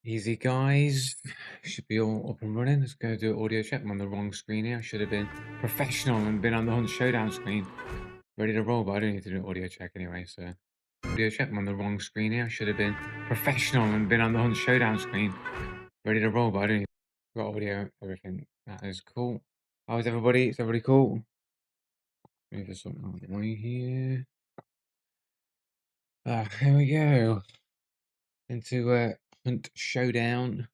Easy guys, should be all up and running. Let's go do audio check. I'm on the wrong screen here. I should have been professional and been on the Hunt Showdown screen. Ready to roll, but I don't need to do audio check anyway, so audio check. I'm on the wrong screen here. I should have been professional and been on the Hunt Showdown screen. Ready to roll, but I don't need got audio, everything. That is cool. How's everybody? Is everybody cool? Maybe there's something on the way here. Here we go. Into Hunt Showdown.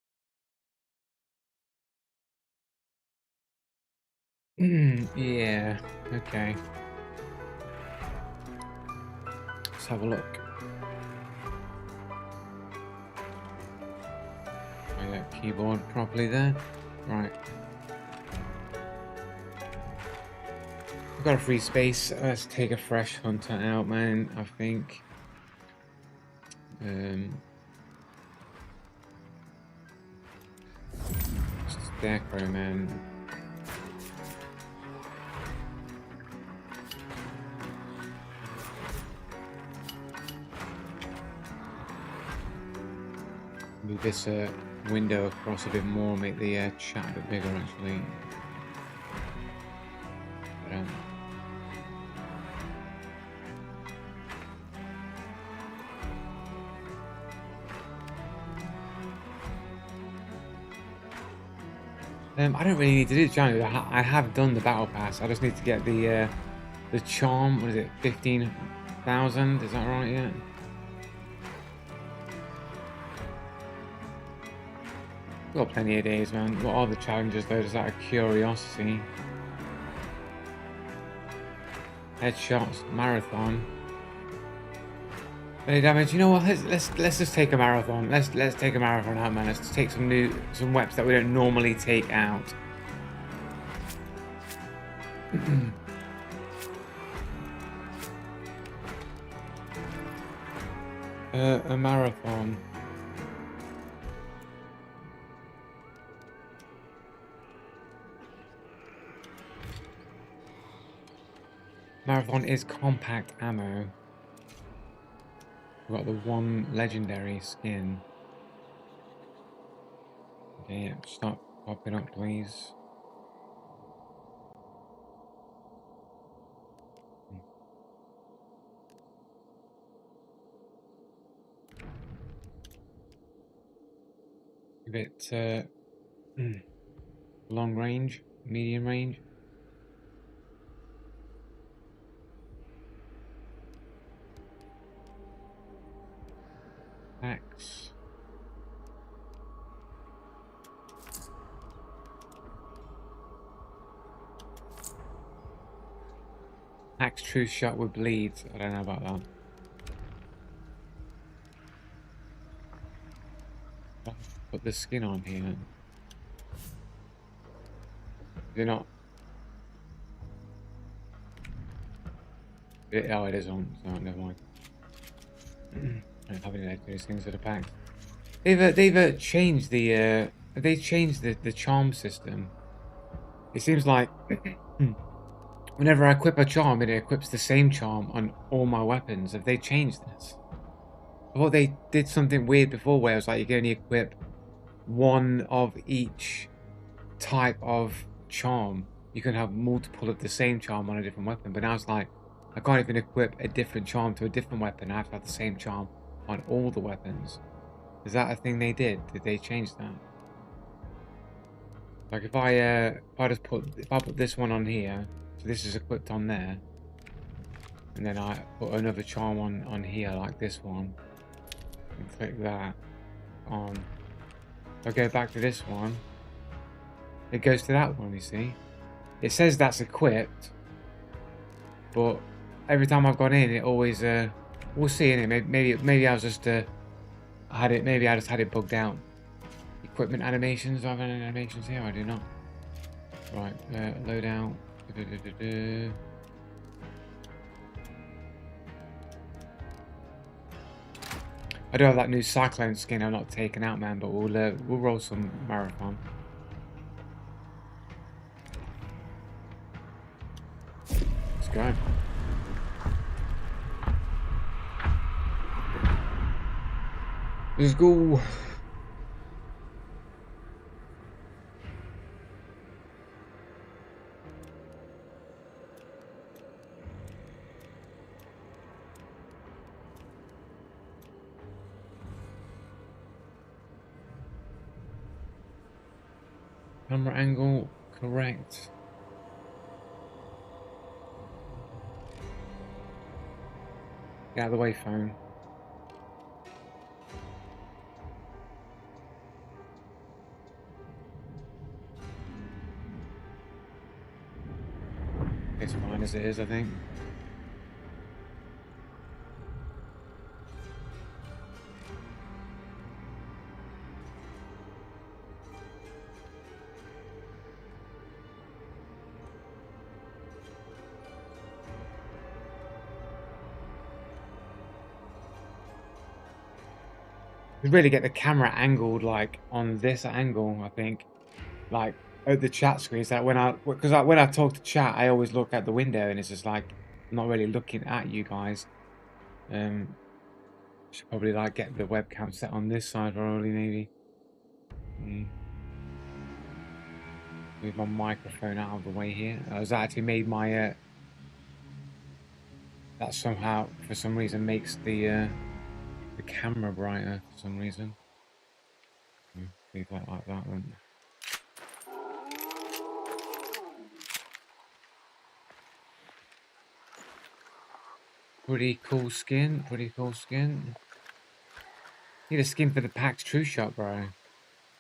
Yeah, okay. Let's have a look. Play that keyboard properly there. Right. We've got a free space. Let's take a fresh hunter out, man, I think. Scarecrow, man. Move this window across a bit more, make the chat a bit bigger, actually. I don't really need to do the challenge. I have done the battle pass. I just need to get the charm. What is it? 15,000? Is that right? Yeah. Got plenty of days, man. What are the challenges though? Just out of curiosity. Headshots, marathon. Any damage? You know what? Let's just take a marathon. Let's take a marathon out, man. Let's take some weapons that we don't normally take out. A marathon. Marathon is compact ammo. We've got the one legendary skin. Okay, yeah, stop popping up, please. A bit long range, medium range. Axe. Axe true shot with bleeds. I don't know about that. Put the skin on here. Is it not? Oh, it is on. So never mind. I don't have any of those things that are packed. They've changed the they changed the charm system. It seems like whenever I equip a charm, it equips the same charm on all my weapons. Have they changed this? I thought they did something weird before where it was like you can only equip one of each type of charm. You can have multiple of the same charm on a different weapon, but now it's like I can't even equip a different charm to a different weapon. I have to have the same charm on all the weapons. Is that a thing they did? Did they change that? Like if I put this one on here, so this is equipped on there, and then I put another charm on here like this one, and click that on. If I go back to this one, it goes to that one. You see, it says that's equipped, but every time I've gone in, it always we'll see in it. Maybe I was just maybe I just had it bugged out. Equipment animations. Do I have any animations here? I do not. Right, loadout. I do have that new Cyclone skin I've not taken out, man, but we'll roll some marathon. Let's go. Let's go. Camera angle correct. Get out of the way, phone. It's fine as it is, I think. You really get the camera angled like on this angle, I think, like at the chat screen. It's like when I talk to chat, I always look out the window, and it's just like I'm not really looking at you guys. Should probably like get the webcam set on this side probably, maybe. Move my microphone out of the way here. I was actually made my that somehow for some reason makes the camera brighter for some reason. Leave that like that then. Pretty cool skin, pretty cool skin. Need a skin for the PAX True Shot, bro.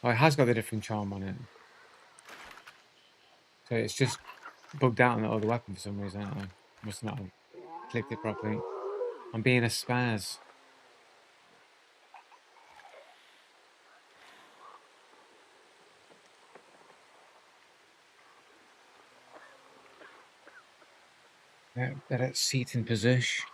Oh, it has got the different charm on it. So it's just bugged out on the other weapon for some reason. I don't know. Must not have clicked it properly. I'm being a spaz. Yeah, better seat in position.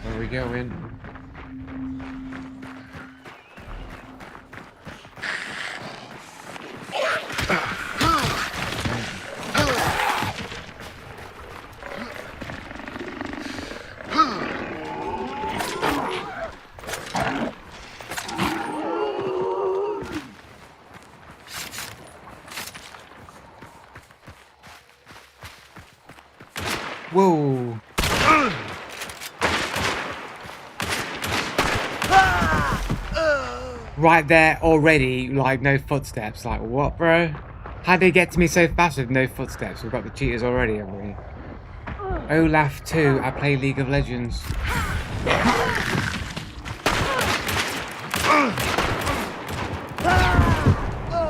Where are we going? Whoa! Right there already, like no footsteps. Like what, bro? How'd they get to me so fast with no footsteps? We've got the cheaters already, haven't we? Olaf 2, I play League of Legends.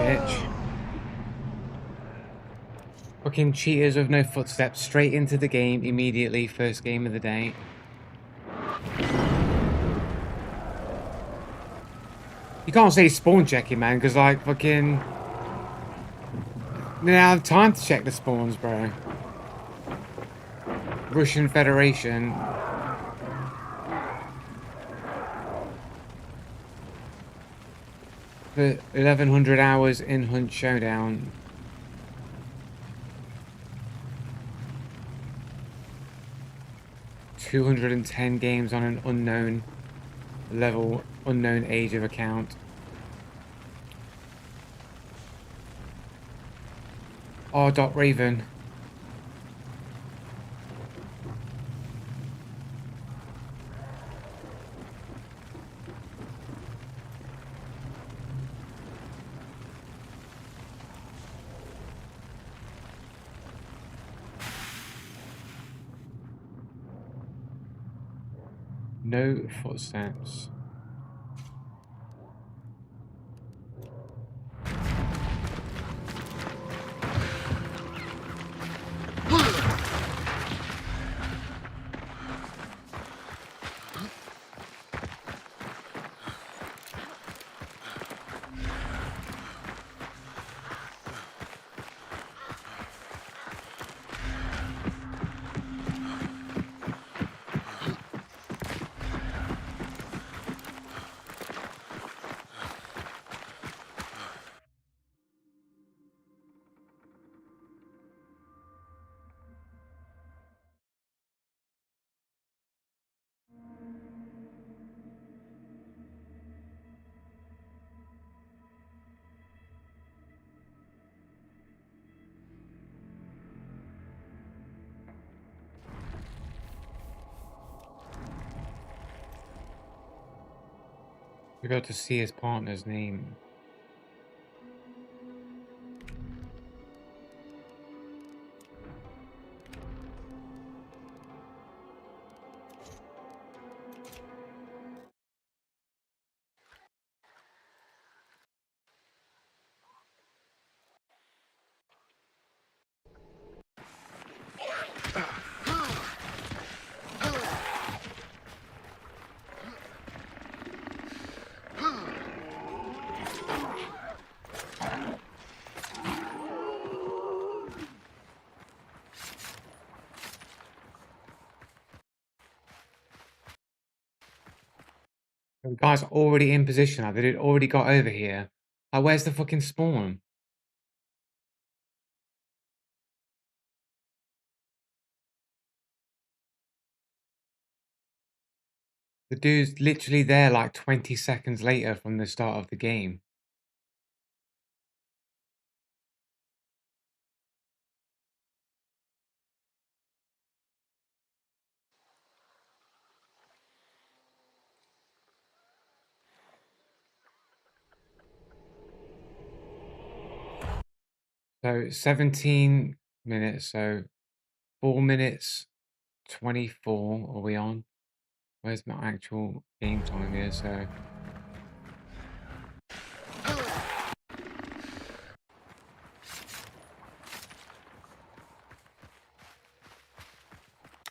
Bitch. Fucking cheaters with no footsteps, straight into the game immediately, first game of the day. You can't say spawn checking, man, because like fucking... They don't have time to check the spawns, bro. Russian Federation. For 1100 hours in Hunt Showdown. $210 games on an unknown level, unknown age of account. R.Raven. No footsteps. You'll be able to see his partner's name. The guy's already in position. Like, they already got over here. Like, where's the fucking spawn? The dude's literally there like 20 seconds later from the start of the game. So 17 minutes, so 4 minutes 24 are we on? Where's my actual game time here?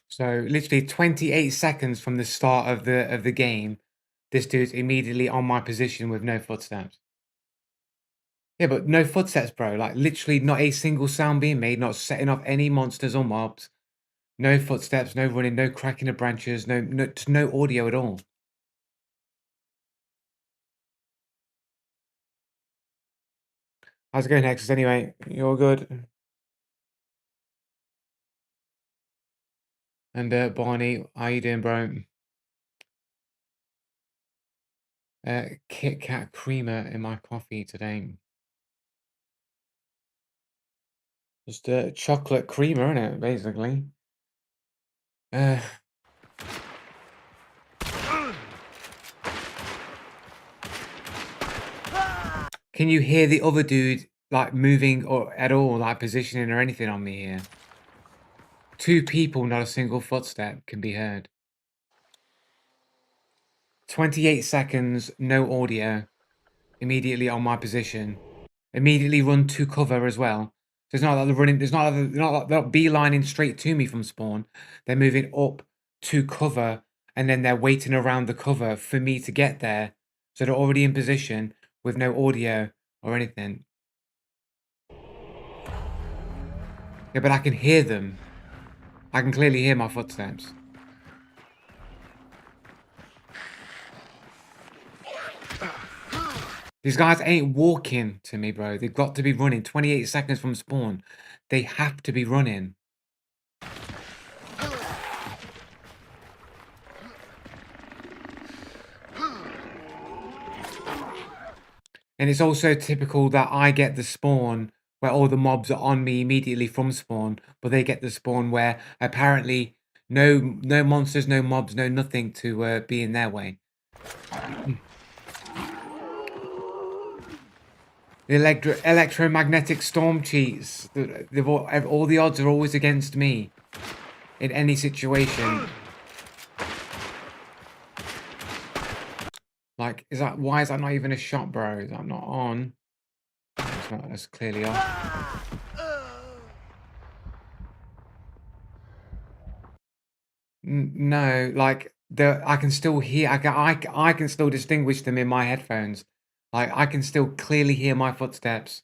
So literally 28 seconds from the start of the game, this dude's immediately on my position with no footsteps. Yeah, but no footsteps, bro. Like literally not a single sound being made, not setting off any monsters or mobs. No footsteps, no running, no cracking of branches, no audio at all. How's it going, Hexus? Anyway, you all good? And Barney, how you doing, bro? Kit Kat creamer in my coffee today. Just chocolate creamer in it, basically. Uh, can you hear the other dude like moving or at all, like positioning or anything on me here? Two people, not a single footstep can be heard. 28 seconds, no audio. Immediately on my position. Immediately run to cover as well. So it's not like they're running. It's not like they're not beelining straight to me from spawn. They're moving up to cover, and then they're waiting around the cover for me to get there. So they're already in position with no audio or anything. Yeah, but I can hear them. I can clearly hear my footsteps. These guys ain't walking to me, bro. They've got to be running. 28 seconds from spawn. They have to be running. And it's also typical that I get the spawn where all the mobs are on me immediately from spawn, but they get the spawn where apparently no monsters, no mobs, no nothing to be in their way. The electromagnetic storm cheats. All the odds are always against me in any situation. Like, why is that not even a shot, bro? Is that not on? That's clearly off. No, like I can still hear. I can still distinguish them in my headphones. Like I can still clearly hear my footsteps.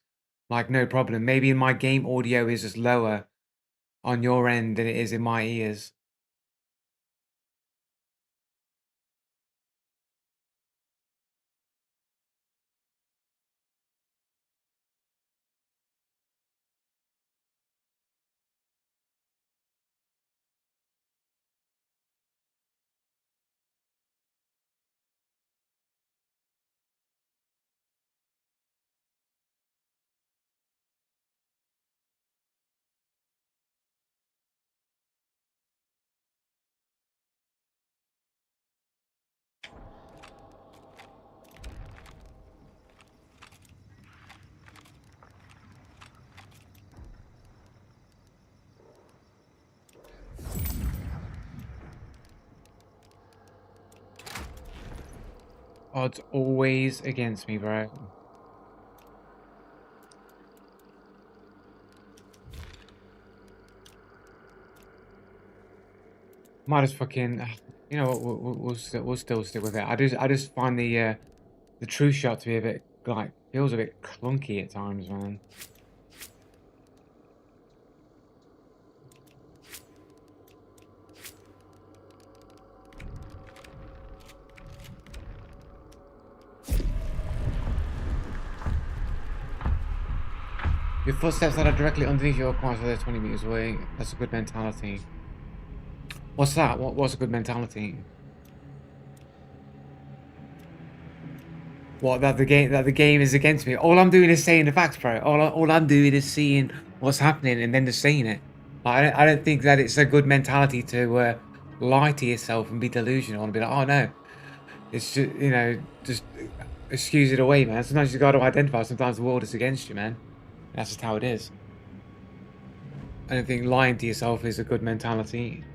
Like no problem. Maybe in my game audio is just lower on your end than it is in my ears. Odds always against me, bro. Might as fucking, you know what? We'll still stick with it. I just find the true shot to be a bit like feels a bit clunky at times, man. Your footsteps that are directly underneath your car, so they're 20 meters away. That's a good mentality. What's that? What's a good mentality? What, that the game is against me? All I'm doing is saying the facts, bro. All I'm doing is seeing what's happening and then just saying it. I don't think that it's a good mentality to lie to yourself and be delusional and be like, oh no, it's just, you know, just excuse it away, man. Sometimes you got to identify. Sometimes the world is against you, man. That's just how it is. I don't think lying to yourself is a good mentality.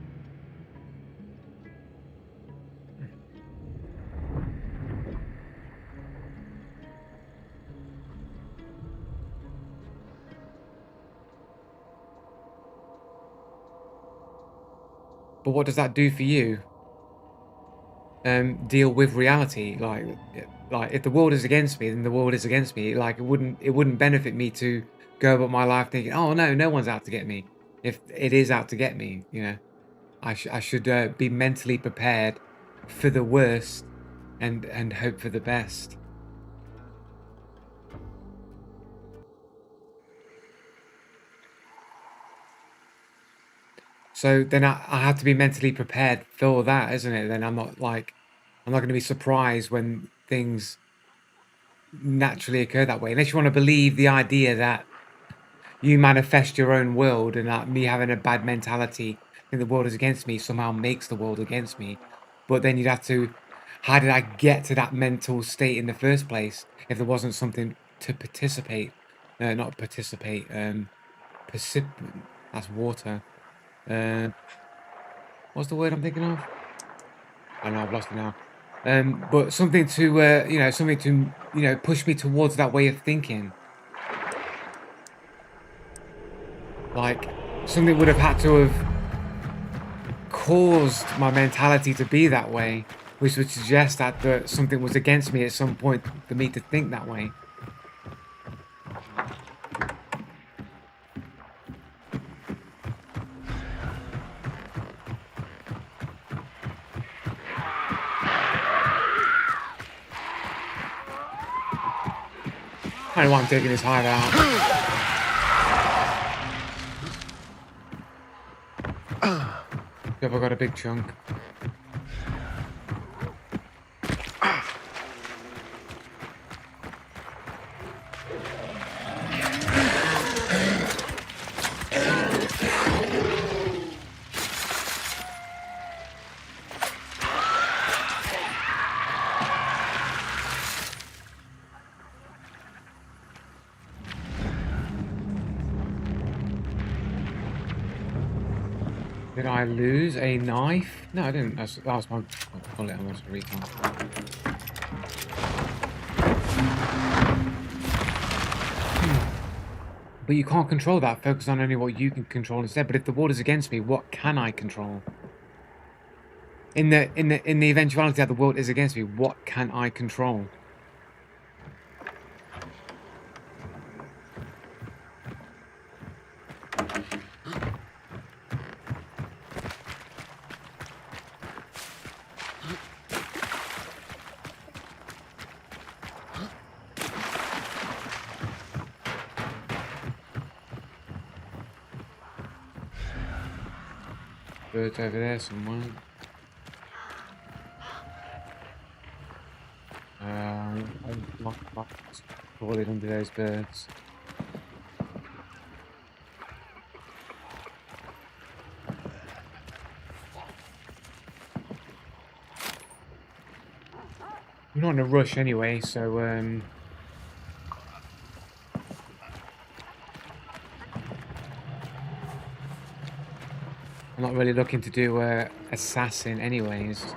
But what does that do for you? Deal with reality. Like if the world is against me, then the world is against me. Like it wouldn't benefit me to go about my life thinking, oh no, no one's out to get me. If it is out to get me, you know, I should be mentally prepared for the worst and hope for the best. So then I have to be mentally prepared for that, isn't it? Then I'm not going to be surprised when things naturally occur that way. Unless you want to believe the idea that you manifest your own world and that me having a bad mentality and the world is against me somehow makes the world against me. But then you'd have to, how did I get to that mental state in the first place if there wasn't something to participate? Not participate, that's water. Uh, what's the word I'm thinking of? I know I've lost it now. But something to, something to, push me towards that way of thinking. Like, something would have had to have caused my mentality to be that way, which would suggest that something was against me at some point for me to think that way. I don't know why I'm taking this hive out. Yep, I got a big chunk. Did I lose a knife? No, I didn't. That was my bullet. I must recon. But you can't control that. Focus on only what you can control instead. But if the world is against me, what can I control? In the eventuality that the world is against me, what can I control? Birds over there somewhere. Falling under those birds. I'm not in a rush anyway, so I'm not really looking to do assassin anyways.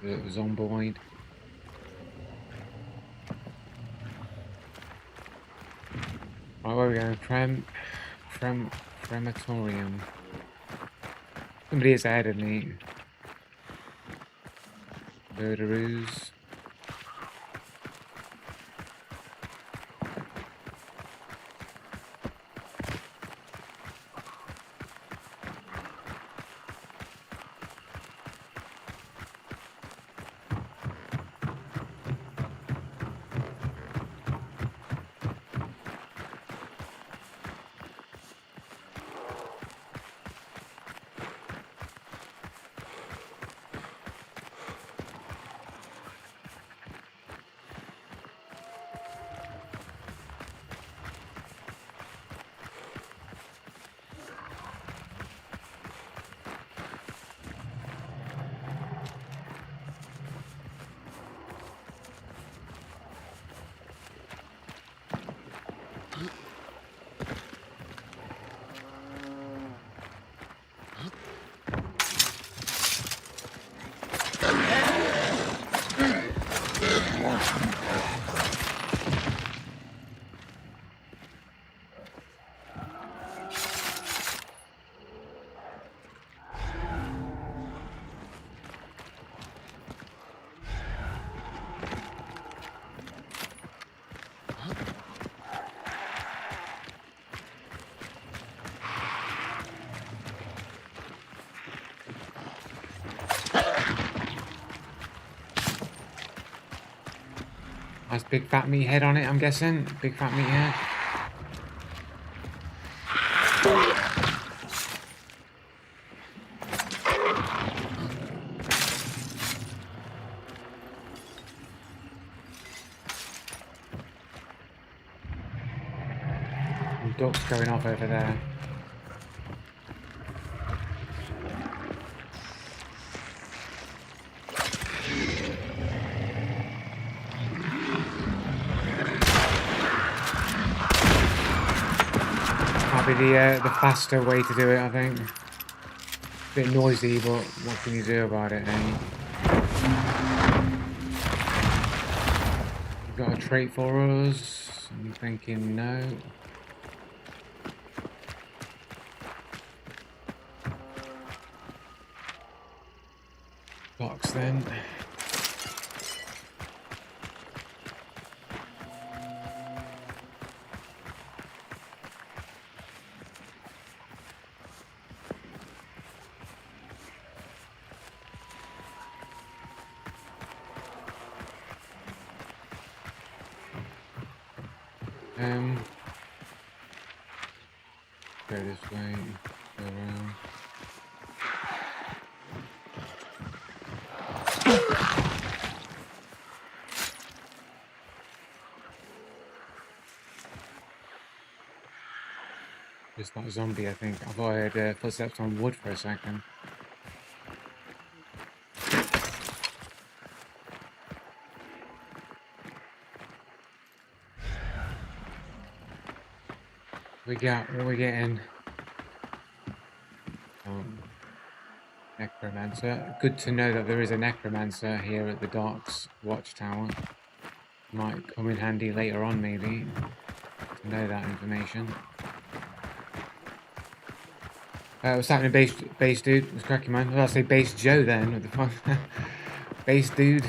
The zomboid. Right, where are we going? Crematorium. Somebody is ahead of me. Murderoos. Nice big fat meat head on it, I'm guessing. Big fat meat head. Some ducks going off over there. Might be the faster way to do it, I think. Bit noisy, but what can you do about it, eh? You got a trait for us? I'm thinking no. Box then. Go this way, go around. It's not a zombie, I think. I thought I heard footsteps on wood for a second. What are we getting? Necromancer. Good to know that there is a necromancer here at the docks watchtower. Might come in handy later on, maybe, to know that information. What's happening, base dude? What's cracking, man? Well, I'll say base Joe then. What the fuck? Base dude.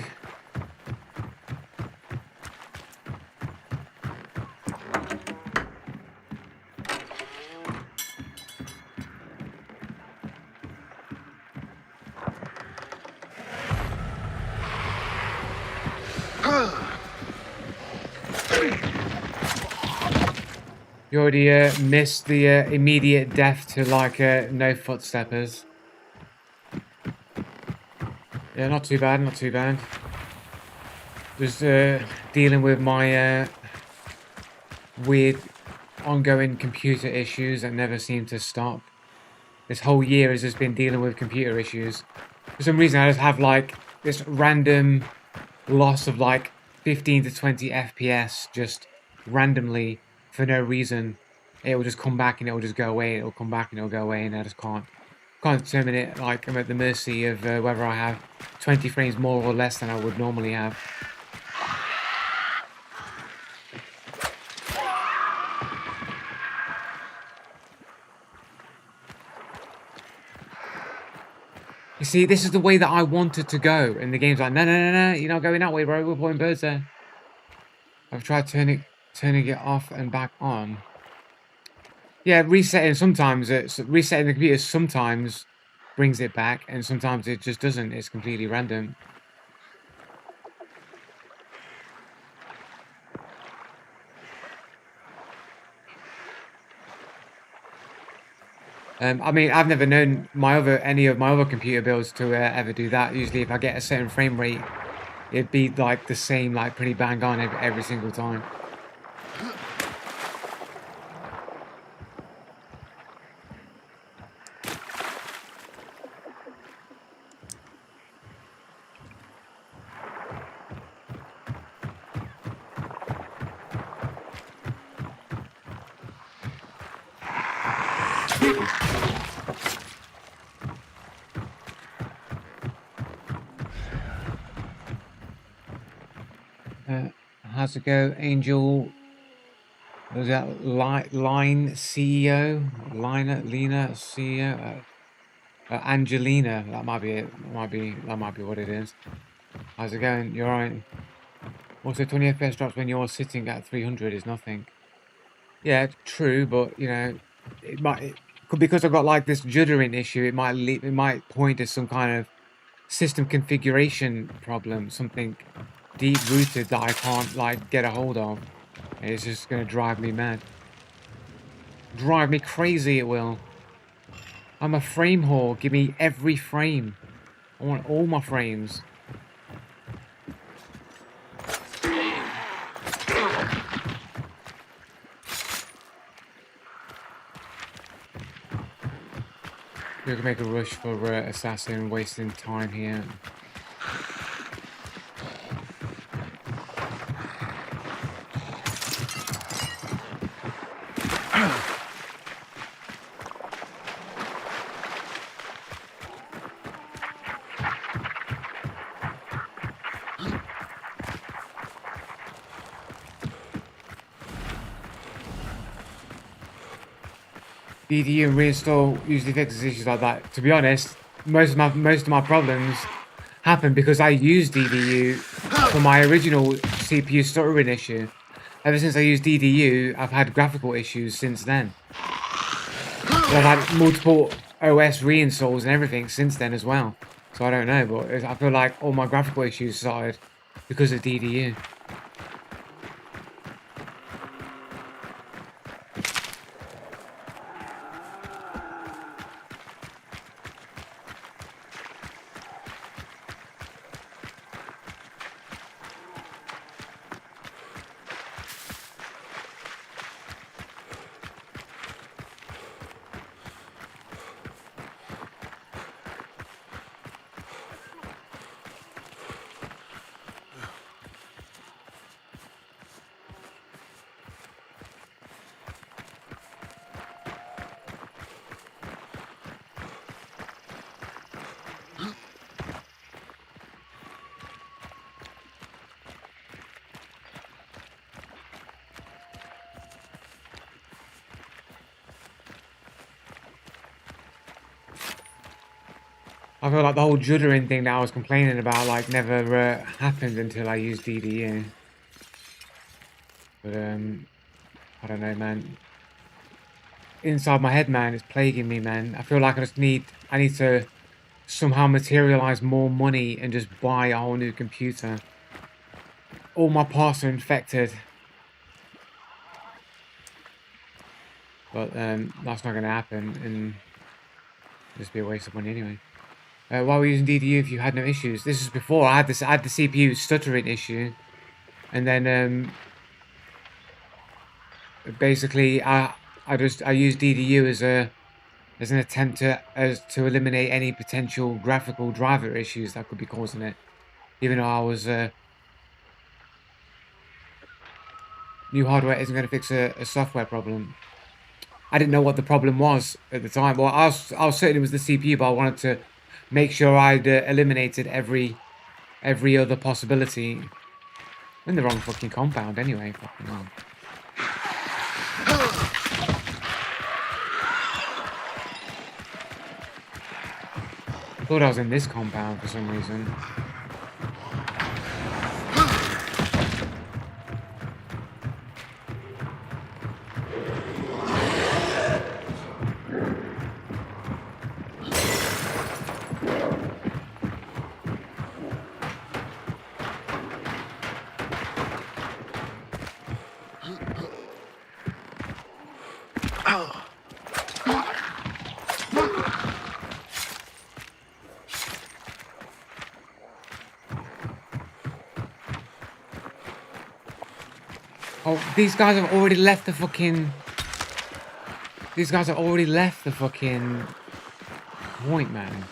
You already missed the immediate death to like no footsteppers. Yeah, not too bad, not too bad. Just dealing with my weird ongoing computer issues that never seem to stop. This whole year has just been dealing with computer issues. For some reason I just have like this random loss of like 15 to 20 FPS just randomly for no reason. It will just come back and it will just go away. It will come back and it will go away, and I just can't Can't determine it. Like I'm at the mercy of whether I have 20 frames more or less than I would normally have. You see, this is the way that I wanted to go, and the game's like, no, no, no, no, you're not going that way, bro. We're pulling birds there. I've tried turning it off and back on. Yeah, resetting sometimes. Resetting the computer sometimes brings it back, and sometimes it just doesn't. It's completely random. I mean, I've never known any of my other computer builds to ever do that. Usually, if I get a certain frame rate, it'd be like the same, like pretty bang on every single time. How's it go, Angel? Was that Line CEO? Lena CEO? Angelina. That might be it. That might be what it is. How's it going? You're right. Also, 20 FPS drops when you're sitting at 300 is nothing. Yeah, true, but you know, because I've got like this juddering issue. It might point to some kind of system configuration problem, something deep rooted that I can't like get a hold of. It's just gonna drive me mad. Drive me crazy, it will. I'm a frame whore. Give me every frame. I want all my frames. We can make a rush for Assassin, wasting time here. DDU and reinstall usually fixes issues like that. To be honest, most of my problems happen because I use DDU for my original CPU stuttering issue. Ever since I used DDU, I've had graphical issues since then. But I've had multiple OS reinstalls and everything since then as well. So I don't know, but I feel like all my graphical issues started because of DDU. I feel like the whole juddering thing that I was complaining about like never happened until I used DDU. But I don't know, man. Inside my head, man, it's plaguing me, man. I feel like I need to somehow materialize more money and just buy a whole new computer. All my parts are infected. But that's not going to happen, and just be a waste of money anyway. Why were you using DDU if you had no issues? This is before I had the CPU stuttering issue, and then basically I used DDU as an attempt to eliminate any potential graphical driver issues that could be causing it, even though I was new hardware isn't going to fix a software problem. I didn't know what the problem was at the time. Well, I was certain it was the CPU, but I wanted to make sure I'd eliminated every other possibility. I'm in the wrong fucking compound anyway. Fucking hell. I thought I was in this compound for some reason. Oh, these guys have already left the fucking... These guys have already left the fucking point, man.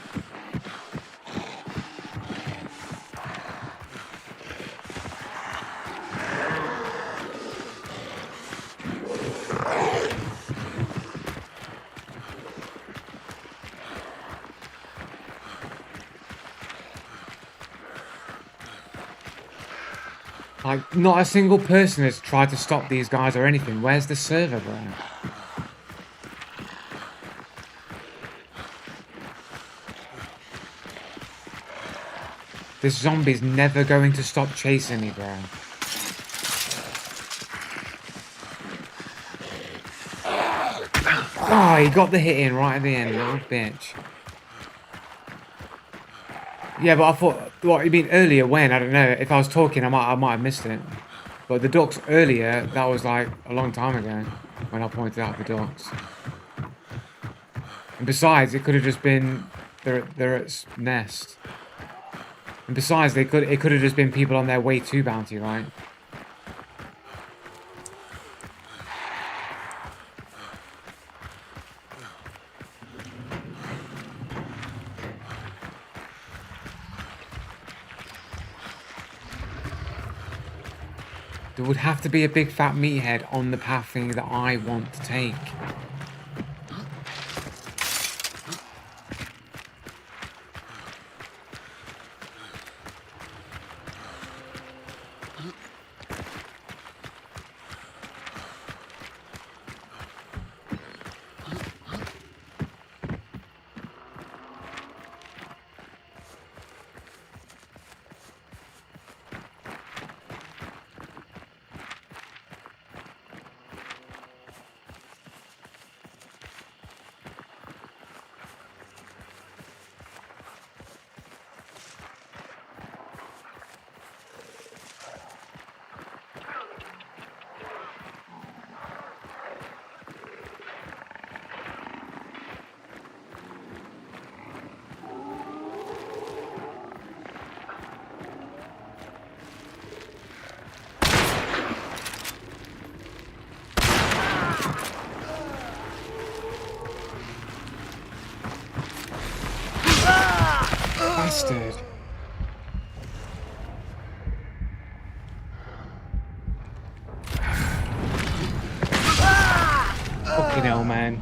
Like, not a single person has tried to stop these guys or anything. Where's the server, bro? This zombie's never going to stop chasing me, bro. Oh, he got the hit in right at the end, little bitch. Yeah, but I thought, what you mean earlier when? I don't know. If I was talking, I might have missed it. But the ducks earlier, that was like a long time ago when I pointed out the ducks. And besides, it could have just been they're at its nest. And besides, it could have just been people on their way to bounty, right? There would have to be a big fat meathead on the path thing that I want to take. Bastard. Fucking hell, man.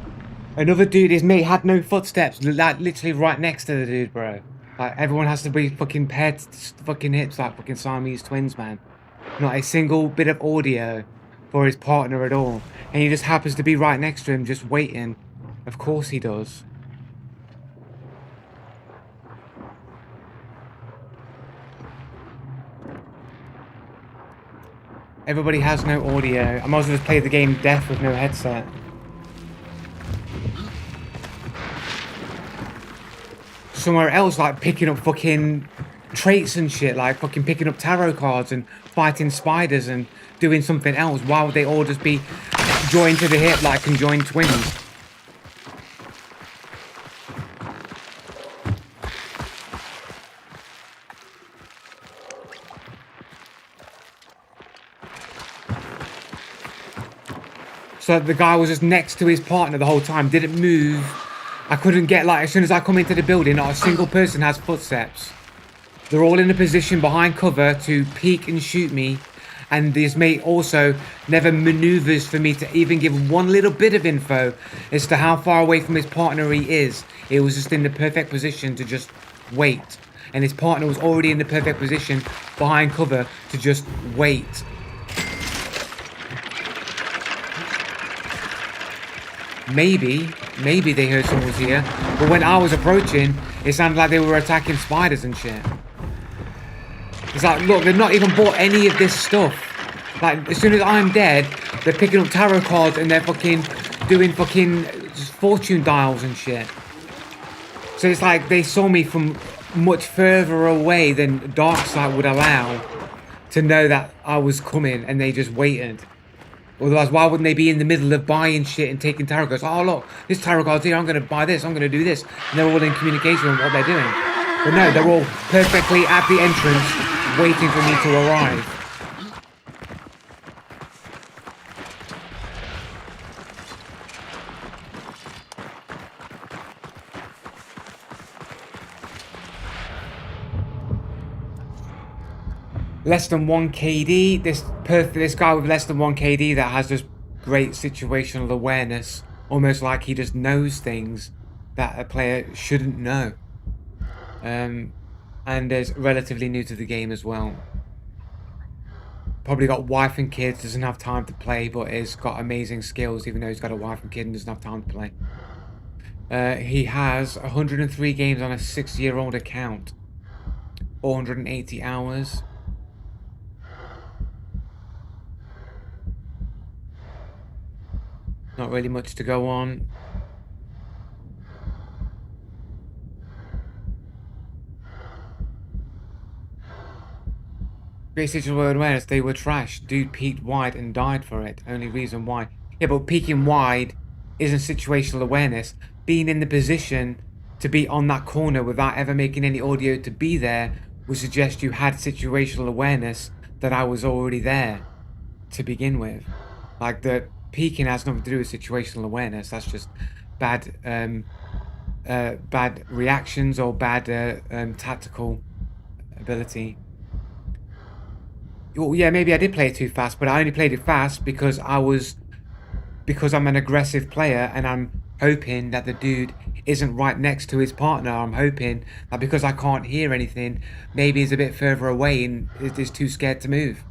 Another dude, his mate had no footsteps, like literally right next to the dude, bro. Like, everyone has to be fucking paired to fucking hips like fucking Siamese twins, man. Not a single bit of audio for his partner at all. And he just happens to be right next to him, just waiting. Of course he does. Everybody has no audio. I might as well just play the game deaf with no headset. Somewhere else, like picking up fucking traits and shit, like fucking picking up tarot cards and fighting spiders and doing something else. Why would they all just be joined to the hip like conjoined twins? So the guy was just next to his partner the whole time, didn't move. I couldn't get, like, as soon as I come into the building, not a single person has footsteps. They're all in a position behind cover to peek and shoot me. and his mate also never maneuvers for me to even give one little bit of info as to how far away from his partner he is. It was just in the perfect position to just wait, and his partner was already in the perfect position behind cover to just wait. Maybe they heard someone was here, but when I was approaching, it sounded like they were attacking spiders and shit. It's like, look, they've not even bought any of this stuff. Like, as soon as I'm dead, they're picking up tarot cards and they're fucking doing fucking fortune dials and shit. So it's like they saw me from much further away than Darkseid would allow to know that I was coming, and they just waited. Otherwise, why wouldn't they be in the middle of buying shit and taking tarot cards? Oh, look, this tarot card's here, I'm going to buy this, I'm going to do this. And they're all in communication on what they're doing. But no, they're all perfectly at the entrance, waiting for me to arrive. Less than 1 KD, this guy with less than 1 KD that has just great situational awareness, almost like he just knows things that a player shouldn't know. And is relatively new to the game as well. Probably got wife and kids, doesn't have time to play, but has got amazing skills even though he's got a wife and kid and doesn't have time to play. He has 103 games on a 6-year-old account, 480 hours. Not really much to go on. Great situational awareness, they were trash. Dude peeked wide and died for it. Only reason why. Yeah, but peeking wide isn't situational awareness. Being in the position to be on that corner without ever making any audio to be there would suggest you had situational awareness that I was already there to begin with. Like, the peeking has nothing to do with situational awareness. That's just bad bad reactions or bad tactical ability. Well, yeah, maybe I did play it too fast, but I only played it fast because I'm an aggressive player, and I'm hoping that the dude isn't right next to his partner. I'm hoping that because I can't hear anything, maybe he's a bit further away and is too scared to move.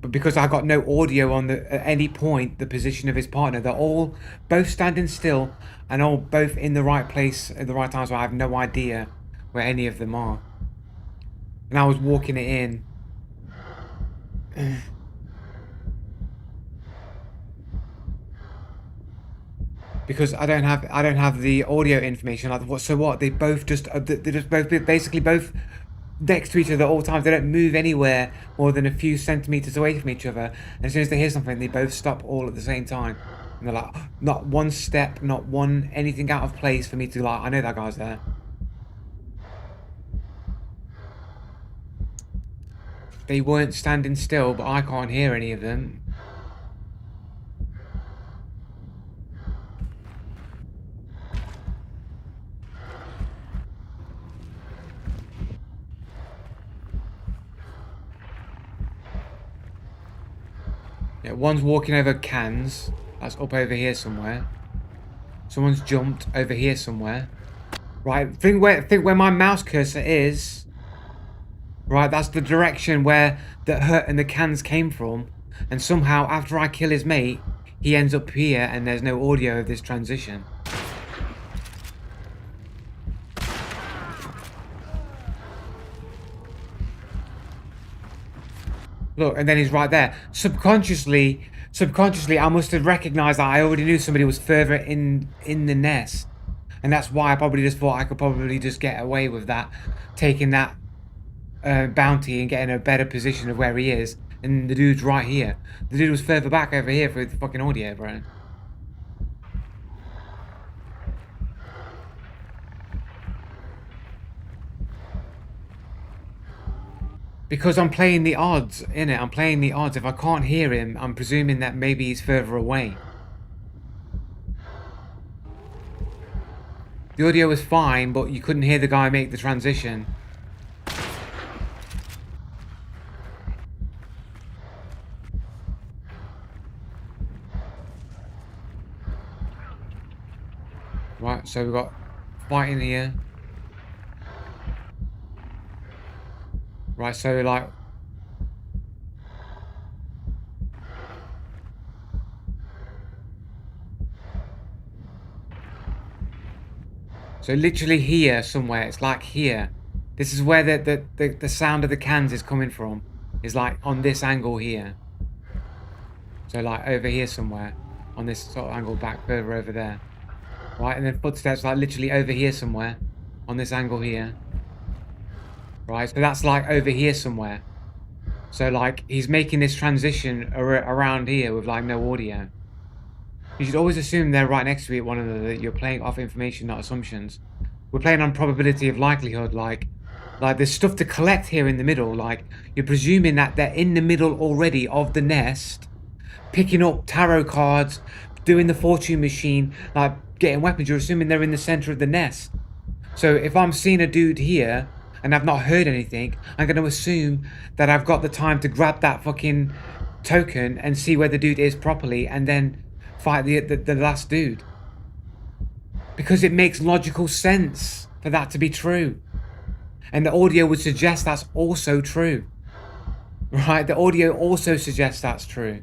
But because I got no audio on at any point the position of his partner, they're all both standing still and all both in the right place at the right time, so I have no idea where any of them are. And I was walking it in. Because I don't have the audio information. Like, what? So what? They both just they're just both basically both next to each other at all times. They don't move anywhere more than a few centimeters away from each other. And as soon as they hear something, they both stop all at the same time. And they're like, not one step, not one anything out of place for me to like, I know that guy's there. They weren't standing still, but I can't hear any of them. Yeah, one's walking over cans. That's up over here somewhere. Someone's jumped over here somewhere. Right, think where my mouse cursor is. Right, that's the direction where the hurt and the cans came from. And somehow, after I kill his mate, he ends up here and there's no audio of this transition. Look, and then he's right there. Subconsciously, I must have recognized that I already knew somebody was further in the nest. And that's why I probably just thought I could probably just get away with that. Taking that bounty and getting a better position of where he is, and the dude's right here. The dude was further back over here for the fucking audio, bro. Because I'm playing the odds, innit? I'm playing the odds. If I can't hear him, I'm presuming that maybe he's further away. The audio was fine, but you couldn't hear the guy make the transition. Right, so we've got fighting here. Right, so like... So literally here somewhere, it's like here. This is where the sound of the cans is coming from. Is like on this angle here. So like over here somewhere. On this sort of angle back further over there. Right, and then footsteps like literally over here somewhere. On this angle here. Right, so that's like over here somewhere. So like he's making this transition around here with like no audio. You should always assume they're right next to one another, that you're playing off information, not assumptions. We're playing on probability of likelihood, like there's stuff to collect here in the middle, like you're presuming that they're in the middle already of the nest, picking up tarot cards, doing the fortune machine, like getting weapons. You're assuming they're in the center of the nest. So if I'm seeing a dude here and I've not heard anything, I'm going to assume that I've got the time to grab that fucking token and see where the dude is properly, and then fight the last dude. Because it makes logical sense for that to be true. And the audio would suggest that's also true. Right? The audio also suggests that's true.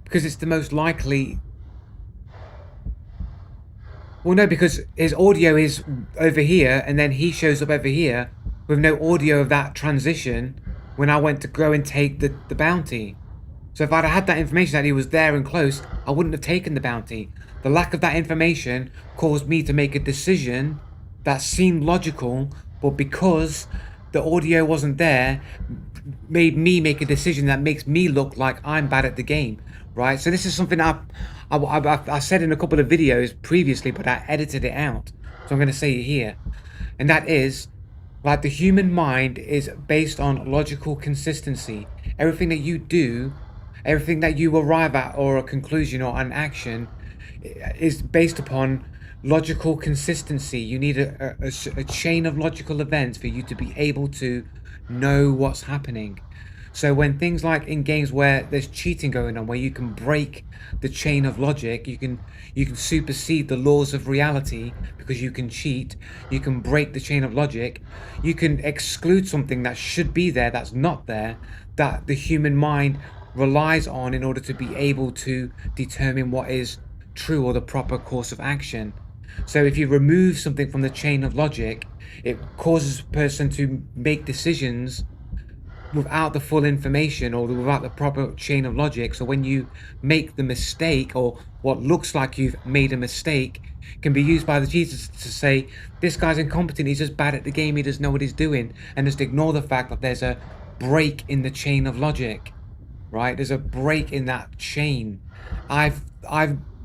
Because it's the most likely... Well, no, because his audio is over here, and then he shows up over here with no audio of that transition when I went to go and take the bounty. So if I'd had that information that he was there and close, I wouldn't have taken the bounty. The lack of that information caused me to make a decision that seemed logical, but because the audio wasn't there, made me make a decision that makes me look like I'm bad at the game, right? So this is something I said in a couple of videos previously, but I edited it out. So I'm going to say it here. And that is, like, the human mind is based on logical consistency. Everything that you do, everything that you arrive at, or a conclusion or an action, is based upon logical consistency. You need a chain of logical events for you to be able to know what's happening. So when things like in games where there's cheating going on, where you can break the chain of logic, you can supersede the laws of reality because you can cheat, you can break the chain of logic, you can exclude something that should be there, that's not there, that the human mind relies on in order to be able to determine what is true or the proper course of action. So if you remove something from the chain of logic, it causes a person to make decisions without the full information or without the proper chain of logic. So when you make the mistake, or what looks like you've made a mistake, can be used by the Jesus to say, this guy's incompetent, he's just bad at the game, he doesn't know what he's doing, and just ignore the fact that there's a break in the chain of logic, right? There's a break in that chain. I've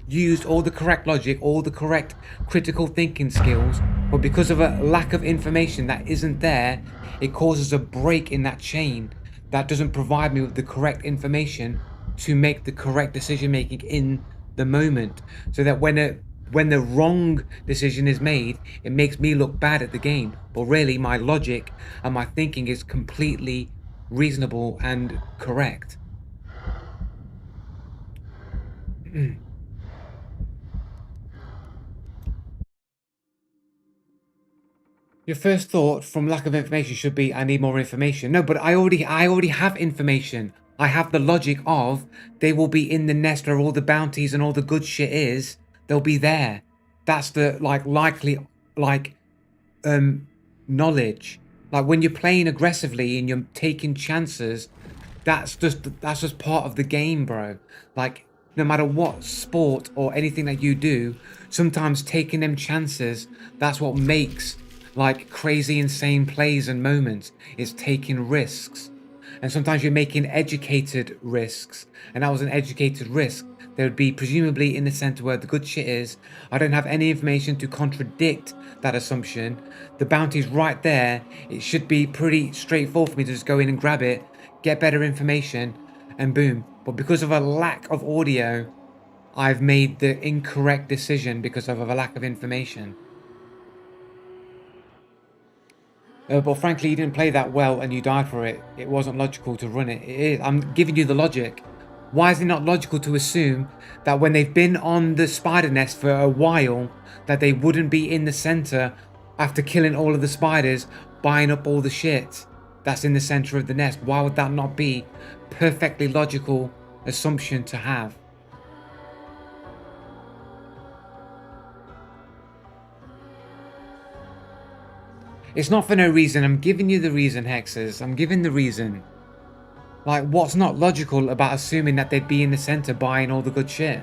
used all the correct logic, all the correct critical thinking skills, but because of a lack of information that isn't there, it causes a break in that chain that doesn't provide me with the correct information to make the correct decision making in the moment. So that when the wrong decision is made, it makes me look bad at the game. But really, my logic and my thinking is completely reasonable and correct. Your first thought from lack of information should be, I need more information. No, but I already have information. I have the logic of, they will be in the nest where all the bounties and all the good shit is. They'll be there. That's the likely knowledge. Like when you're playing aggressively and you're taking chances, that's just part of the game, bro. Like no matter what sport or anything that you do, sometimes taking them chances, that's what makes like crazy insane plays and moments, is taking risks. And sometimes you're making educated risks, and that was an educated risk. There would be presumably in the center where the good shit is. I don't have any information to contradict that assumption. The bounty's right there. It should be pretty straightforward for me to just go in and grab it, get better information, and boom. But because of a lack of audio, I've made the incorrect decision because of a lack of information. But frankly, you didn't play that well and you died for it. It wasn't logical to run it. It is. I'm giving you the logic. Why is it not logical to assume that when they've been on the spider nest for a while, that they wouldn't be in the center after killing all of the spiders, buying up all the shit that's in the center of the nest? Why would that not be perfectly logical assumption to have? It's not for no reason. I'm giving you the reason, Hexes. I'm giving the reason. Like, what's not logical about assuming that they'd be in the center buying all the good shit?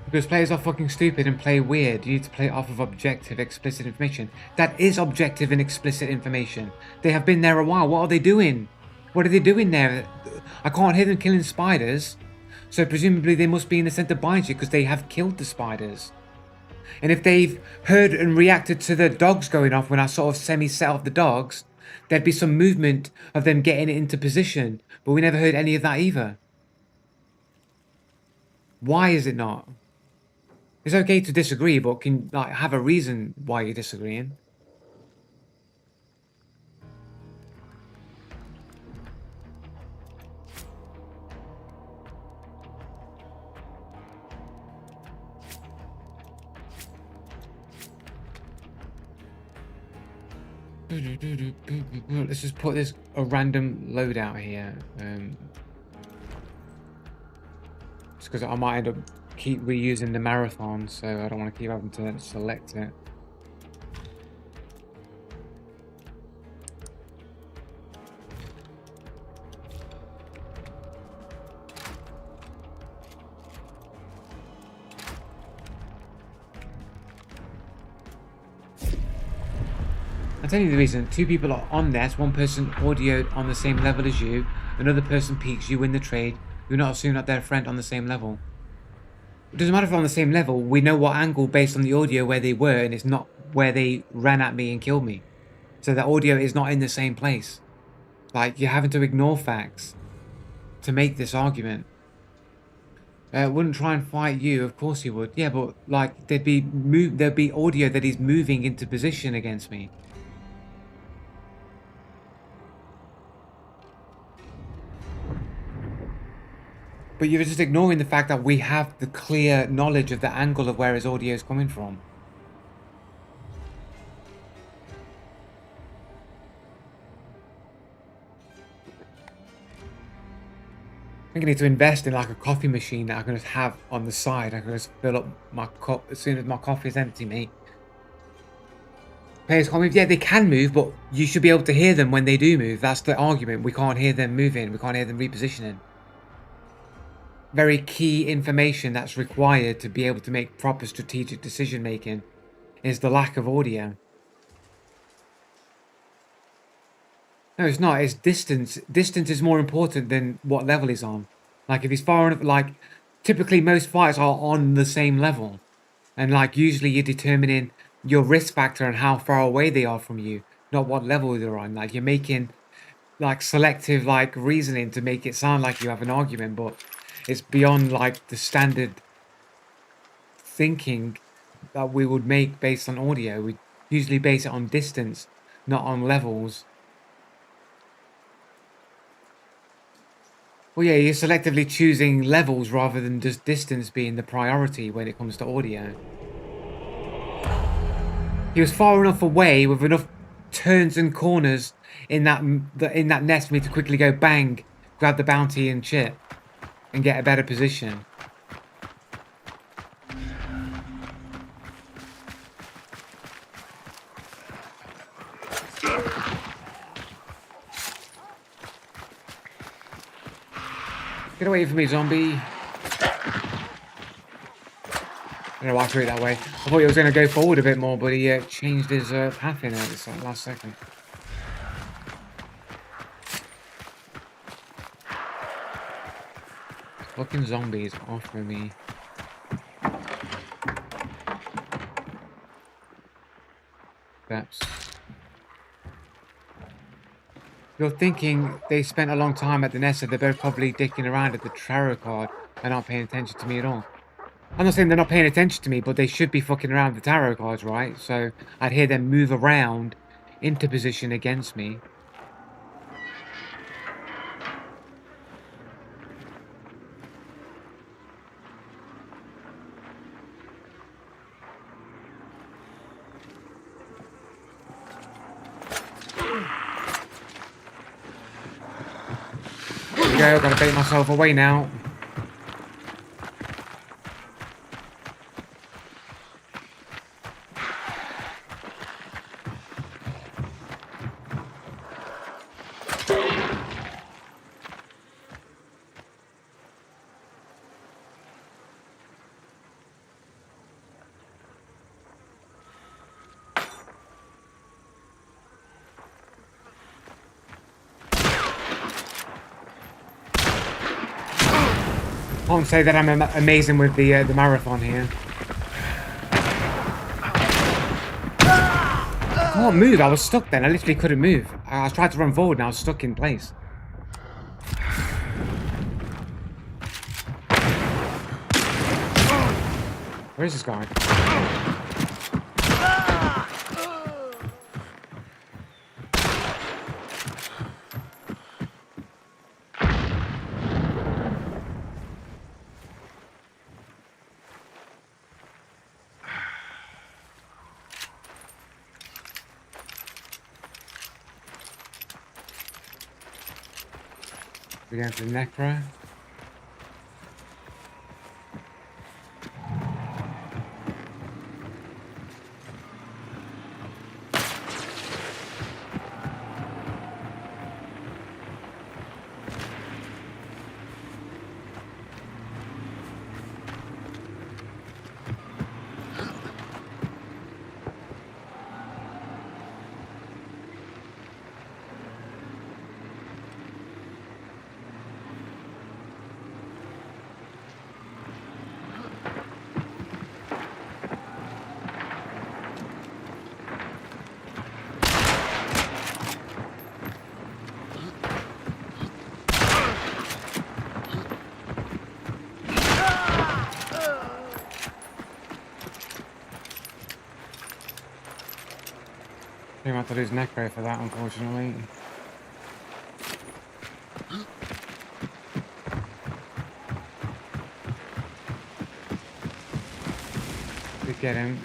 Because players are fucking stupid and play weird. You need to play off of objective, explicit information. That is objective and explicit information. They have been there a while. What are they doing? What are they doing there? I can't hear them killing spiders. So presumably they must be in the center buying shit because they have killed the spiders. And if they've heard and reacted to the dogs going off when I sort of semi-set off the dogs, there'd be some movement of them getting into position. But we never heard any of that either. Why is it not? It's okay to disagree, but can like have a reason why you're disagreeing. Let's just put this a random loadout here. Just because I might end up keep reusing the marathon, so I don't want to keep having to select it. I'll tell you the reason. Two people are on this. One person audioed on the same level as you. Another person peeks. You win the trade. You're not assuming that they're a friend on the same level. It doesn't matter if they're on the same level. We know what angle based on the audio where they were, and it's not where they ran at me and killed me. So the audio is not in the same place. Like, you're having to ignore facts to make this argument. Wouldn't try and fight you, of course he would. Yeah, but like there'd be audio that he's moving into position against me. But you're just ignoring the fact that we have the clear knowledge of the angle of where his audio is coming from. I think I need to invest in like a coffee machine that I can just have on the side. I can just fill up my cup as soon as my coffee is empty, mate. Players can't move. Yeah, they can move, but you should be able to hear them when they do move. That's the argument. We can't hear them moving. We can't hear them repositioning. Very key information that's required to be able to make proper strategic decision making is the lack of audio. No, it's not. It's distance. Distance is more important than what level he's on. Like, if he's far enough, like, typically most fights are on the same level. And, like, usually you're determining your risk factor and how far away they are from you, not what level they're on. Like, you're making, like, selective, like, reasoning to make it sound like you have an argument, but it's beyond, like, the standard thinking that we would make based on audio. We usually base it on distance, not on levels. Well, yeah, you're selectively choosing levels rather than just distance being the priority when it comes to audio. He was far enough away with enough turns and corners in that nest for me to quickly go bang, grab the bounty and shit, and get a better position. Get away from me, zombie. I don't know why I threw it that way. I thought he was going to go forward a bit more, but he changed his path in at the last second. Fucking zombies offering me. That's... You're thinking they spent a long time at the Nessa. They're both probably dicking around at the tarot card and not paying attention to me at all. I'm not saying they're not paying attention to me, but they should be fucking around with the tarot cards, right? So I'd hear them move around into position against me. There we go, gotta bait myself away now. I won't say that I'm amazing with the marathon here. I can't move. I was stuck then. I literally couldn't move. I was trying to run forward and I was stuck in place. Where is this guy? We're going to the Necro. I'm going to have to lose Necro for that, unfortunately. To get him.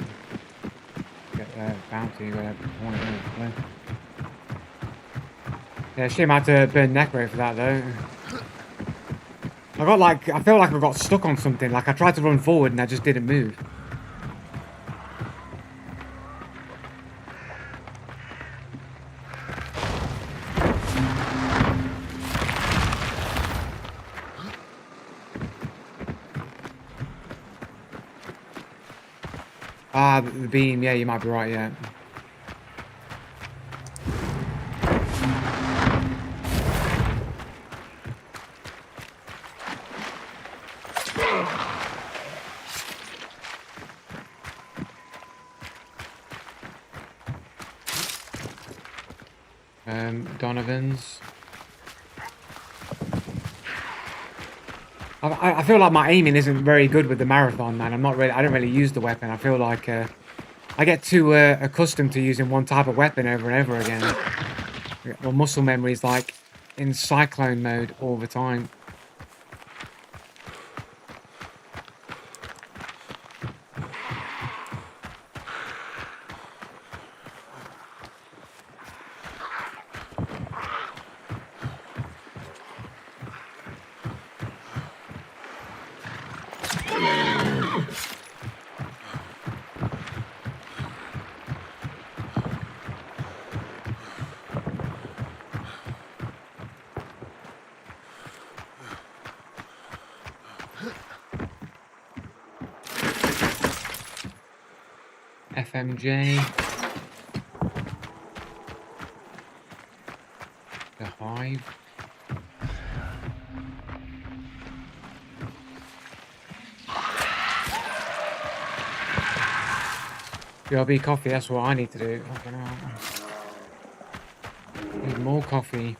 Get the bounty, whatever point is. Yeah, shame I had to burn Necro for that, though. I feel like I got stuck on something. Like, I tried to run forward and I just didn't move. Ah, the beam. Yeah, you might be right, yeah. Donovan's. I feel like my aiming isn't very good with the marathon, man. I don't really use the weapon. I feel like I get too accustomed to using one type of weapon over and over again. My muscle memory is like in cyclone mode all the time. FMJ. The Hive. BRB coffee, that's what I need to do. Fucking hell. More coffee.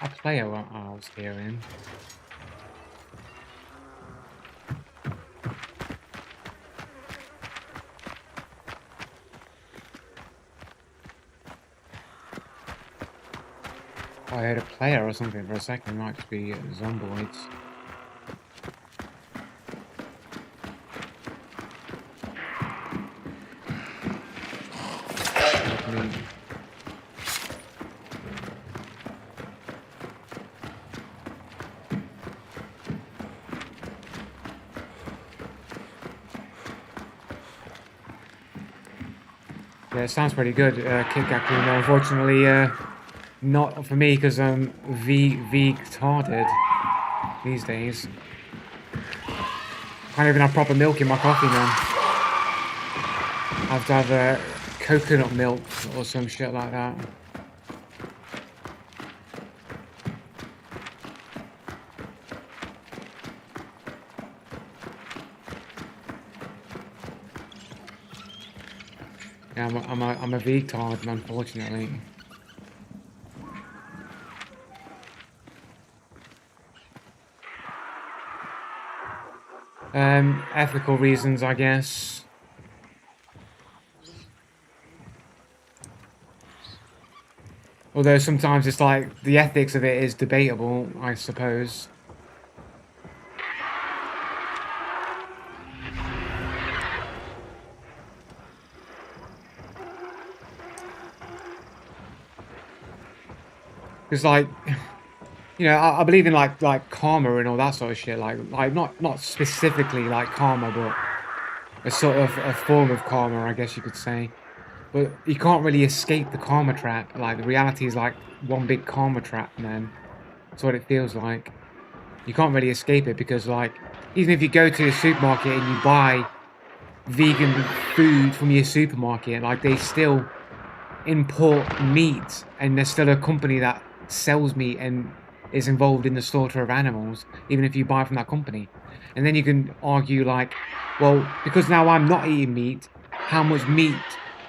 A player what I was hearing. I heard a player or something for a second. It might just be zomboids. Hopefully. Yeah, it sounds pretty good, Kit Kat Creamer. Unfortunately, not for me because I'm retarded these days. Can't even have proper milk in my coffee now. I have to have coconut milk or some shit like that. Yeah, I'm a retard, unfortunately. Ethical reasons, I guess. Although sometimes it's like the ethics of it is debatable, I suppose. Because like, you know, I believe in like karma and all that sort of shit. Like not specifically like karma, but a sort of a form of karma, I guess you could say. But you can't really escape the karma trap. Like the reality is like one big karma trap, man. That's what it feels like. You can't really escape it because like even if you go to the supermarket and you buy vegan food from your supermarket, like they still import meat and there's still a company that sells meat and is involved in the slaughter of animals, even if you buy from that company. And then you can argue like, well, because now I'm not eating meat, how much meat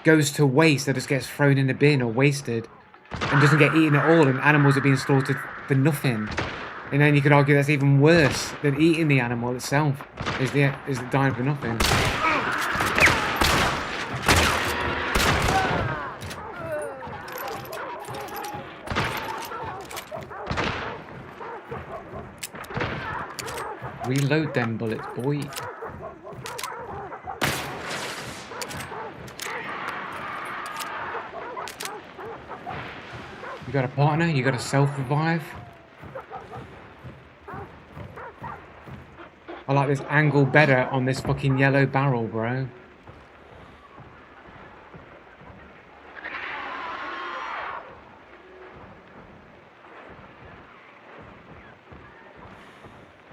goes to waste that just gets thrown in the bin or wasted and doesn't get eaten at all, and animals are being slaughtered for nothing. And then you could argue that's even worse than eating the animal itself, is dying for nothing. Reload them bullets, boy. You got a partner? You got a self-revive? I like this angle better on this fucking yellow barrel, bro.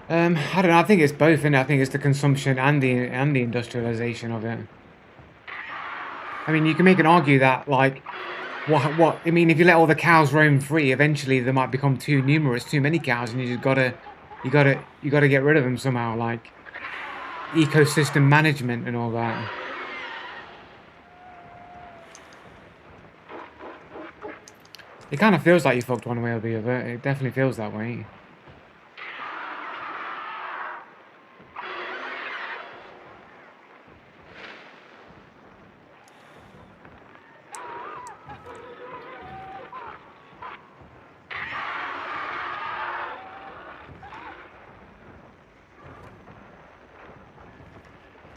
I don't know. I think it's both, and I think it's the consumption and the industrialization of it. I mean, you can make an argue that like, what? I mean, if you let all the cows roam free, eventually they might become too numerous, too many cows, and you gotta get rid of them somehow, like ecosystem management and all that. It kind of feels like you fucked one way or the other. It definitely feels that way.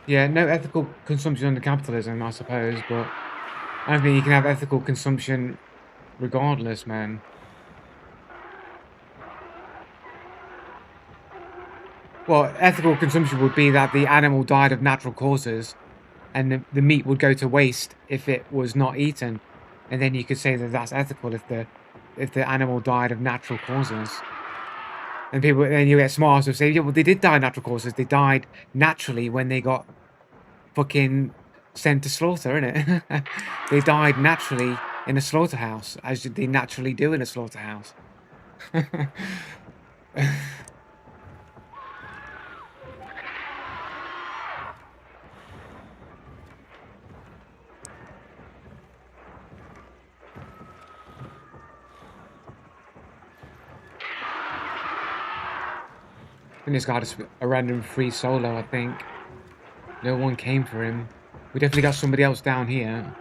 Yeah, no ethical consumption under capitalism, I suppose, but I don't think you can have ethical consumption regardless, man. Well, ethical consumption would be that the animal died of natural causes and the meat would go to waste if it was not eaten. And then you could say that that's ethical if the animal died of natural causes. And people then you get smart who say, yeah, well, they did die of natural causes. They died naturally when they got fucking sent to slaughter, innit? They died naturally in a slaughterhouse, as they naturally do in a slaughterhouse. And this guy just a random free solo, I think. No one came for him. We definitely got somebody else down here.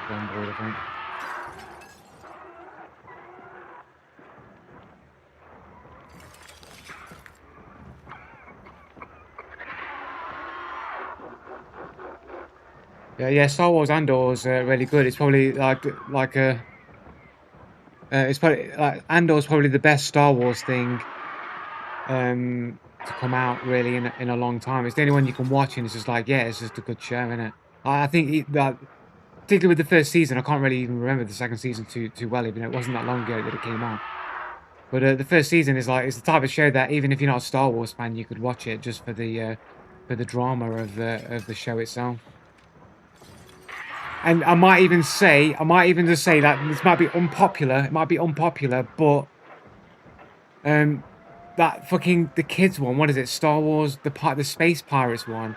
On board, I think. Yeah, Star Wars Andor is really good. It's probably like a. It's probably like Andor's probably the best Star Wars thing to come out really in a long time. It's the only one you can watch and it's just like, yeah, it's just a good show, isn't it? I think that particularly with the first season, I can't really even remember the second season too well, even though it wasn't that long ago that it came out. But the first season is like it's the type of show that even if you're not a Star Wars fan, you could watch it just for the drama of the show itself. And I might even just say that this might be unpopular. It might be unpopular, but that fucking the kids one. What is it? Star Wars, the Space Pirates one.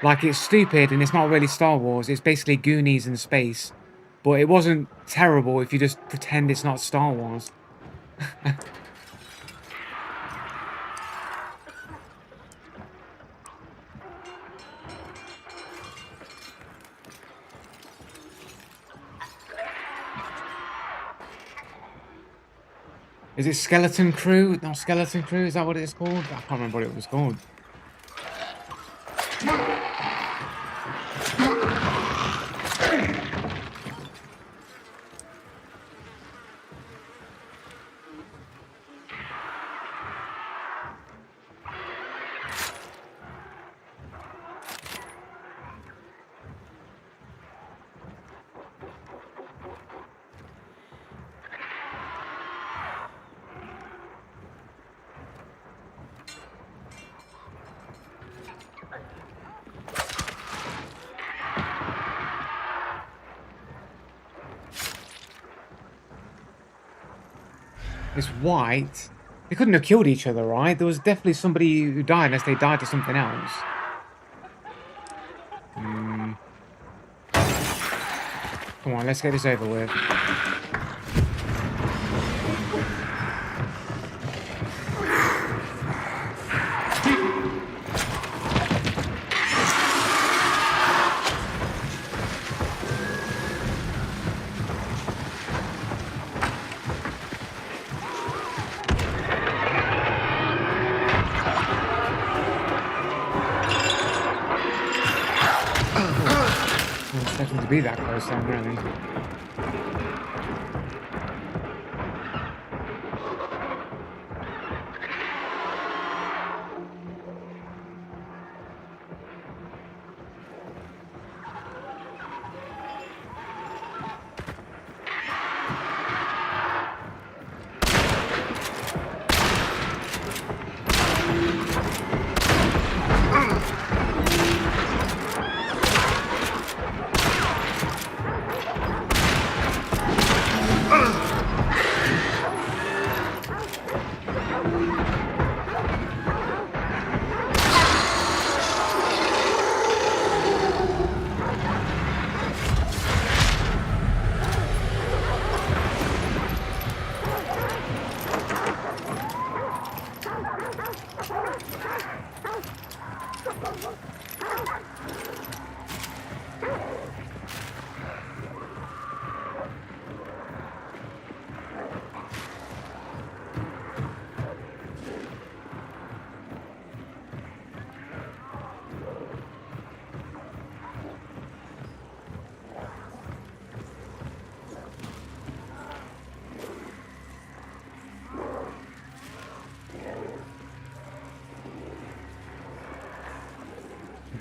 Like it's stupid and it's not really Star Wars. It's basically Goonies in space, but it wasn't terrible if you just pretend it's not Star Wars. Is it Skeleton Crew? Not Skeleton Crew, is that what it's called? I can't remember what it was called. It's white. They couldn't have killed each other, right? There was definitely somebody who died unless they died to something else. Come on, let's get this over with. To be that close then, really.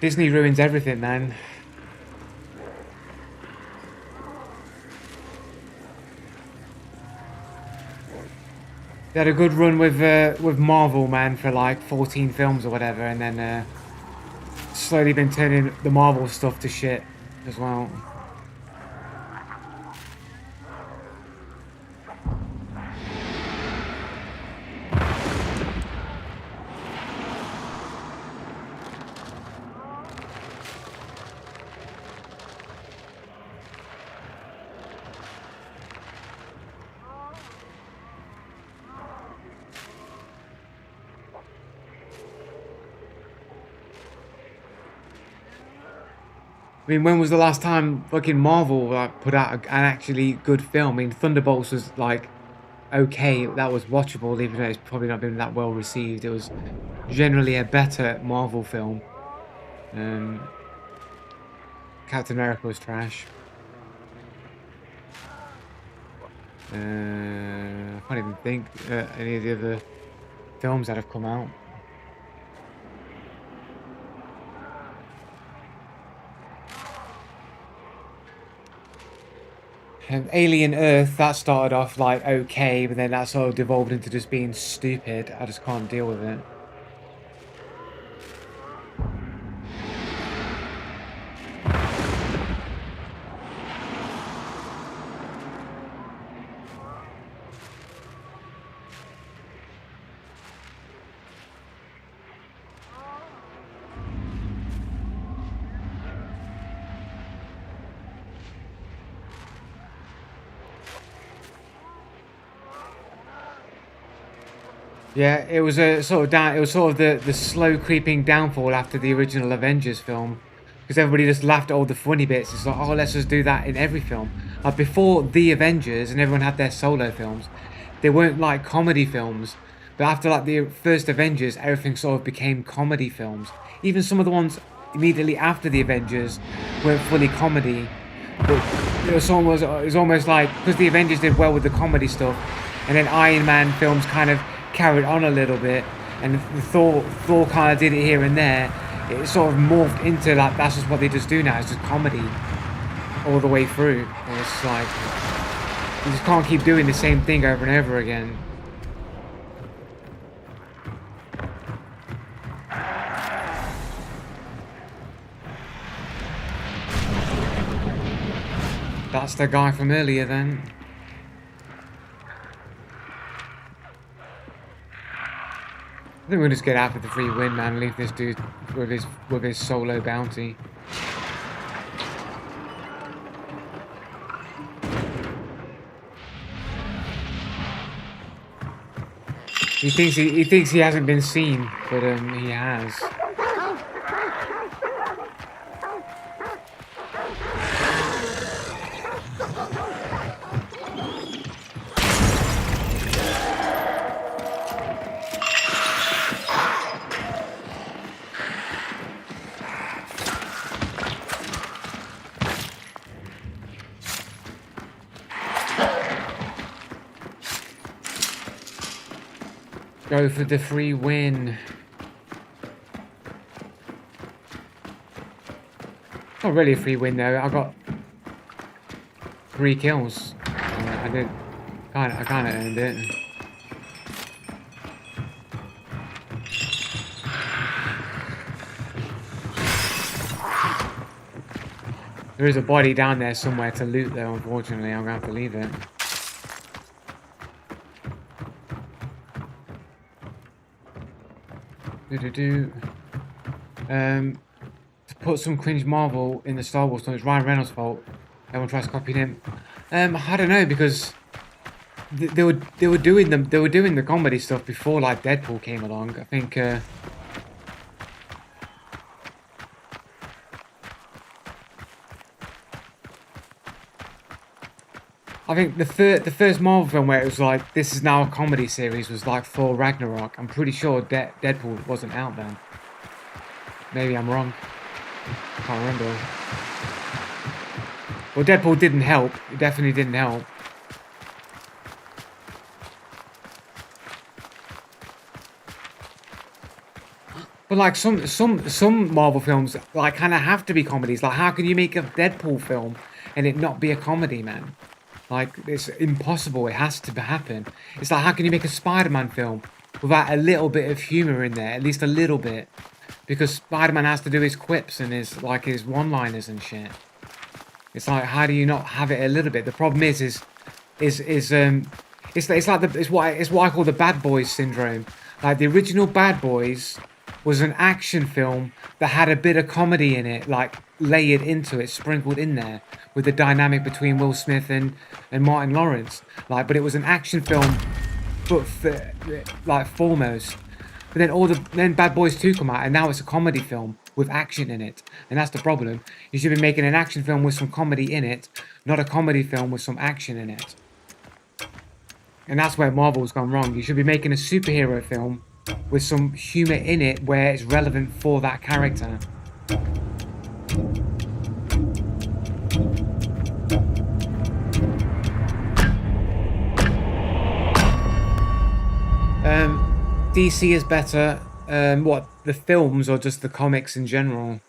Disney ruins everything, man. They had a good run with Marvel, man, for like 14 films or whatever, and then slowly been turning the Marvel stuff to shit as well. I mean, when was the last time fucking Marvel like put out an actually good film? I mean, Thunderbolts was like okay, that was watchable, even though it's probably not been that well received. It was generally a better Marvel film. Captain America was trash. I can't even think any of the other films that have come out. Alien Earth, that started off like okay, but then that sort of devolved into just being stupid. I just can't deal with it. Yeah, it was a sort of down. It was sort of the slow creeping downfall after the original Avengers film, because everybody just laughed at all the funny bits. It's like, oh, let's just do that in every film. Like before the Avengers, and everyone had their solo films. They weren't like comedy films, but after like the first Avengers, everything sort of became comedy films. Even some of the ones immediately after the Avengers weren't fully comedy, but it was almost like because the Avengers did well with the comedy stuff, and then Iron Man films kind of carried on a little bit, and the Thor kind of did it here and there. It sort of morphed into like that's just what they just do now. It's just comedy all the way through. And it's like you just can't keep doing the same thing over and over again. That's the guy from earlier then. I think we'll just get out for the free win, man, and leave this dude with his solo bounty. He thinks he hasn't been seen, but he has. Go for the free win. Not really a free win though. I got 3 kills. I kind of earned it. There is a body down there somewhere to loot though. Unfortunately, I'm gonna have to leave it. To put some cringe Marvel in the Star Wars film, it's Ryan Reynolds' fault. Everyone tries copying him. I don't know, because they were doing the comedy stuff before like Deadpool came along. I think the first Marvel film where it was like this is now a comedy series was like Thor Ragnarok. I'm pretty sure Deadpool wasn't out then. Maybe I'm wrong. I can't remember. Well, Deadpool didn't help. It definitely didn't help. But like some Marvel films like kind of have to be comedies. Like how can you make a Deadpool film and it not be a comedy, man? Like it's impossible. It has to happen. It's like how can you make a Spider-Man film without a little bit of humor in there, at least a little bit, because Spider-Man has to do his quips and his one-liners and shit. It's like how do you not have it a little bit? The problem is it's what I call the Bad Boys syndrome. Like the original Bad Boys was an action film that had a bit of comedy in it, like layered into it, sprinkled in there, with the dynamic between Will Smith and Martin Lawrence. Like, but it was an action film, but like foremost. But then Bad Boys 2 come out, and now it's a comedy film with action in it, and that's the problem. You should be making an action film with some comedy in it, not a comedy film with some action in it. And that's where Marvel's gone wrong. You should be making a superhero film with some humor in it where it's relevant for that character. DC is better. What, the films or just the comics in general?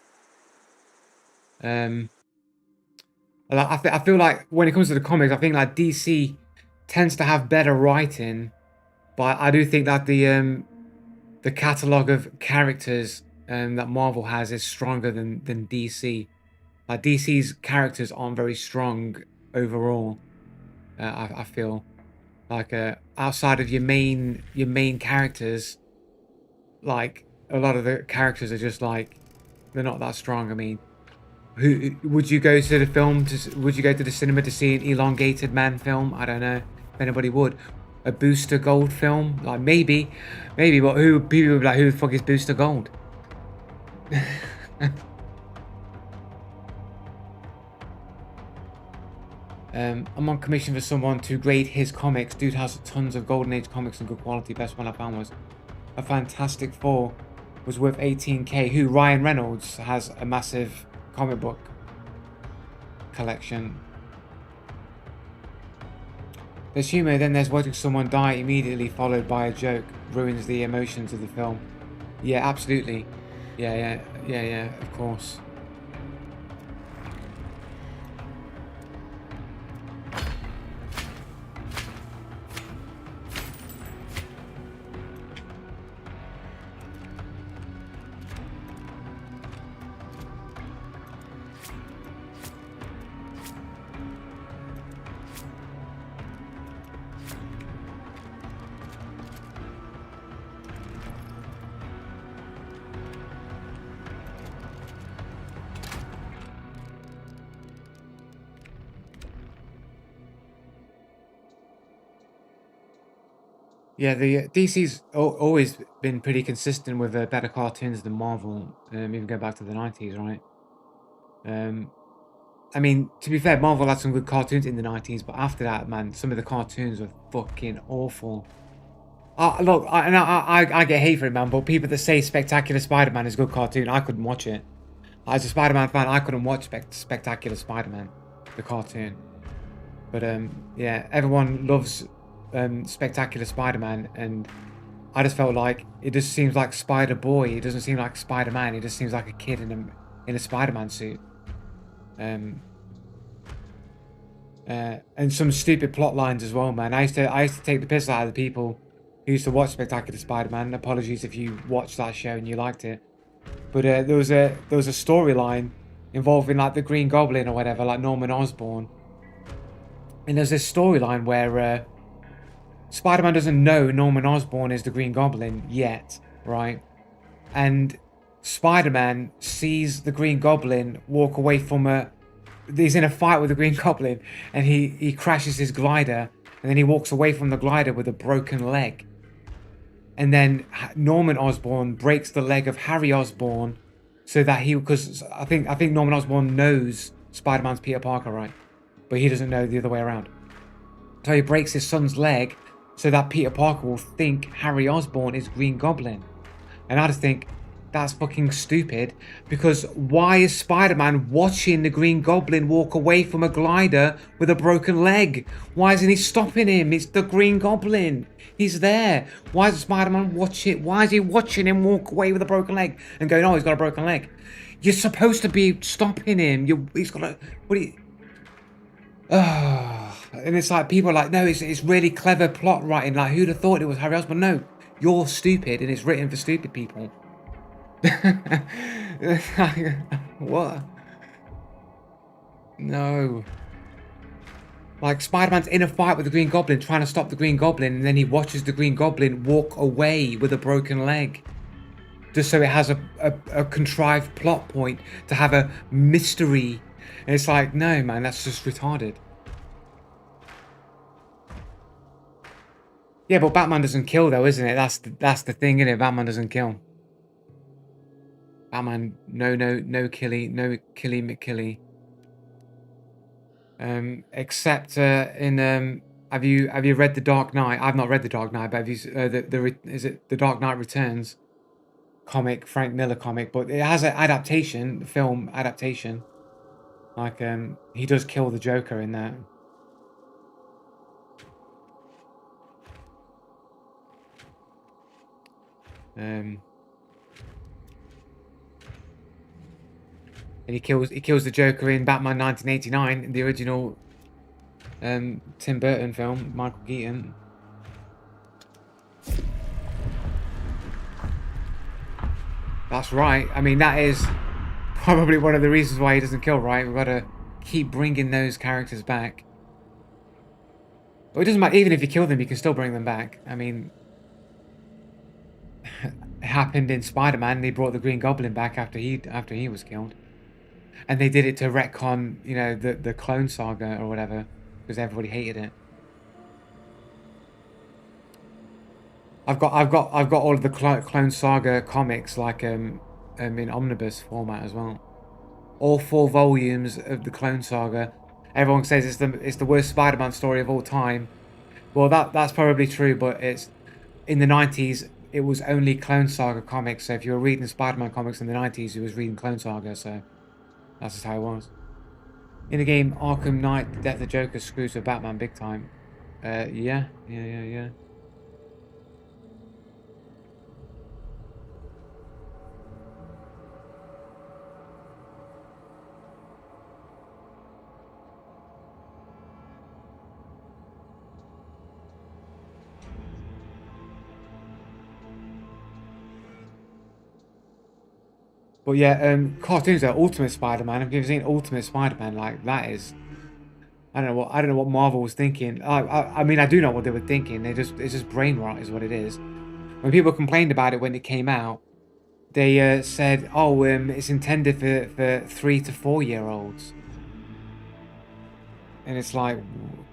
I feel like when it comes to the comics, I think like DC tends to have better writing, but I do think that the catalogue of characters that Marvel has is stronger than DC. Like DC's characters aren't very strong overall. I feel like outside of your main characters, like a lot of the characters are just like they're not that strong. I mean, who would you go to the film? Would you go to the cinema to see an elongated man film? I don't know if anybody would. A Booster Gold film, like maybe, but who people would be like, who the fuck is Booster Gold? I'm on commission for someone to grade his comics. Dude has tons of Golden Age comics and good quality. Best one I found was a Fantastic Four, was worth 18k. Who? Ryan Reynolds has a massive comic book collection. There's humor, then there's watching someone die immediately followed by a joke. Ruins the emotions of the film. Yeah, absolutely. Yeah, of course. Yeah, the DC's always been pretty consistent with better cartoons than Marvel. Even go back to the 90s, right? I mean, to be fair, Marvel had some good cartoons in the 90s, but after that, man, some of the cartoons were fucking awful. Look, I get hate for it, man, but people that say Spectacular Spider-Man is a good cartoon, I couldn't watch it. As a Spider-Man fan, I couldn't watch Spectacular Spider-Man, the cartoon. But yeah, everyone loves Spectacular Spider-Man, and I just felt like it just seems like Spider-Boy. It doesn't seem like Spider-Man. It just seems like a kid in a Spider-Man suit. And some stupid plot lines as well, man. I used to take the piss out of the people who used to watch Spectacular Spider-Man. Apologies if you watched that show and you liked it, but there was a storyline involving like the Green Goblin or whatever, like Norman Osborn. And there's this storyline where Spider-Man doesn't know Norman Osborn is the Green Goblin yet, right? And Spider-Man sees the Green Goblin walk away from he's in a fight with the Green Goblin, and he crashes his glider, and then he walks away from the glider with a broken leg. And then Norman Osborn breaks the leg of Harry Osborn, so that because I think Norman Osborn knows Spider-Man's Peter Parker, right? But he doesn't know the other way around. So he breaks his son's leg so that Peter Parker will think Harry Osborn is Green Goblin. And I just think, that's fucking stupid. Because why is Spider-Man watching the Green Goblin walk away from a glider with a broken leg? Why isn't he stopping him? It's the Green Goblin. He's there. Why is Spider-Man watching? Why is he watching him walk away with a broken leg and going, "Oh, he's got a broken leg"? You're supposed to be stopping him. He's got a. What do you? And it's like people are like, no, it's really clever plot writing. Like, who'd have thought it was Harry Osborn? No, you're stupid, and it's written for stupid people. What? No. Like, Spider-Man's in a fight with the Green Goblin, trying to stop the Green Goblin, and then he watches the Green Goblin walk away with a broken leg. Just so it has a contrived plot point to have a mystery. And it's like, no, man, that's just retarded. Yeah, but Batman doesn't kill, though, isn't it? That's the thing, isn't it? Batman doesn't kill. Batman, no killy McKilly. Except in have you read The Dark Knight? I've not read The Dark Knight, but have you is it The Dark Knight Returns comic, Frank Miller comic? But it has an adaptation, film adaptation. Like he does kill the Joker in that. And he kills the Joker in Batman 1989, the original Tim Burton film, Michael Keaton. That's right. I mean, that is probably one of the reasons why he doesn't kill, right? We've got to keep bringing those characters back. But it doesn't matter. Even if you kill them, you can still bring them back. I mean, it happened in Spider-Man. They brought the Green Goblin back after he was killed. And they did it to retcon, you know, the Clone Saga or whatever, because everybody hated it. I've got all of the Clone Saga comics, like in omnibus format as well. All 4 volumes of the Clone Saga. Everyone says it's the worst Spider-Man story of all time. Well, that's probably true, but it's in the 90s. It was only Clone Saga comics. So if you were reading Spider-Man comics in the 90s, you was reading Clone Saga. So that's just how it was. In the game Arkham Knight, the Death of the Joker screws with Batman big time. Yeah. But yeah, cartoons are Ultimate Spider-Man. Have you ever seen Ultimate Spider-Man? Like, that is, I don't know what Marvel was thinking. I mean, I do know what they were thinking. It's just brain rot, is what it is. When people complained about it when it came out, they said, "Oh, it's intended for 3 to 4 year olds." And it's like,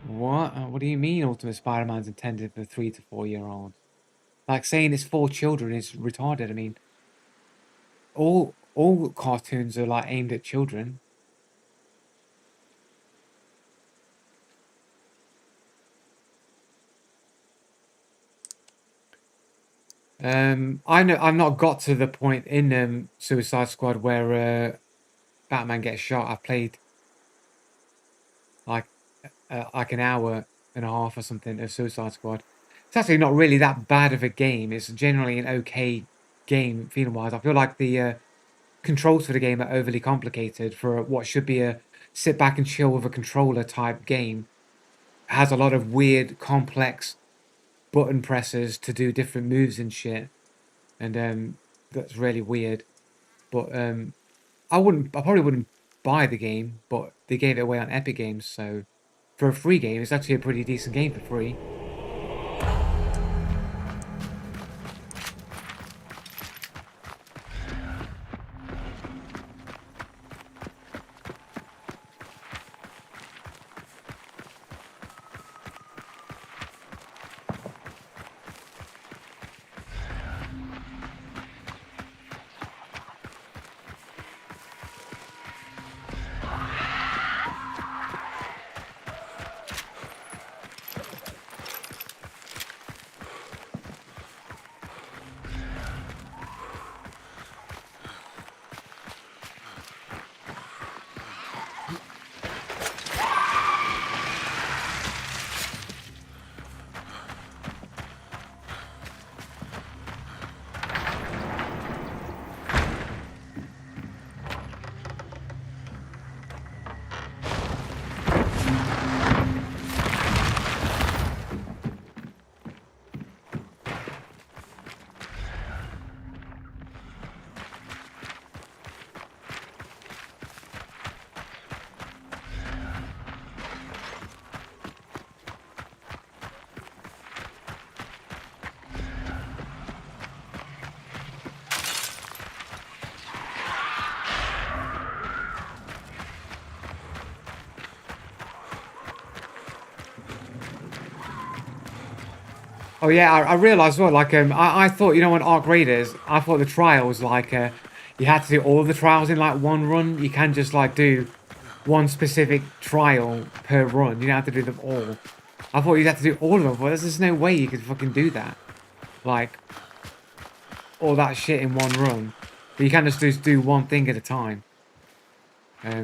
what? What do you mean Ultimate Spider-Man's intended for 3 to 4 year olds? Like, saying it's for children is retarded. I mean, all cartoons are like aimed at children. I've not got to the point in Suicide Squad where Batman gets shot. I've played like an hour and a half or something of Suicide Squad. It's actually not really that bad of a game. It's generally an okay game feeling wise. I feel like the controls for the game are overly complicated for what should be a sit back and chill with a controller type game. It has a lot of weird, complex button presses to do different moves and shit, and that's really weird. But I probably wouldn't buy the game, but they gave it away on Epic Games, so for a free game, it's actually a pretty decent game for free. Oh yeah, I realized as well. Like I thought, you know, on Arc Raiders, I thought the trials like you had to do all the trials in like one run. You can't just like do one specific trial per run. You don't have to do them all. I thought you'd have to do all of them, but there's just no way you could fucking do that. Like all that shit in one run. But you can just do one thing at a time.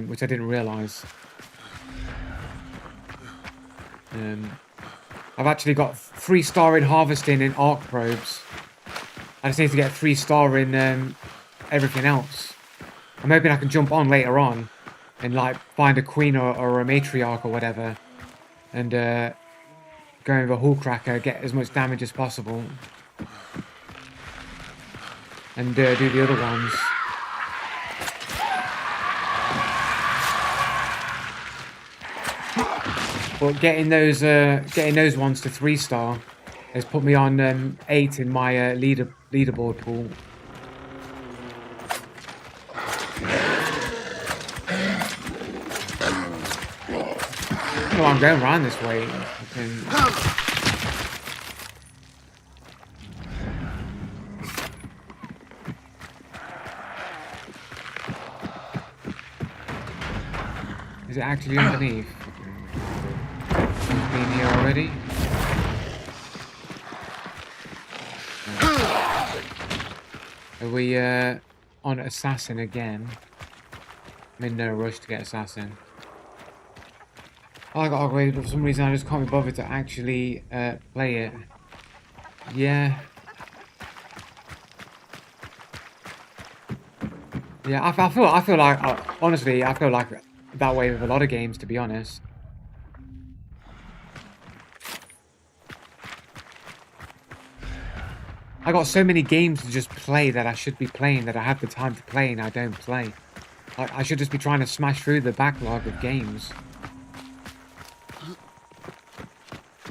Which I didn't realize. I've actually got 3-star in harvesting in arc probes. I just need to get 3-star in everything else. I'm hoping I can jump on later on and like find a queen or a matriarch or whatever, and go with a hull cracker, get as much damage as possible, and do the other ones. But getting those ones to 3-star has put me on 8 in my leaderboard pool. Oh, I'm going around this way. Is it actually underneath? Been here already? Are we on Assassin again? I'm in no rush to get Assassin. Oh, I got upgraded, but for some reason I just can't be bothered to actually play it. Yeah. Yeah, I feel like honestly, I feel like that way with a lot of games, to be honest. I got so many games to just play that I should be playing, that I have the time to play and I don't play. Like, I should just be trying to smash through the backlog of games.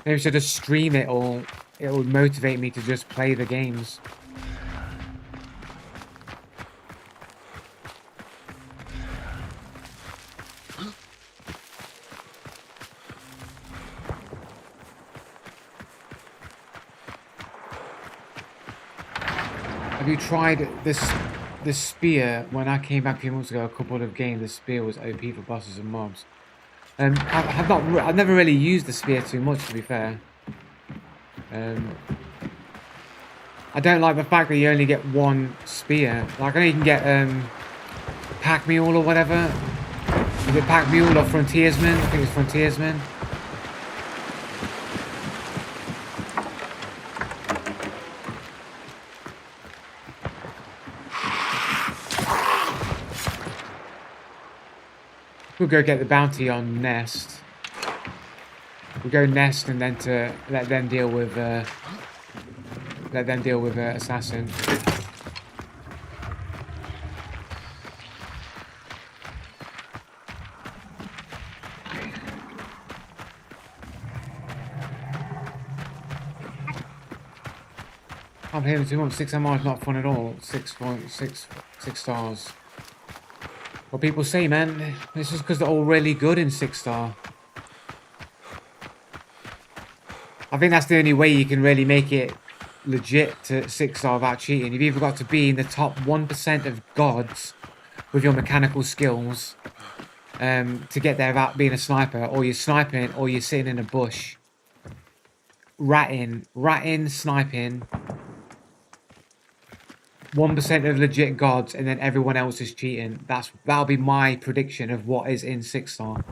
Maybe I should just stream it, or it will motivate me to just play the games. Have you tried this spear? When I came back a few months ago, a couple of games, the spear was OP for bosses and mobs. I've never really used the spear too much, to be fair. I don't like the fact that you only get one spear. Like, I know you can get pack mule or whatever. Is it pack mule or frontiersman? I think it's frontiersman. We'll go get the bounty on Nest. We'll go Nest and then to let them deal with Assassin. I'm here in 2 months. 6 MR is not fun at all. 6 stars. What people say, man, it's just because they're all really good in 6-star. I think that's the only way you can really make it legit to 6-star without cheating. You've either got to be in the top 1% of gods with your mechanical skills to get there without being a sniper, or you're sniping, or you're sitting in a bush. Ratting, sniping. 1% of legit gods, and then everyone else is cheating. That'll be my prediction of what is in 6-star.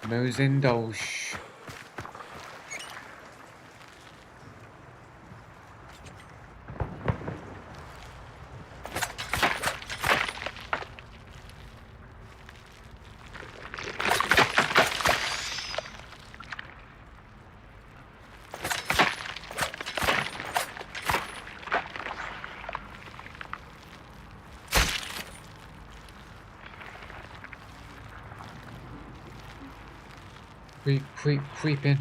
Mosin Dolch. Creeping.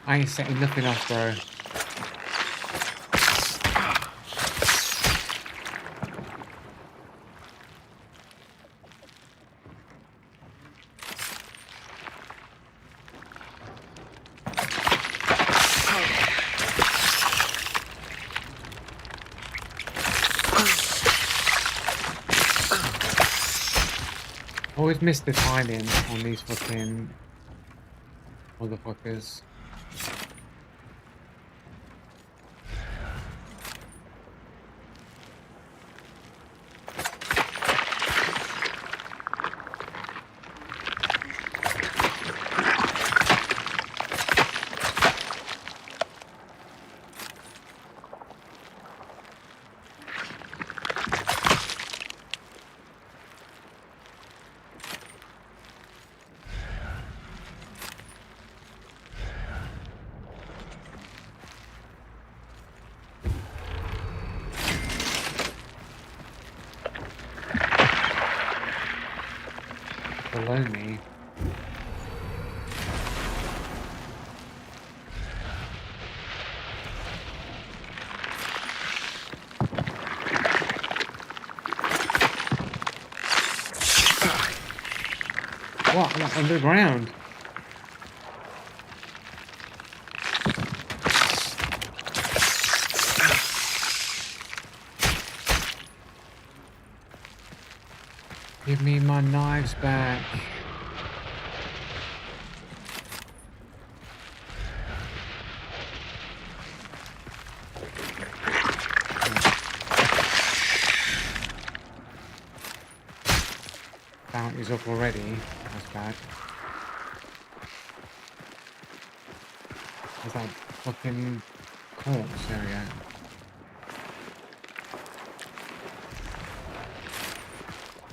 I ain't setting nothing off, bro. Always miss the timing on these fucking motherfuckers. Below me. What? I'm underground. Give me my knives back. Bounty's up already. That's bad. There's that fucking corpse. There we go.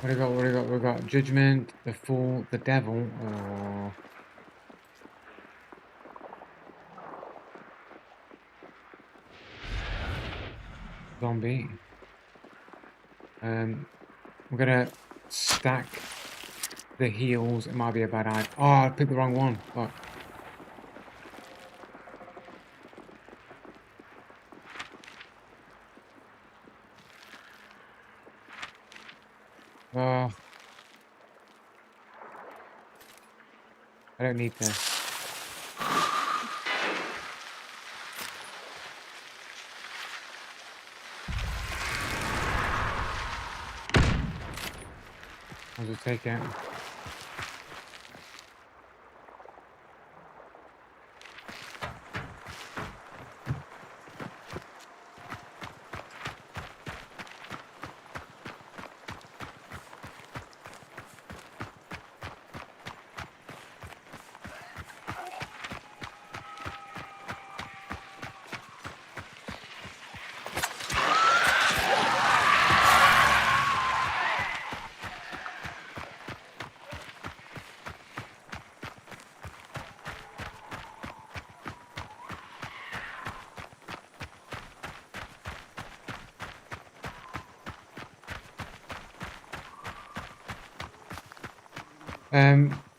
What do we got? What do we got? We've got Judgment, the Fool, the Devil, or Zombie. We're gonna stack the heals. It might be a bad idea. Oh, I picked the wrong one. Fuck. Oh. I don't need this. I'll just take it.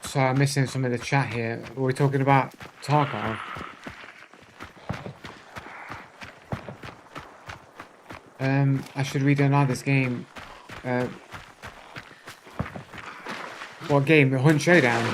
So I'm missing some of the chat here. We're talking about Tarkov. I should redownload this game. What game? Hunt Showdown.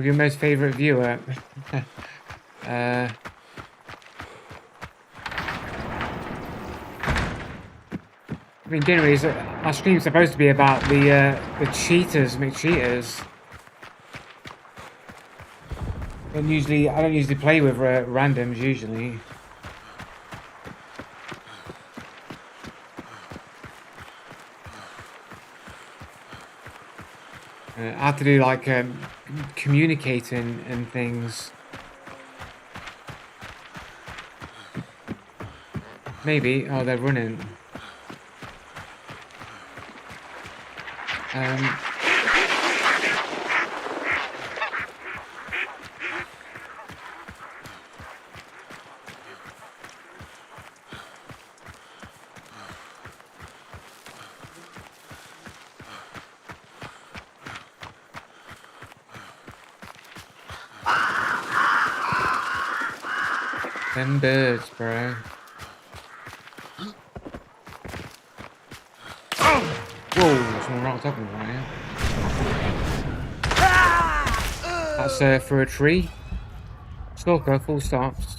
With your most favorite viewer. I mean, generally, my stream's supposed to be about the cheaters, McCheaters. I don't usually play with randoms usually. I have to do like communicating and things. Maybe. Oh, they're running. Them birds, bro. Whoa, someone right on top of me right here. That's for a tree. Stalker, full stops.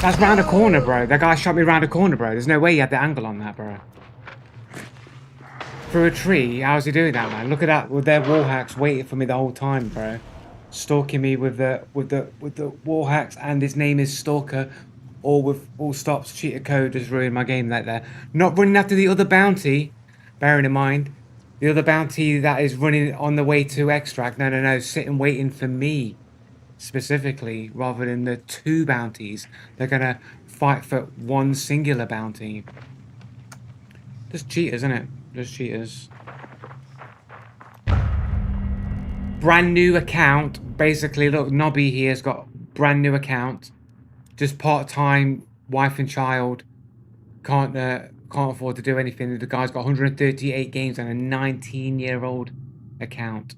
That's round a corner, bro. That guy shot me round a corner, bro. There's no way he had the angle on that, bro. Through a tree? How's he doing that, man? Look at that, with their wall hacks waiting for me the whole time, bro. Stalking me with the wall hacks, and his name is Stalker. All with all stops, cheater code has ruined my game like that. Not running after the other bounty, bearing in mind. The other bounty that is running on the way to extract. No. Sitting waiting for me. Specifically, rather than the two bounties. They're gonna fight for one singular bounty. Just cheaters, isn't it? Just cheaters. Brand new account. Basically, look, Nobby here has got brand new account. Just part-time, wife and child. Can't afford to do anything. The guy's got 138 games on a 19-year-old account.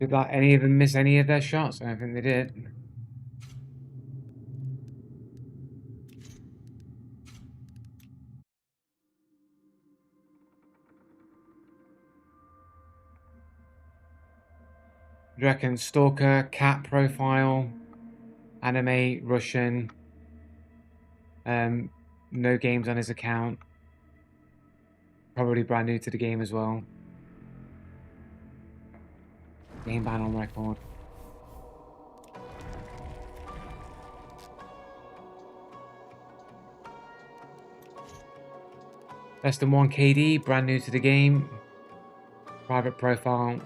Did like any of them miss any of their shots? I don't think they did. Do you reckon Stalker, cat profile, anime, Russian, no games on his account. Probably brand new to the game as well. Game ban on record. Less than 1 KD, brand new to the game. Private profile.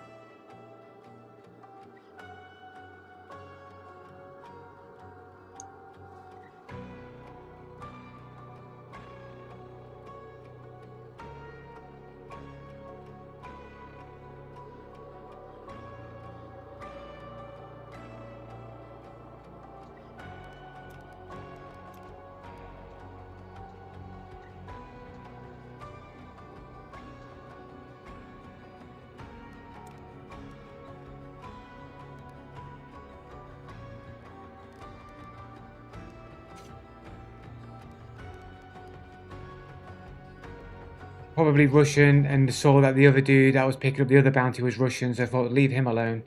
Probably Russian, and saw that the other dude that was picking up the other bounty was Russian, so I thought, leave him alone.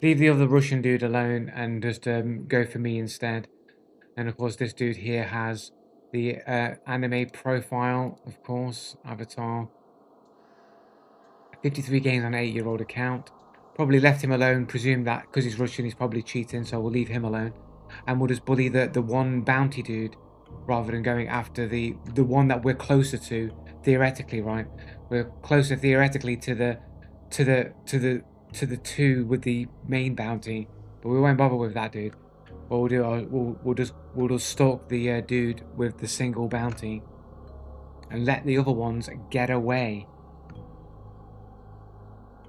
Leave the other Russian dude alone and just go for me instead. And of course, this dude here has the anime profile, of course, avatar. 53 games on an 8-year-old account. Probably left him alone, presume that because he's Russian, he's probably cheating, so we'll leave him alone. And we'll just bully the one bounty dude rather than going after the one that we're closer to, theoretically, right? We're closer theoretically to the 2 with the main bounty, but we won't bother with that dude. What we'll do, we'll just stalk the dude with the single bounty, and let the other ones get away.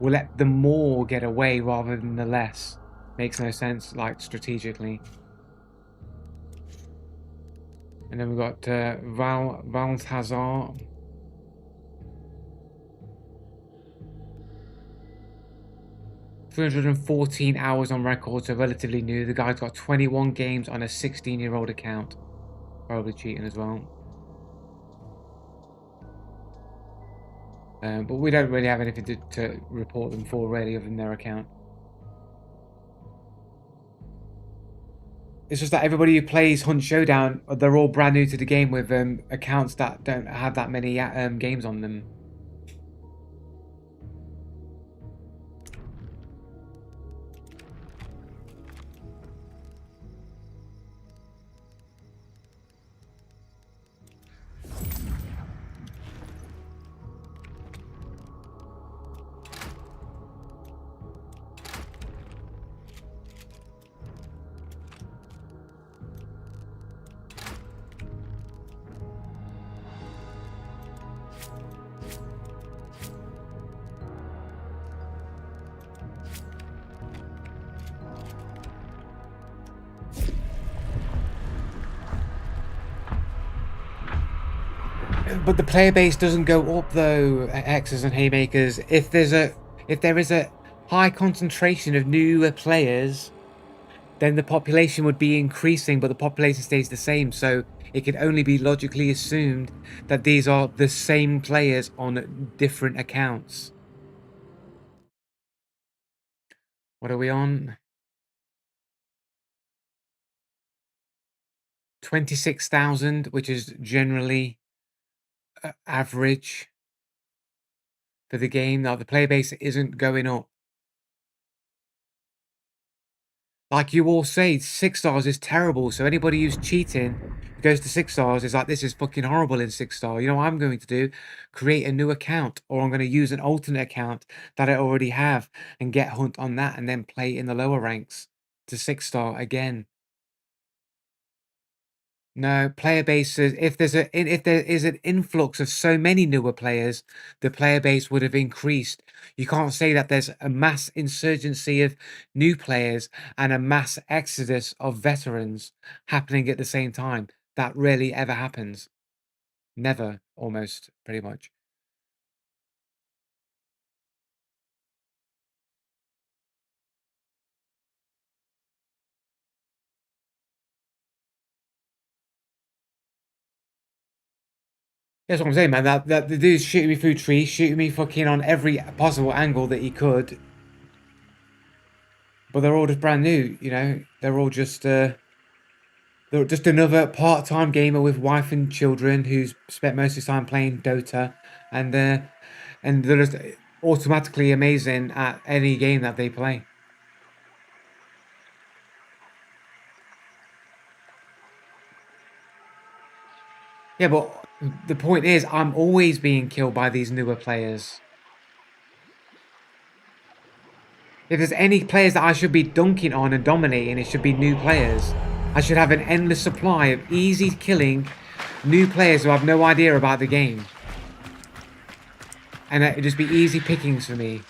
We'll let the more get away rather than the less. Makes no sense, like, strategically. And then we've got Valthazar. $314 hours on record, so relatively new. The guy's got 21 games on a 16-year-old account. Probably cheating as well. But we don't really have anything to report them for, really, other than their account. It's just that everybody who plays Hunt Showdown, they're all brand new to the game with accounts that don't have that many games on them. But the player base doesn't go up though, X's and Haymakers. If there is a high concentration of newer players, then the population would be increasing, but the population stays the same. So it could only be logically assumed that these are the same players on different accounts. What are we on? 26,000, which is generally average for the game. Now the player base isn't going up. Like you all say, 6 stars is terrible. So anybody who's cheating, who goes to 6 stars, is like, this is fucking horrible in 6 star. You know what I'm going to do? Create a new account, or I'm going to use an alternate account that I already have and get Hunt on that, and then play in the lower ranks to 6 star again. No, player bases. If there is an influx of so many newer players, the player base would have increased. You can't say that there's a mass insurgency of new players and a mass exodus of veterans happening at the same time. That rarely ever happens. Never, almost, pretty much. That's what I'm saying, man. That the dude's shooting me through trees, shooting me fucking on every possible angle that he could. But they're all just brand new, you know. They're all just they're just another part-time gamer with wife and children who's spent most of his time playing Dota, and they're just automatically amazing at any game that they play. Yeah, but the point is, I'm always being killed by these newer players. If there's any players that I should be dunking on and dominating, it should be new players. I should have an endless supply of easy killing new players who have no idea about the game. And it'd just be easy pickings for me.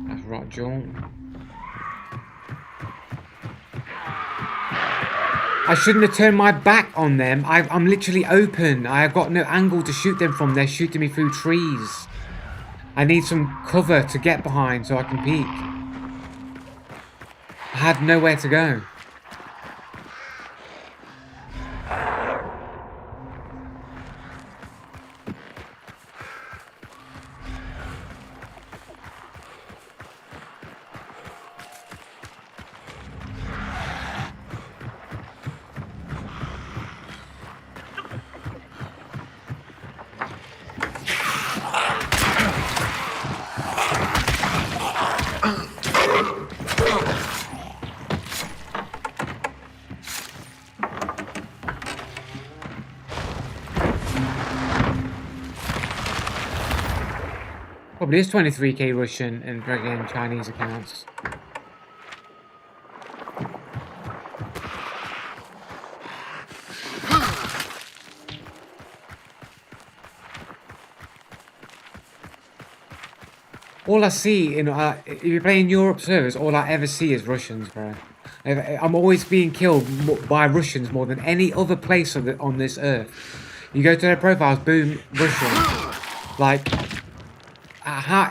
That's right, John. I shouldn't have turned my back on them. I'm literally open. I've got no angle to shoot them from. They're shooting me through trees. I need some cover to get behind so I can peek. I had nowhere to go. Probably is 23k Russian and again Chinese accounts. All I see in if you play in Europe servers, all I ever see is Russians, bro. I'm always being killed by Russians more than any other place on this earth. You go to their profiles, boom, Russian. Like,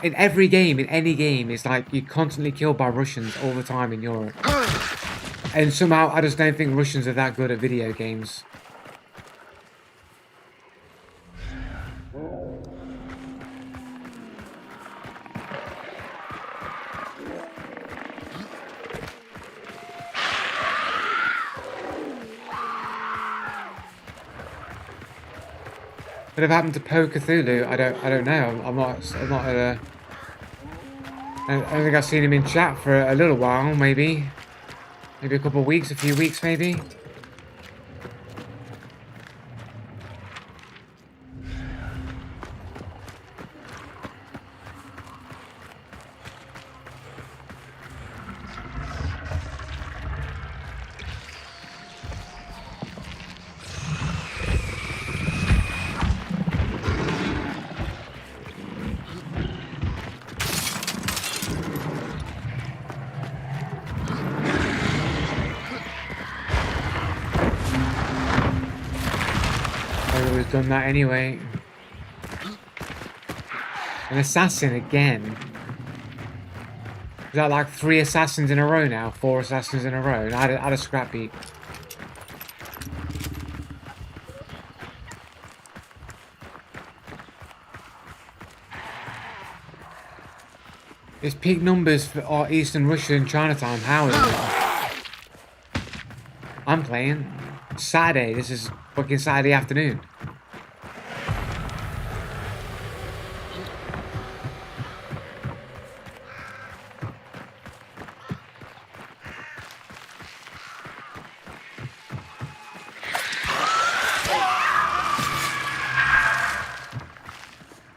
in every game, in any game, it's like you're constantly killed by Russians all the time in Europe. And somehow, I just don't think Russians are that good at video games. What have happened to Poe Cthulhu? I don't know. I'm not I don't think I've seen him in chat for a little while, maybe. Maybe a couple of weeks, a few weeks, maybe. I would have done that anyway. An assassin again. Is that like 3 assassins in a row now? 4 assassins in a row? I had a scrap beat. It's peak numbers for Eastern Russia and Chinatown. How is it? I'm playing. Saturday. This is fucking Saturday afternoon.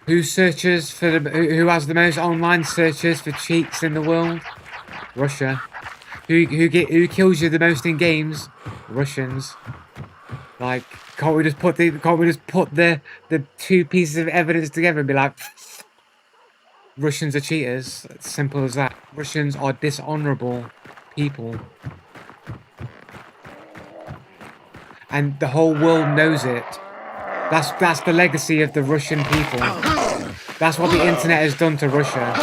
Who searches for who has the most online searches for cheats in the world? Russia. Who kills you the most in games? Russians. Like, can't we just put the 2 pieces of evidence together and be like, Russians are cheaters? It's simple as that. Russians are dishonorable people. And the whole world knows it. That's the legacy of the Russian people. That's what the internet has done to Russia.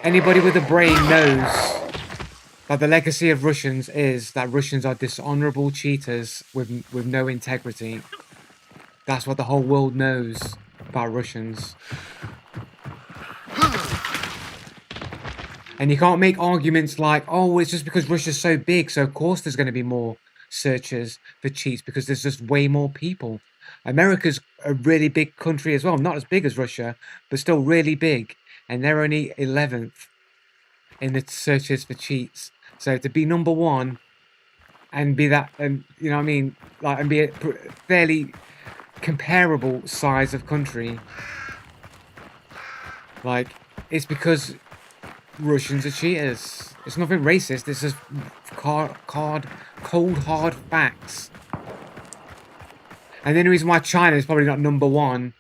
Anybody with a brain knows that the legacy of Russians is that Russians are dishonorable cheaters with no integrity. That's what the whole world knows about Russians. And you can't make arguments like, oh, it's just because Russia's so big, so of course there's going to be more searches for cheats because there's just way more people. America's a really big country as well, not as big as Russia, but still really big, and they're only 11th in the searches for cheats. So to be number 1 and be that, and you know what I mean, like, and be a fairly comparable size of country, like, it's because Russians are cheaters. It's nothing racist. It's just cold hard facts. And the only reason why China is probably not number 1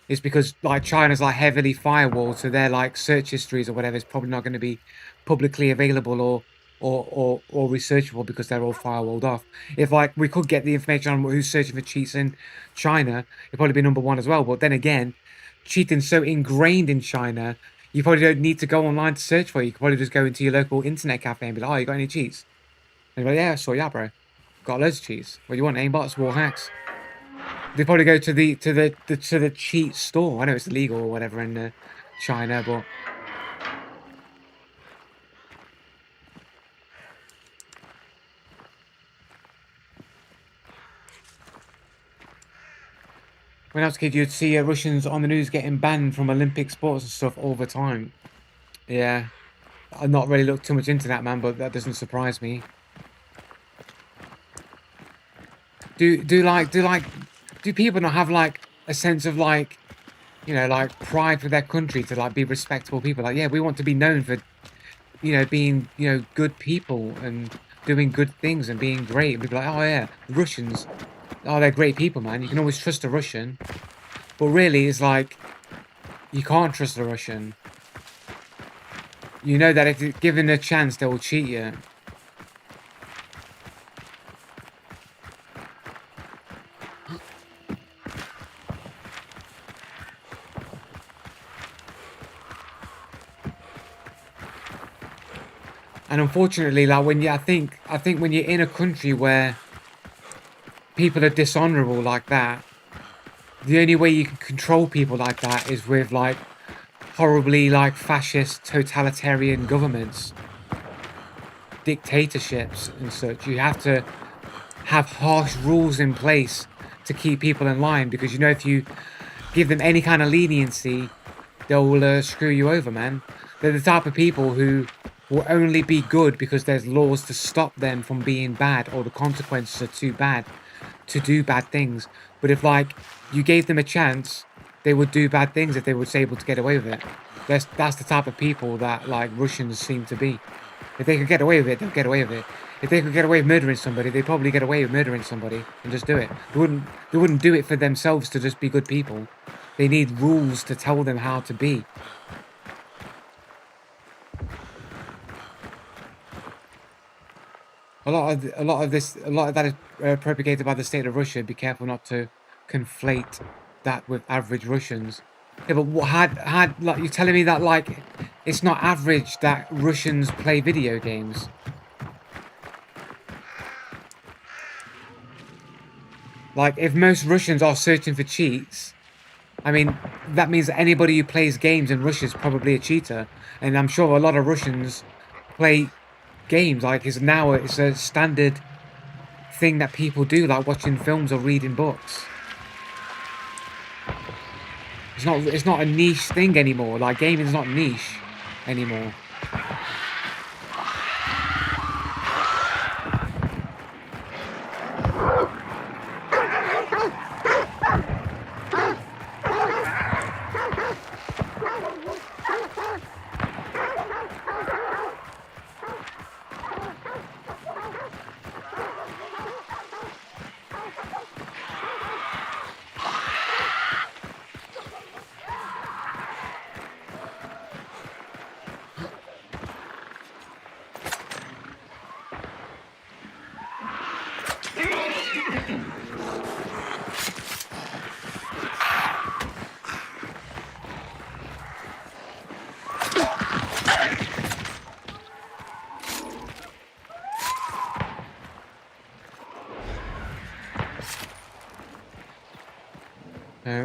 is because, like, China's like heavily firewalled, so their like search histories or whatever is probably not going to be publicly available or researchable because they're all firewalled off. If like we could get the information on who's searching for cheats in China, it'd probably be number 1 as well. But then again, cheating's so ingrained in China, you probably don't need to go online to search for it. You could probably just go into your local internet cafe and be like, oh, you got any cheats? And you're like, yeah, so yeah, bro. Got loads of cheats. What do you want? Aimbots, wall hacks. They probably go to the cheat store. I know it's illegal or whatever in China, but when I was a kid, you'd see Russians on the news getting banned from Olympic sports and stuff all the time. Yeah, I've not really looked too much into that, man, but that doesn't surprise me. Do people not have like a sense of like you know, like pride for their country to like be respectable people. Like, yeah, we want to be known for, you know, being, you know, good people and doing good things and being great. And people are like, oh yeah, the Russians, oh, they're great people, man. You can always trust a Russian. But really, it's like you can't trust a Russian. You know that if you're given a chance, they will cheat you. And unfortunately, like when you, I think when you're in a country where people are dishonorable like that, the only way you can control people like that is with like horribly like fascist totalitarian governments, dictatorships and such. You have to have harsh rules in place to keep people in line because you know if you give them any kind of leniency, they'll screw you over, man. They're the type of people who will only be good because there's laws to stop them from being bad or the consequences are too bad to do bad things. But if like you gave them a chance, they would do bad things if they was able to get away with it. That's the type of people that like Russians seem to be. If they could get away with it, they'll get away with it. If they could get away with murdering somebody, they'd probably get away with murdering somebody and just do it. They wouldn't do it for themselves to just be good people. They need rules to tell them how to be. A lot of that is propagated by the state of Russia. Be careful not to conflate that with average Russians. Yeah, but what had like you're telling me that like it's not average that Russians play video games? Like if most Russians are searching for cheats, I mean that means that anybody who plays games in Russia is probably a cheater. And I'm sure a lot of Russians play games like it's a standard thing that people do, like watching films or reading books. It's not a niche thing anymore. Like gaming's not niche anymore.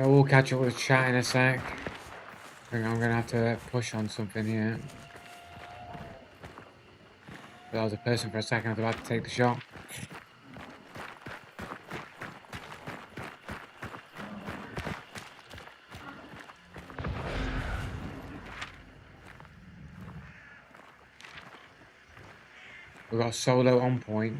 We'll catch up with chat in a sec. I think I'm gonna have to push on something here. There was a person for a second. I was about to take the shot. We got a solo on point.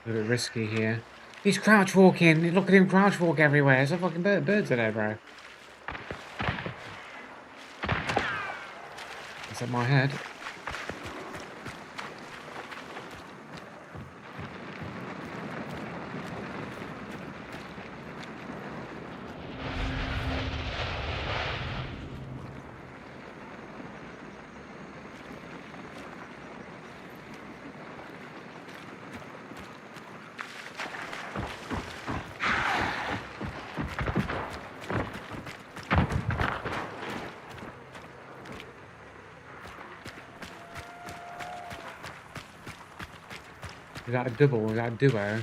A bit risky here. He's crouch walking. Look at him crouch walk everywhere. There's a fucking bird today, bro. It's at my head. Is that a double? Is that a duo?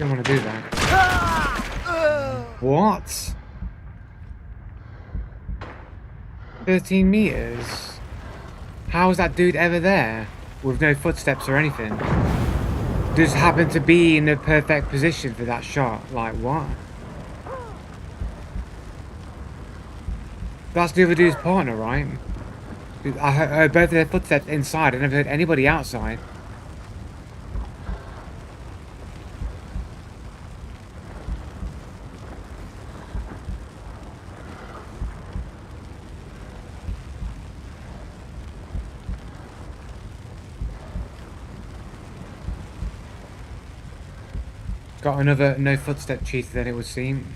Didn't want to do that. What? 13 meters? How is that dude ever there? With no footsteps or anything? Just happened to be in the perfect position for that shot. Like, what? That's the other dude's partner, right? I heard both of their footsteps inside. I never heard anybody outside. Got another no footstep cheater than it would seem.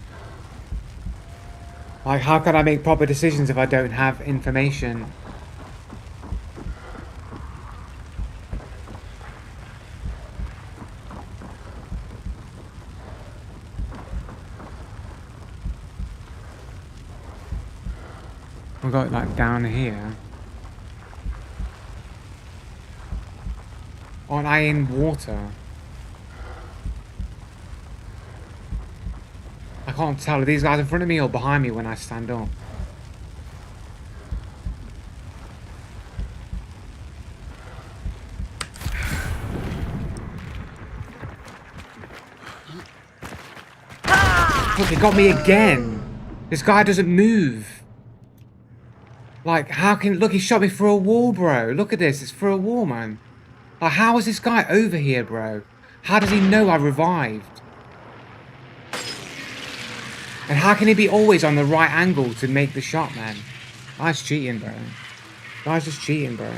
Like, how can I make proper decisions if I don't have information? We got like down here. Aren't I in water? I can't tell. Are these guys in front of me or behind me when I stand up? Look, it got me again. This guy doesn't move. Like, how can... Look, he shot me through a wall, bro. Look at this. It's through a wall, man. Like, how is this guy over here, bro? How does he know I revived? And how can he be always on the right angle to make the shot, man? Guy's cheating, bro. Guy's just cheating, bro.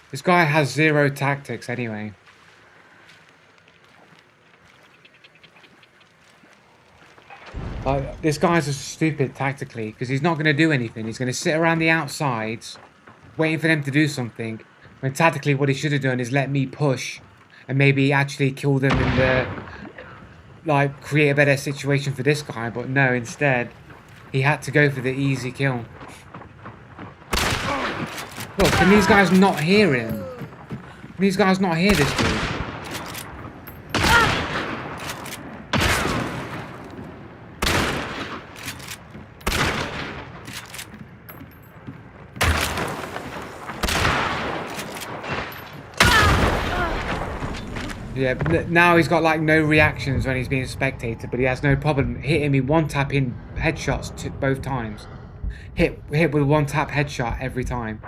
This guy has zero tactics anyway. This guy's just stupid tactically because he's not going to do anything. He's going to sit around the outsides waiting for them to do something. When tactically what he should have done is let me push and maybe actually kill them in the... Like, create a better situation for this guy. But no, instead, he had to go for the easy kill. Look, can these guys not hear him? Can these guys not hear this dude? Yeah, now he's got like no reactions when he's being spectated, but he has no problem hitting me one-tapping headshots both times. Hit with one-tap headshot every time.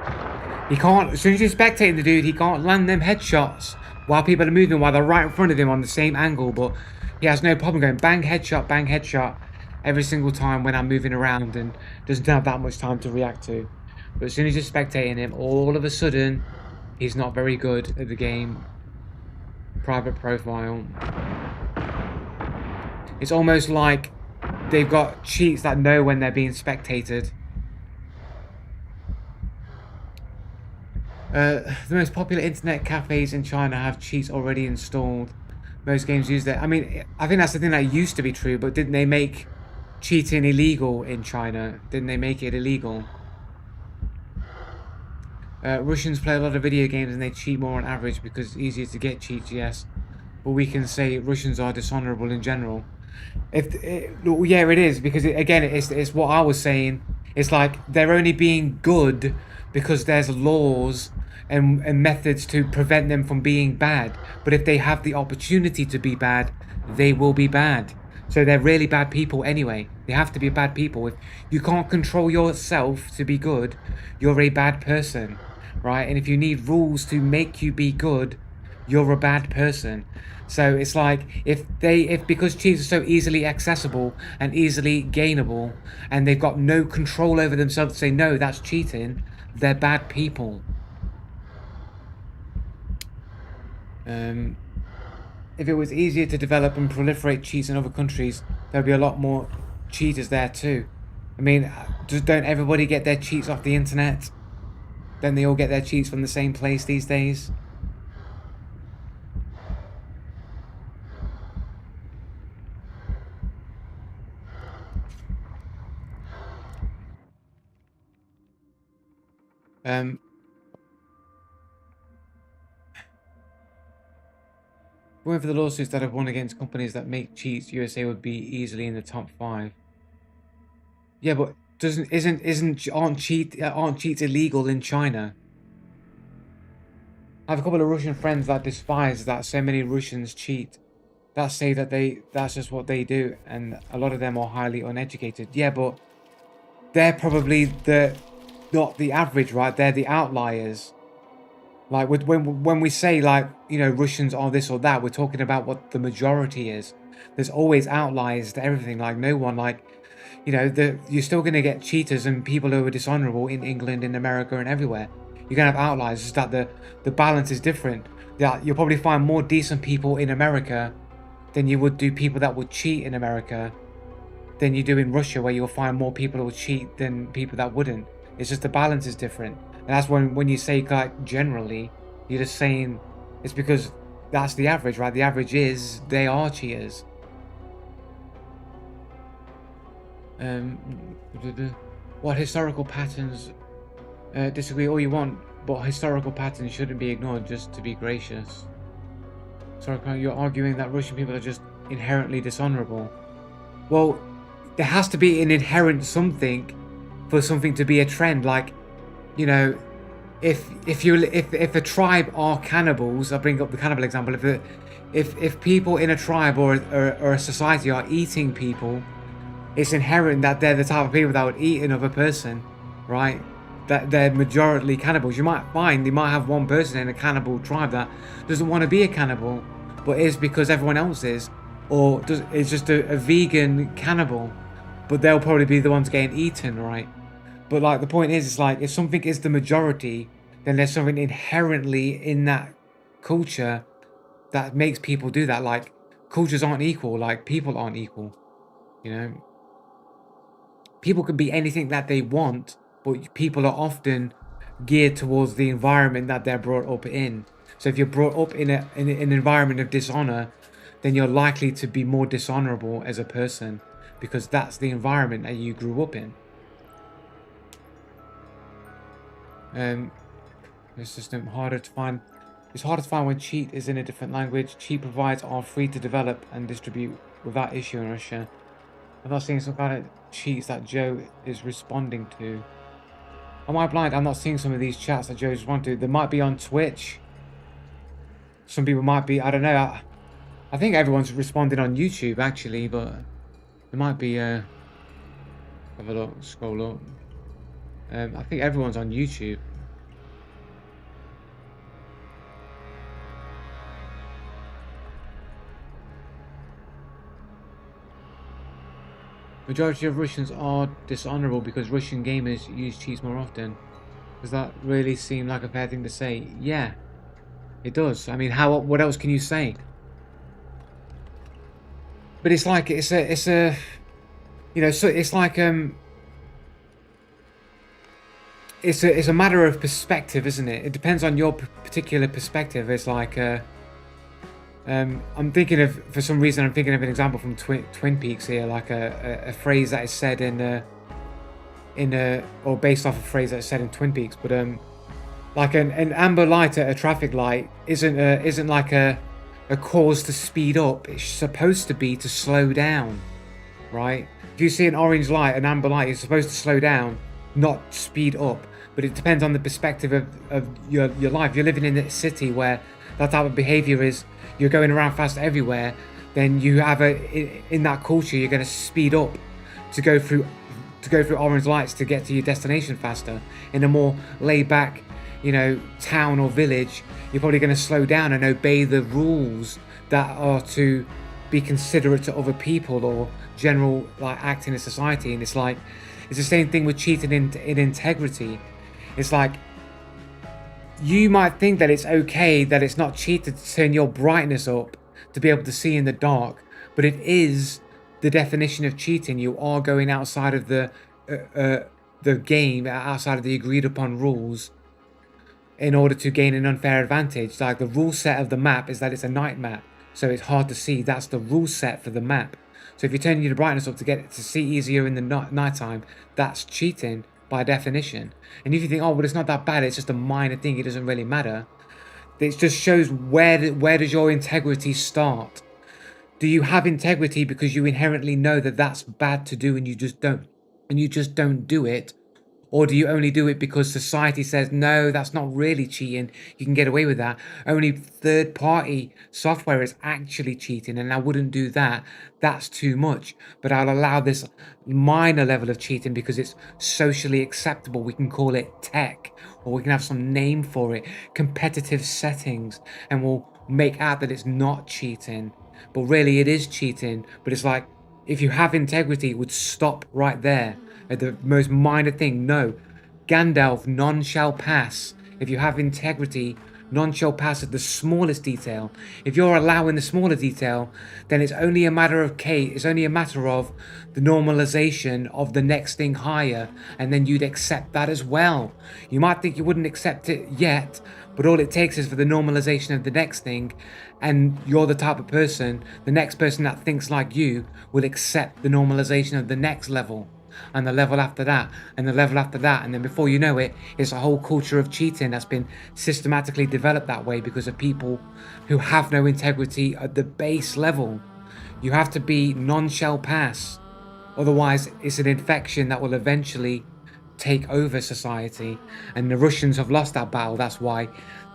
He can't, as soon as you're spectating the dude, he can't land them headshots while people are moving, while they're right in front of him on the same angle, but he has no problem going bang headshot every single time when I'm moving around and doesn't have that much time to react to. But as soon as you're spectating him, all of a sudden, he's not very good at the game. Private profile. It's almost like they've got cheats that know when they're being spectated. The most popular internet cafes in China have cheats already installed. Most games use that. I mean, I think that's the thing that used to be true, but didn't they make cheating illegal in China? Didn't they make it illegal? Russians play a lot of video games and they cheat more on average because it's easier to get cheats, yes. But we can say Russians are dishonorable in general. Yeah, it is, because again, it's what I was saying. It's like they're only being good because there's laws and methods to prevent them from being bad. But if they have the opportunity to be bad, they will be bad. So they're really bad people anyway. They have to be bad people. If you can't control yourself to be good, you're a bad person, right? And if you need rules to make you be good, you're a bad person. So it's like if because cheats are so easily accessible and easily gainable, and they've got no control over themselves to say no, that's cheating, they're bad people. If it was easier to develop and proliferate cheats in other countries, there'd be a lot more cheaters there too. I mean, don't everybody get their cheats off the internet? Don't they all get their cheats from the same place these days? Going for the lawsuits that have won against companies that make cheats, USA would be easily in the top 5. Yeah, but aren't cheats illegal in China? I have a couple of Russian friends that despise that so many Russians cheat. That say that that's just what they do, and a lot of them are highly uneducated. Yeah, but they're probably not the average, right? They're the outliers. Like when we say, like, you know, Russians are this or that, we're talking about what the majority is. There's always outliers to everything. Like no one, like, you know, you're still gonna get cheaters and people who are dishonorable in England, in America, and everywhere. You're gonna have outliers. Just that the balance is different. Yeah, you'll probably find more decent people in America than you would do people that would cheat in America than you do in Russia, where you'll find more people who will cheat than people that wouldn't. It's just the balance is different. And that's when you say, like, generally, you're just saying it's because that's the average, right? The average is they are cheaters. What historical patterns? Disagree all you want, but historical patterns shouldn't be ignored just to be gracious. Sorry, you're arguing that Russian people are just inherently dishonorable. Well, there has to be an inherent something for something to be a trend. Like, you know, if a tribe are cannibals, I'll bring up the cannibal example. If people in a tribe or a society are eating people, it's inherent that they're the type of people that would eat another person, right? That they're majority cannibals. You might find they might have one person in a cannibal tribe that doesn't want to be a cannibal, but is because everyone else is, or is just a vegan cannibal, but they'll probably be the ones getting eaten, right? But like the point is, it's like if something is the majority, then there's something inherently in that culture that makes people do that. Like cultures aren't equal, like people aren't equal, you know. People can be anything that they want, but people are often geared towards the environment that they're brought up in. So if you're brought up in an environment of dishonor, then you're likely to be more dishonorable as a person because that's the environment that you grew up in. The system harder to find. It's harder to find when cheat is in a different language. Cheat provides are free to develop and distribute without issue in Russia. I'm not seeing some kind of cheats that Joe is responding to. Am I blind? I'm not seeing some of these chats that Joe is responding to. They might be on Twitch. Some people might be, I don't know. I think everyone's responding on YouTube actually, but it might be, have a look, scroll up. I think everyone's on YouTube. Majority of Russians are dishonorable because Russian gamers use cheats more often. Does that really seem like a fair thing to say? Yeah, it does. I mean, what else can you say? But it's like it's a you know, so it's like it's a matter of perspective, isn't it? It depends on your particular perspective. It's like I'm thinking of, for some reason, I'm thinking of an example from Twin Peaks here, like a phrase that is said or based off a phrase that's said in Twin Peaks. But like an amber light at a traffic light isn't like a cause to speed up. It's supposed to be to slow down, right? If you see an orange light, an amber light, it's supposed to slow down, not speed up. But it depends on the perspective of your life. You're living in a city where that type of behavior is, you're going around fast everywhere, then you have in that culture, you're going to speed up to go through orange lights to get to your destination faster. In a more laid back, you know, town or village, you're probably going to slow down and obey the rules that are to be considerate to other people or general, like, acting in society. And it's like, it's the same thing with cheating in integrity. It's like, you might think that it's okay, that it's not cheated to turn your brightness up to be able to see in the dark, but it is the definition of cheating. You are going outside of the the game outside of the agreed upon rules in order to gain an unfair advantage. Like the rule set of the map is that it's a night map, so it's hard to see. That's the rule set for the map. So if you're turning your brightness up to get it to see easier in the nighttime, that's cheating by definition. And if you think, oh well, it's not that bad, it's just a minor thing, it doesn't really matter. It just shows where does your integrity start? Do you have integrity because you inherently know that that's bad to do and you just don't do it? Or do you only do it because society says, no, that's not really cheating, you can get away with that. Only third-party software is actually cheating, and I wouldn't do that. That's too much. But I'll allow this minor level of cheating because it's socially acceptable. We can call it tech, or we can have some name for it, competitive settings, and we'll make out that it's not cheating. But really, it is cheating. But it's like, if you have integrity, it would stop right there at the most minor thing. No, Gandalf, none shall pass. If you have integrity, none shall pass at the smallest detail. If you're allowing the smaller detail, then it's only a matter of it's only a matter of the normalization of the next thing higher, and then you'd accept that as well. You might think you wouldn't accept it yet, but all it takes is for the normalization of the next thing, and you're the type of person, the next person that thinks like you will accept the normalization of the next level, and the level after that, and the level after that, and then before you know it, it's a whole culture of cheating that's been systematically developed that way because of people who have no integrity at the base level. You have to be none shall pass, otherwise it's an infection that will eventually take over society, and the Russians have lost that battle. That's why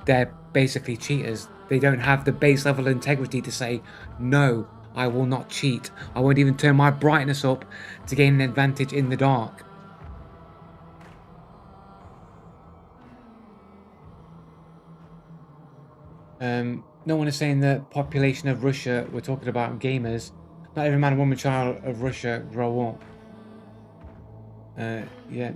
they're basically cheaters. They don't have the base level of integrity to say, no, I will not cheat. I won't even turn my brightness up to gain an advantage in the dark. No one is saying the population of Russia, we're talking about gamers. Not every man, woman, child of Russia grow up. Yeah.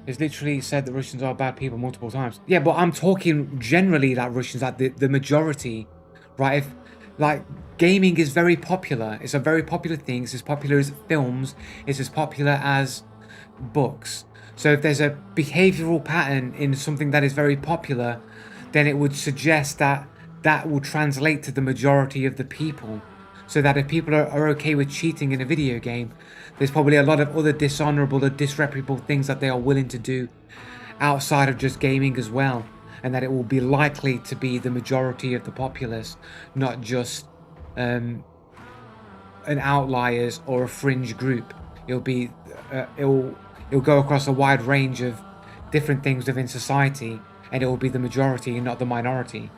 It's literally said that Russians are bad people multiple times. Yeah, but I'm talking generally that Russians, like the majority, right? If, like, gaming is very popular. It's a very popular thing. It's as popular as films. It's as popular as books. So if there's a behavioral pattern in something that is very popular, then it would suggest that that will translate to the majority of the people. So that if people are okay with cheating in a video game, there's probably a lot of other dishonorable or disreputable things that they are willing to do outside of just gaming as well. And that it will be likely to be the majority of the populace, not just an outliers or a fringe group. It'll be it'll go across a wide range of different things within society, and it will be the majority and not the minority.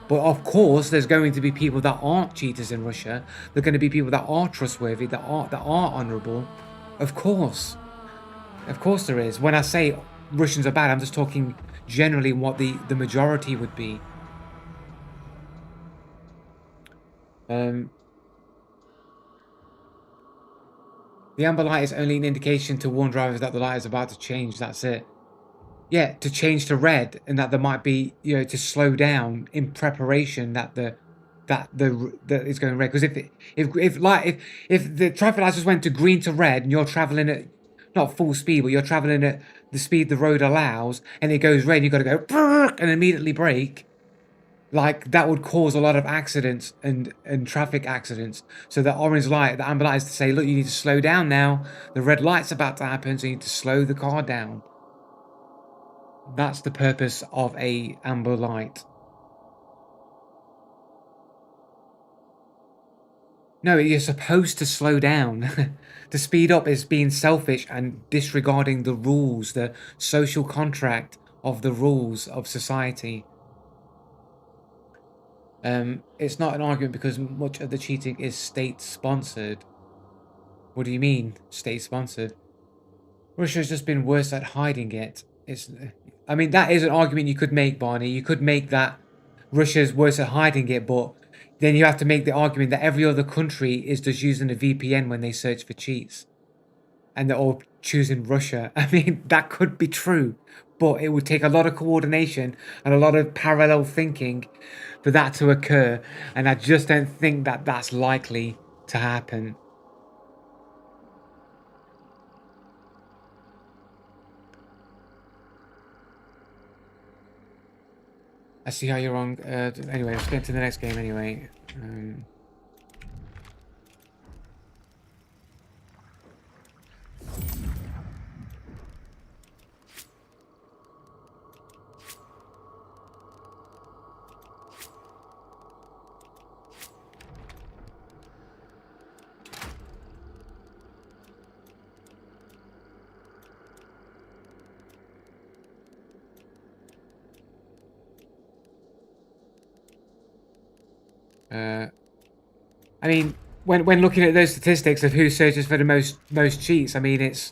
But of course, there's going to be people that aren't cheaters in Russia. There are going to be people that are trustworthy, that are honourable. Of course there is. When I say Russians are bad, I'm just talking generally what the majority would be. The amber light is only an indication to warn drivers that the light is about to change. That's it. Yeah, to change to red, and that there might be, to slow down in preparation that it's going red. Because if the traffic lights just went to green to red and you're traveling at not full speed, but you're traveling at the speed the road allows, and it goes red, you've got to go and immediately brake. Like, that would cause a lot of accidents and traffic accidents. So the orange light, the amber light, is to say, look, you need to slow down now. The red light's about to happen, so you need to slow the car down. That's the purpose of a amber light. No, you're supposed to slow down. To speed up is being selfish and disregarding the rules, the social contract of the rules of society. It's not an argument because much of the cheating is state-sponsored. What do you mean, state-sponsored? Russia's just been worse at hiding it. I mean, that is an argument you could make, Barney. You could make that Russia's worse at hiding it, but then you have to make the argument that every other country is just using a VPN when they search for cheats. And they're all choosing Russia. I mean, that could be true, but it would take a lot of coordination and a lot of parallel thinking for that to occur. And I just don't think that that's likely to happen. I see how you're wrong. Anyway, let's get to the next game anyway. I mean, when looking at those statistics of who searches for the most cheats, I mean, it's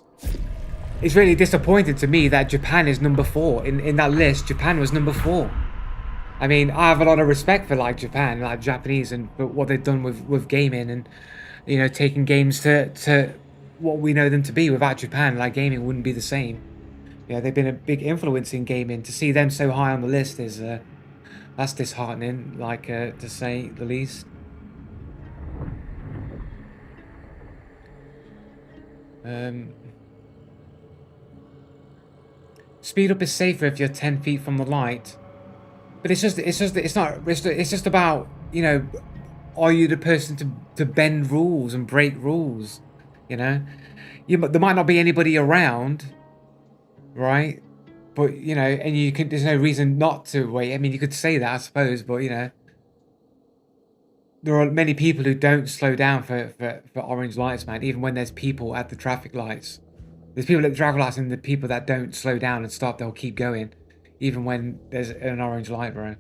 really disappointing to me that Japan is number 4 in that list. Japan was number 4. I mean, I have a lot of respect for like Japan, like Japanese, and what they've done with gaming, and you know, taking games to what we know them to be. Without Japan, like gaming wouldn't be the same. Yeah, they've been a big influence in gaming. To see them so high on the list is that's disheartening, like to say the least. Speed up is safer if you're 10 feet from the light, but it's just about, you know, are you the person to bend rules and break rules? You know, there might not be anybody around, right? But you know, and there's no reason not to wait. I mean, you could say that, I suppose, but you know, there are many people who don't slow down for orange lights, man. Even when there's people at the traffic lights, there's people at the traffic lights, and the people that don't slow down and stop, they'll keep going, even when there's an orange light, bro.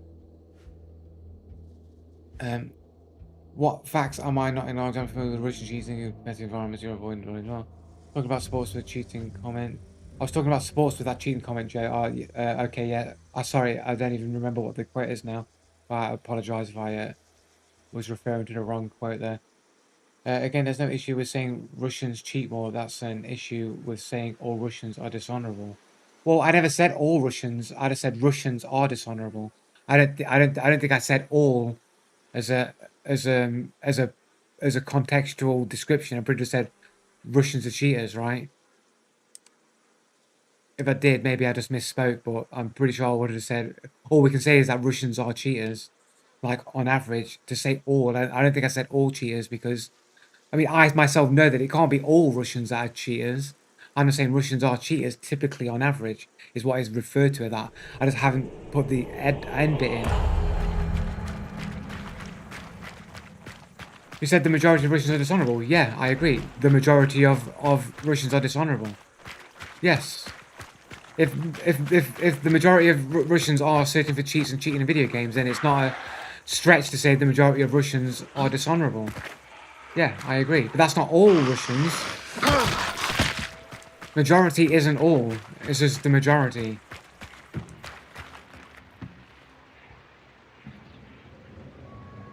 What facts am I not in large? I'm familiar with Russian cheating in competitive environments you're avoiding as well. Talking about sports with cheating comment. I was talking about sports with that cheating comment, Joe. Okay, yeah. Sorry, I don't even remember what the quote is now. I apologise if I was referring to the wrong quote there. Again, there's no issue with saying Russians cheat more. That's an issue with saying all Russians are dishonorable. Well, I never said all Russians. I just said Russians are dishonorable. I don't think I said all as a contextual description. I pretty just said Russians are cheaters, right? If I did, maybe I just misspoke, but I'm pretty sure I would have said all we can say is that Russians are cheaters, like on average. To say all, I don't think I said all cheaters, because I mean, I myself know that it can't be all Russians that are cheaters. I'm just saying Russians are cheaters typically on average, is what is referred to as that. I just haven't put the end bit in. You said the majority of Russians are dishonorable. Yeah, I agree. The majority of Russians are dishonorable. Yes. If the majority of Russians are searching for cheats and cheating in video games, then it's not a stretch to say the majority of Russians are dishonorable. Yeah, I agree. But that's not all Russians. Majority isn't all. It's just the majority.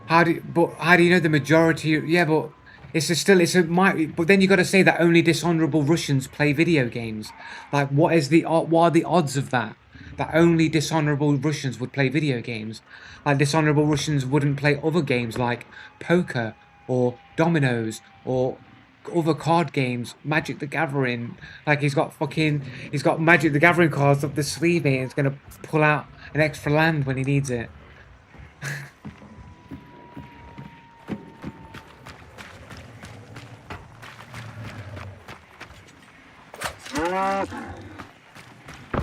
How do you know the majority? Yeah, but but then you got to say that only dishonorable Russians play video games. Like, what are the odds of that? That only dishonorable Russians would play video games. Like, dishonorable Russians wouldn't play other games like poker or dominoes or other card games, Magic the Gathering. Like, he's got Magic the Gathering cards up the sleeve, mate, and he's gonna pull out an extra land when he needs it.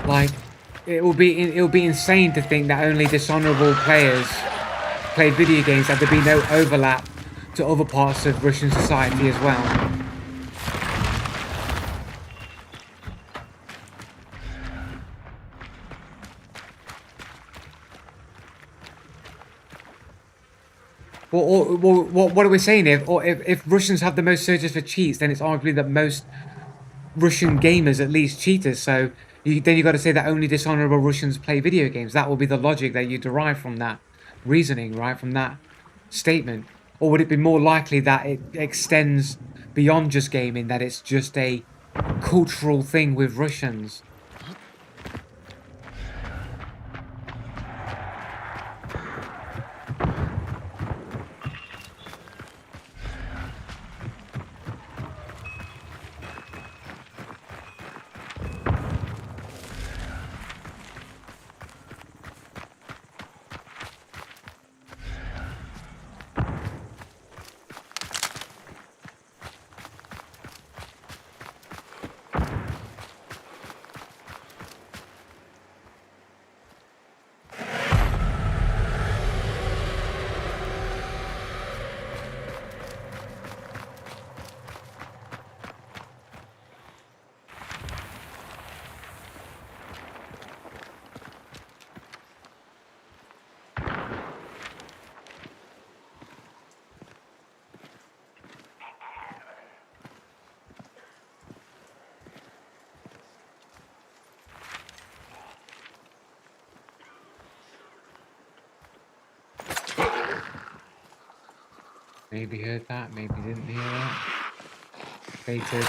Like, it'll be insane to think that only dishonorable players play video games, and there'd be no overlap to other parts of Russian society as well. Well, what are we saying? If Russians have the most searches for cheats, then it's arguably that most Russian gamers at least cheaters. So then you got to say that only dishonorable Russians play video games. That will be the logic that you derive from that reasoning, right? From that statement. Or would it be more likely that it extends beyond just gaming, that it's just a cultural thing with Russians? Maybe heard that, maybe didn't hear that. Baited.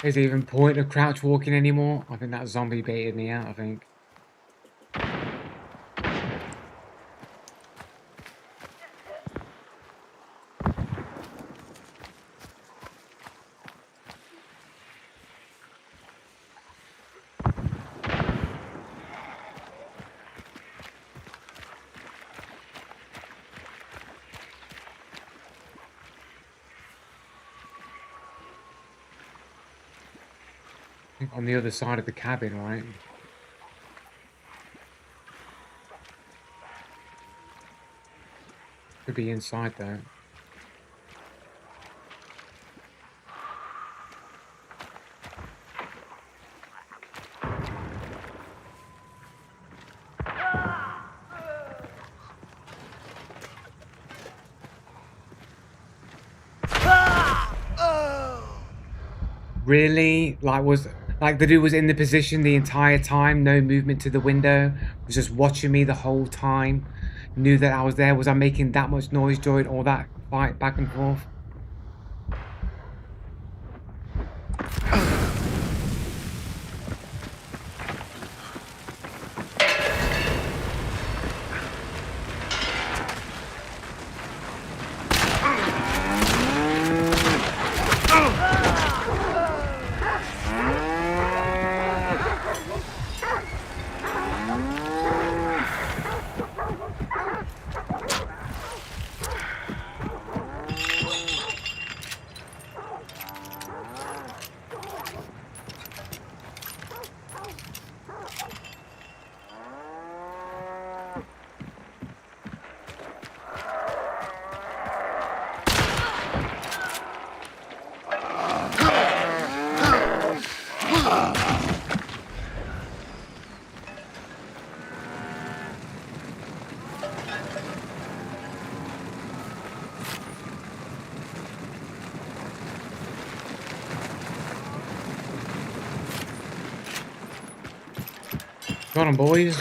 Is there even point of crouch walking anymore? I think that zombie baited me out, I think. On the other side of the cabin, right? Could be inside though. Really? Like the dude was in the position the entire time, no movement to the window, was just watching me the whole time, knew that I was there. Was I making that much noise during all that fight back and forth? Got him, boys.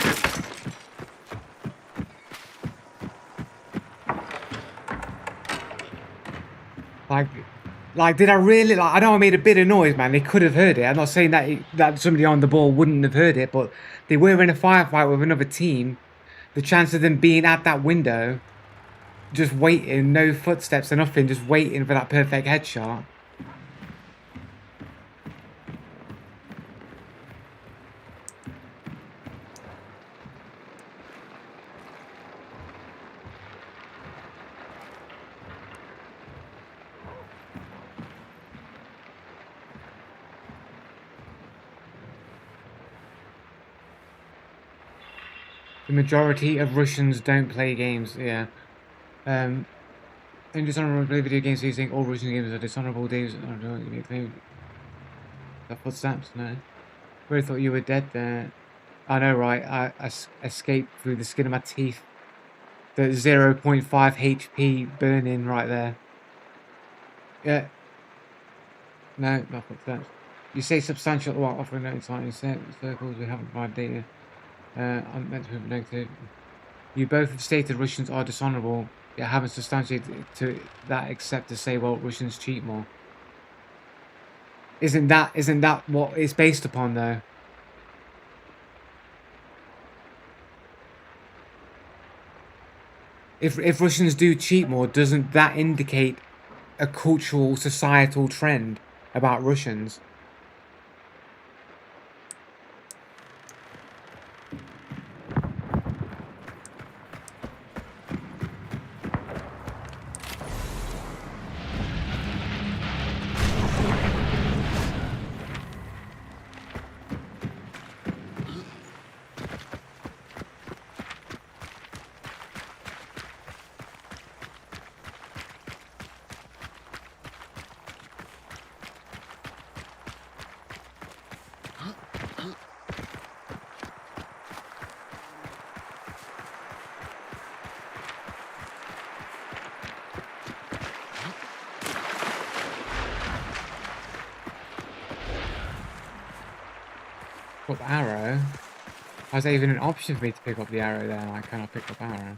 Like, did I really? Like, I know I made a bit of noise, man. They could have heard it. I'm not saying that somebody on the ball wouldn't have heard it, but they were in a firefight with another team. The chance of them being at that window, just waiting, no footsteps or nothing, just waiting for that perfect headshot. The majority of Russians don't play games, yeah. In dishonorable play video games, so you think all Russian games are dishonorable games? I don't know, you claim that footsteps? No. Really thought you were dead there. I know, right? I escaped through the skin of my teeth. The 0.5 HP burning right there. Yeah. No, not footsteps. You say substantial while offering no exciting circles. We haven't provided data. I'm meant to be negative. You both have stated Russians are dishonorable. I haven't substantiated to that except to say, well, Russians cheat more. Isn't that what it's based upon, though? If Russians do cheat more, doesn't that indicate a cultural, societal trend about Russians? Got the arrow. How is there even an option for me to pick up the arrow there? I cannot pick up arrow.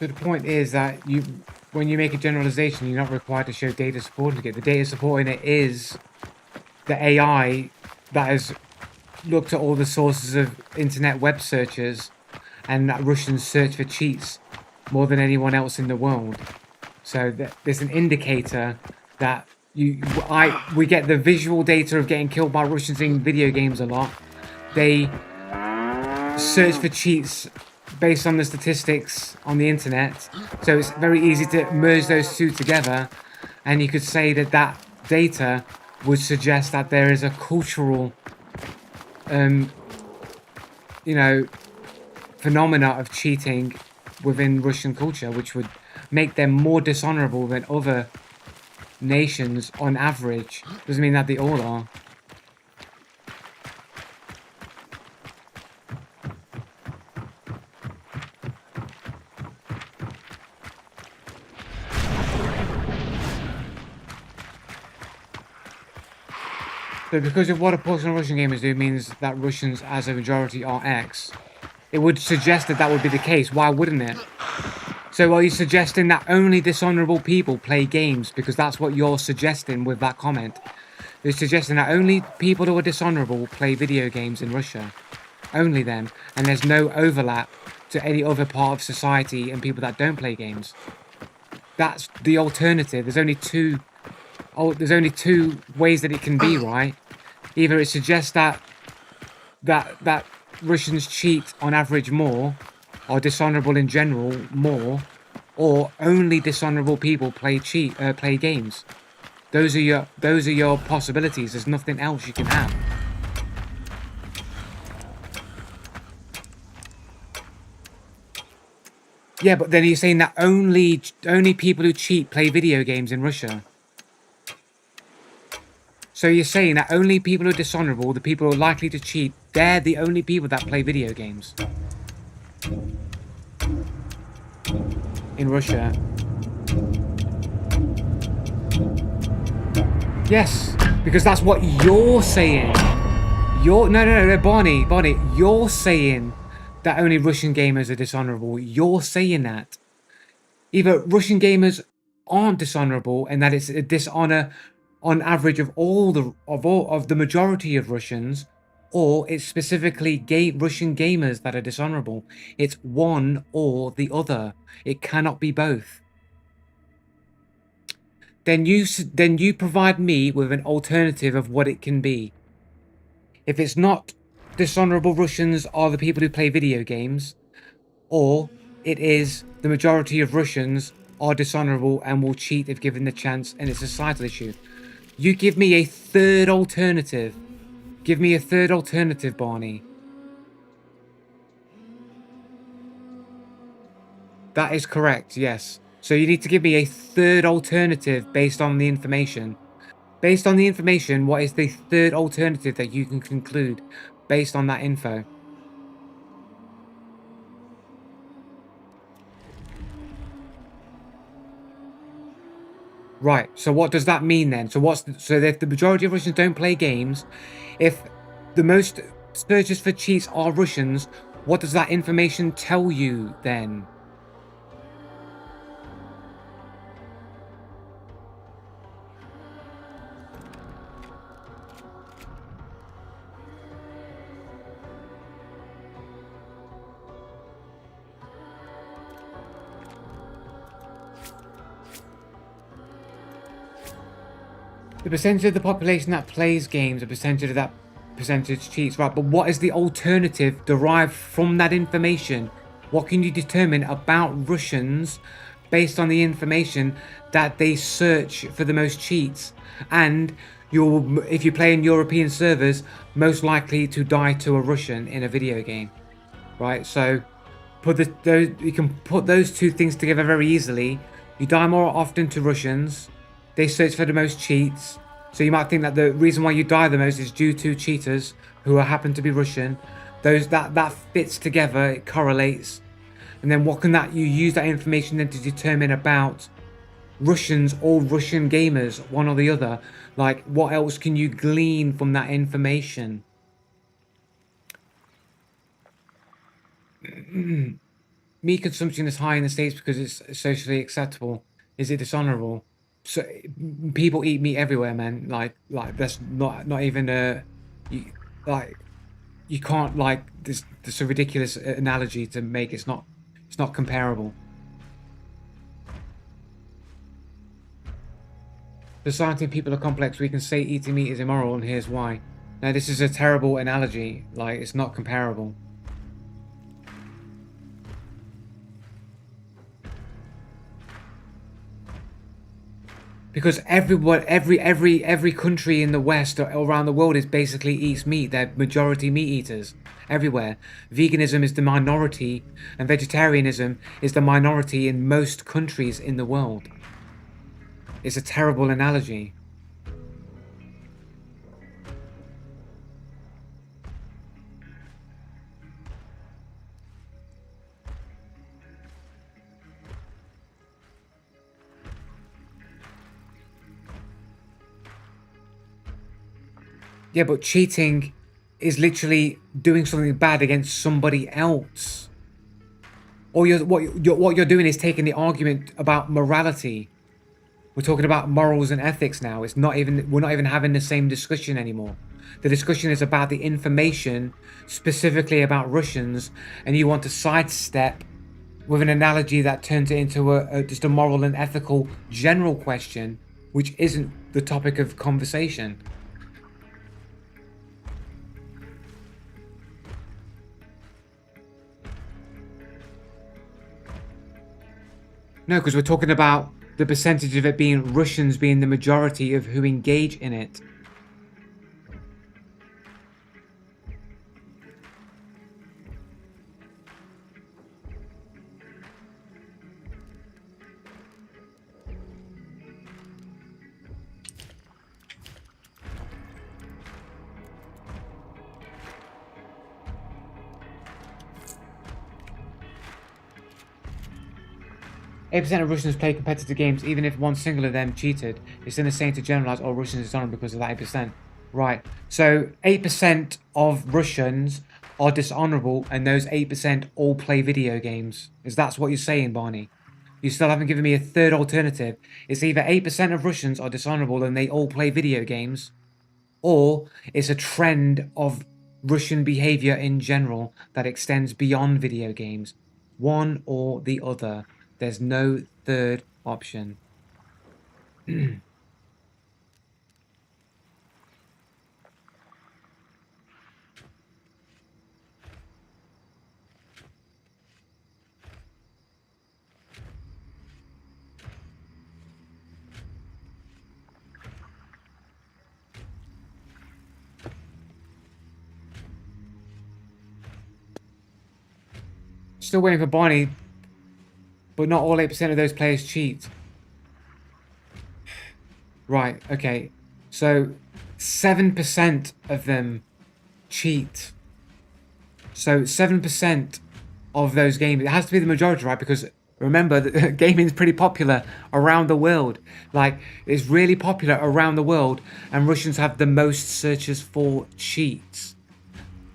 So the point is that when you make a generalization, you're not required to show data supporting it. The data supporting it is the AI that has looked at all the sources of internet web searches and that Russians search for cheats more than anyone else in the world. So there's an indicator that we get the visual data of getting killed by Russians in video games a lot. They search for cheats based on the statistics on the internet, so it's very easy to merge those two together, and you could say that that data would suggest that there is a cultural phenomena of cheating within Russian culture, which would make them more dishonorable than other nations on average. Doesn't mean that they all are. So because of what a portion of Russian gamers do means that Russians as a majority are X, it would suggest that that would be the case. Why wouldn't it? So are you suggesting that only dishonorable people play games? Because that's what you're suggesting with that comment. You're suggesting that only people who are dishonorable play video games in Russia. Only them. And there's no overlap to any other part of society and people that don't play games. That's the alternative. There's only two ways that it can be, right? Either it suggests that Russians cheat on average more, or dishonorable in general more, or only dishonorable people play games. Those are your possibilities. There's nothing else you can have. Yeah, but then you're saying that only people who cheat play video games in Russia. So you're saying that only people who are dishonorable, the people who are likely to cheat, they're the only people that play video games in Russia. Yes, because that's what you're saying. No, Barney, you're saying that only Russian gamers are dishonorable. You're saying that. Either Russian gamers aren't dishonorable and that it's a dishonor on average of the majority of Russians, or it's specifically Russian gamers that are dishonorable. It's one or the other. It cannot be both. Then you provide me with an alternative of what it can be. If it's not dishonorable Russians are the people who play video games, or it is the majority of Russians are dishonorable and will cheat if given the chance, and it's a societal issue. You give me a third alternative. Give me a third alternative, Barney. That is correct, yes. So you need to give me a third alternative based on the information. Based on the information, what is the third alternative that you can conclude based on that info? Right, so what does that mean then? So if the majority of Russians don't play games, if the most searches for cheats are Russians, what does that information tell you then? The percentage of the population that plays games, the percentage of that percentage cheats, right? But what is the alternative derived from that information? What can you determine about Russians based on the information that they search for the most cheats? And if you play in European servers, most likely to die to a Russian in a video game, right? So you can put those two things together very easily. You die more often to Russians. They search for the most cheats. So you might think that the reason why you die the most is due to cheaters who happen to be Russian. That fits together, it correlates. And then you use that information then to determine about Russians or Russian gamers, one or the other. Like, what else can you glean from that information? Meat consumption is high in the States because it's socially acceptable. Is it dishonorable? So people eat meat everywhere, man. Like that's not even you can't this a ridiculous analogy to make. It's not comparable. Society and people are complex. We can say eating meat is immoral, and here's why. Now this is a terrible analogy. Like, it's not comparable. Because every country in the West or around the world is basically eats meat. They're majority meat eaters everywhere. Veganism is the minority, and vegetarianism is the minority in most countries in the world. It's a terrible analogy. Yeah, but cheating is literally doing something bad against somebody else. Or what you're doing is taking the argument about morality. We're talking about morals and ethics now. We're not even having the same discussion anymore. The discussion is about the information, specifically about Russians, and you want to sidestep with an analogy that turns it into just a moral and ethical general question, which isn't the topic of conversation. No, because we're talking about the percentage of it being Russians being the majority of who engage in it. %8 of Russians play competitive games, even if one single of them cheated. It's insane to generalize all Russians dishonorable because of that 8%. Right. So 8% of Russians are dishonorable, and those 8% all play video games. Is that what you're saying, Barney? You still haven't given me a third alternative. It's either 8% of Russians are dishonorable and they all play video games, or it's a trend of Russian behavior in general that extends beyond video games. One or the other. There's no third option. Still waiting for Barney, but not all 8% of those players cheat. Right, okay. So 7% of them cheat. So 7% of those games, it has to be the majority, right? Because remember that gaming is pretty popular around the world. Like, it's really popular around the world, and Russians have the most searches for cheats.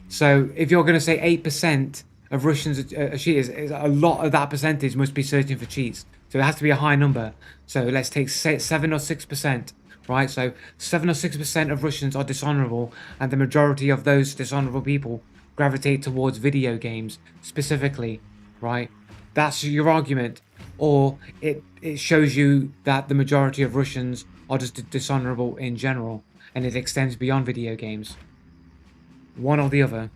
So if you're going to say 8% of Russians are cheaters, a lot of that percentage must be searching for cheats. So it has to be a high number. So let's take 7 or 6%, right? So 7 or 6% of Russians are dishonorable, and the majority of those dishonorable people gravitate towards video games specifically, right? That's your argument. Or it shows you that the majority of Russians are just dishonorable in general, and it extends beyond video games. One or the other.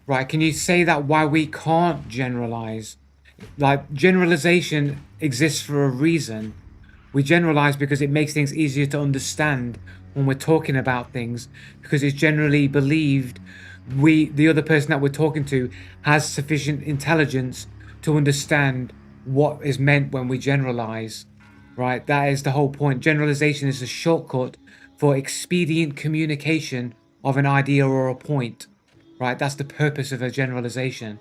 Right, can you say that why we can't generalize? Like, generalization exists for a reason. We generalize because it makes things easier to understand when we're talking about things, because it's generally believed the other person that we're talking to has sufficient intelligence to understand what is meant when we generalize. Right? That is the whole point. Generalization is a shortcut for expedient communication of an idea or a point. Right? That's the purpose of a generalization.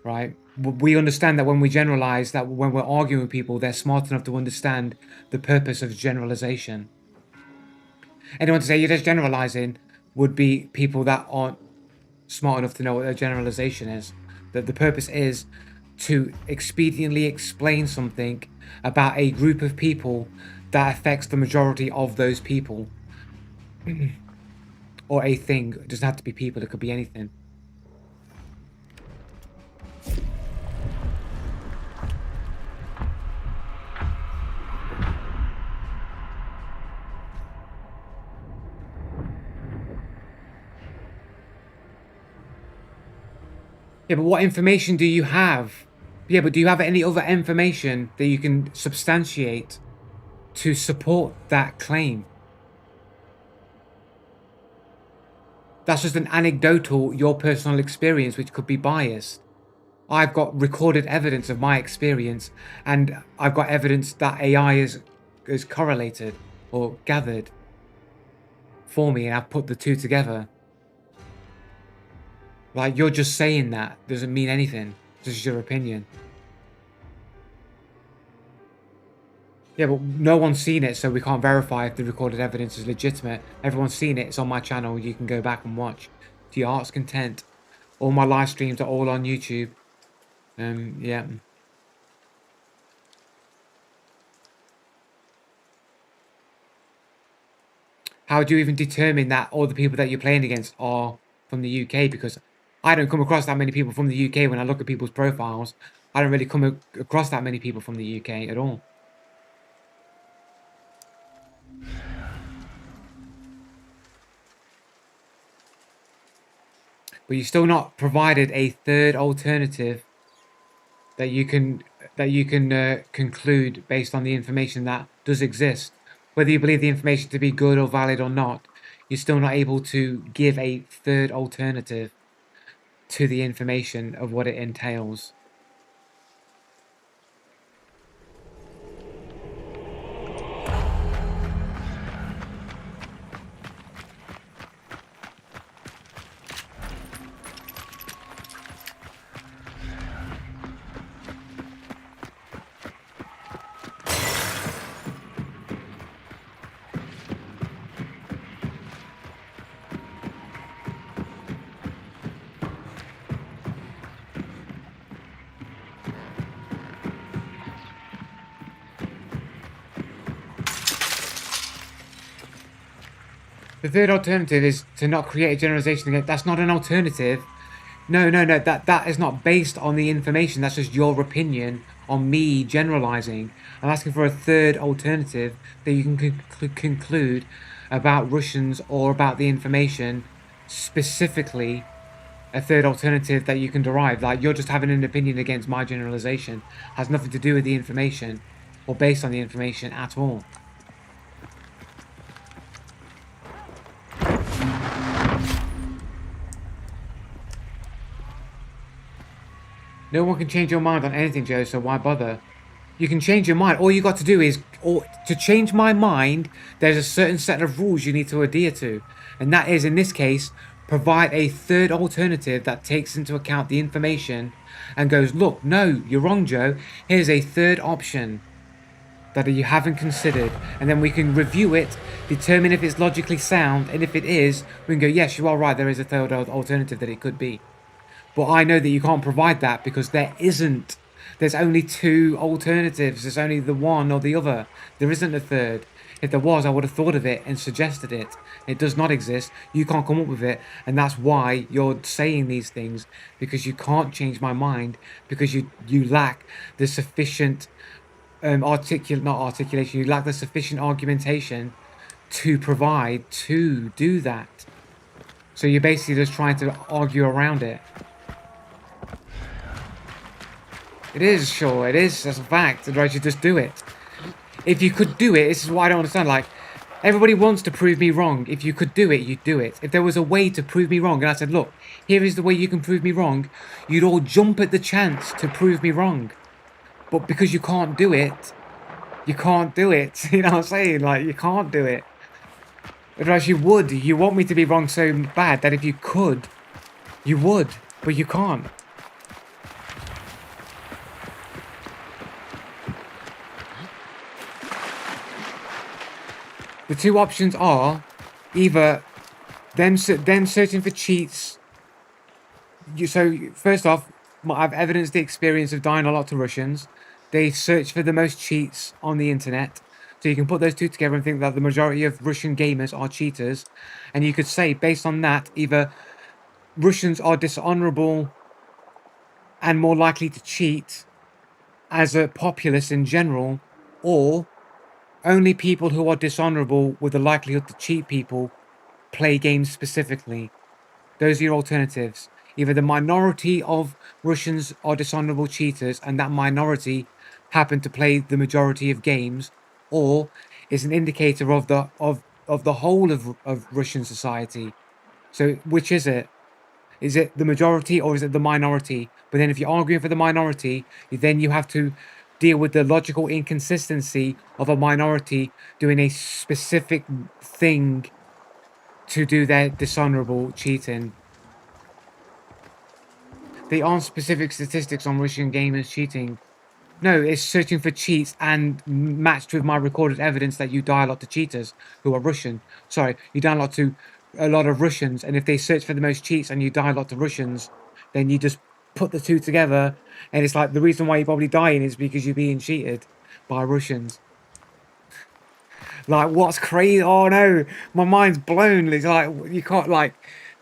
Right? We understand that when we generalize, that when we're arguing with people, they're smart enough to understand the purpose of generalization. Anyone to say you're just generalizing would be people that aren't smart enough to know what a generalization is. That the purpose is to expediently explain something about a group of people that affects the majority of those people. Or a thing. It doesn't have to be people, it could be anything. Yeah, but what information do you have? Yeah, but do you have any other information that you can substantiate to support that claim? That's just an anecdotal, your personal experience, which could be biased. I've got recorded evidence of my experience, and I've got evidence that AI is correlated or gathered for me, and I've put the two together. Like, you're just saying that doesn't mean anything. This is your opinion. Yeah, but no one's seen it, so we can't verify if the recorded evidence is legitimate. Everyone's seen it. It's on my channel. You can go back and watch to your heart's content. All my live streams are all on YouTube. Yeah. How do you even determine that all the people that you're playing against are from the UK? Because I don't come across that many people from the UK when I look at people's profiles. I don't really come across that many people from the UK at all. But you've still not provided a third alternative that you can conclude based on the information that does exist. Whether you believe the information to be good or valid or not, you're still not able to give a third alternative to the information of what it entails. The third alternative is to not create a generalization again. That's not an alternative. No. That is not based on the information. That's just your opinion on me generalizing. I'm asking for a third alternative that you can conclude about Russians or about the information, specifically a third alternative that you can derive. Like, you're just having an opinion against my generalization. Has nothing to do with the information or based on the information at all. No one can change your mind on anything, Joe, so why bother? You can change your mind. All you got to do is, to change my mind, there's a certain set of rules you need to adhere to. And that is, in this case, provide a third alternative that takes into account the information and goes, look, no, you're wrong, Joe. Here's a third option that you haven't considered. And then we can review it, determine if it's logically sound, and if it is, we can go, yes, you are right, there is a third alternative that it could be. But I know that you can't provide that because there isn't. There's only two alternatives. There's only the one or the other. There isn't a third. If there was, I would have thought of it and suggested it. It does not exist. You can't come up with it. And that's why you're saying these things. Because you can't change my mind. Because you lack the sufficient not articulation. You lack the sufficient argumentation to provide to do that. So you're basically just trying to argue around it. It is, sure, it is, that's a fact. Otherwise you just do it. If you could do it, this is what I don't understand, like, everybody wants to prove me wrong. If you could do it, you'd do it. If there was a way to prove me wrong, and I said, look, here is the way you can prove me wrong, you'd all jump at the chance to prove me wrong. But because you can't do it, you can't do it. You know what I'm saying? Like, you can't do it. Otherwise you would. You want me to be wrong so bad that if you could, you would. But you can't. The two options are either them searching for cheats. So first off, I've evidenced the experience of dying a lot to Russians. They search for the most cheats on the internet. So you can put those two together and think that the majority of Russian gamers are cheaters. And you could say, based on that, either Russians are dishonorable and more likely to cheat as a populace in general, or only people who are dishonorable with the likelihood to cheat people play games specifically. Those are your alternatives. Either the minority of Russians are dishonorable cheaters and that minority happen to play the majority of games, or it's an indicator of the whole of Russian society. So which is it? Is it the majority or is it the minority? But then if you're arguing for the minority, then you have to deal with the logical inconsistency of a minority doing a specific thing to do their dishonorable cheating. They aren't specific statistics on Russian gamers cheating. No, it's searching for cheats and matched with my recorded evidence that you die a lot to cheaters who are Russian. Sorry, you die a lot to a lot of Russians, and if they search for the most cheats and you die a lot to Russians, then you just put the two together, and it's like the reason why you're probably dying is because you're being cheated by Russians. Like, what's crazy? Oh no, my mind's blown. It's like, you can't, like,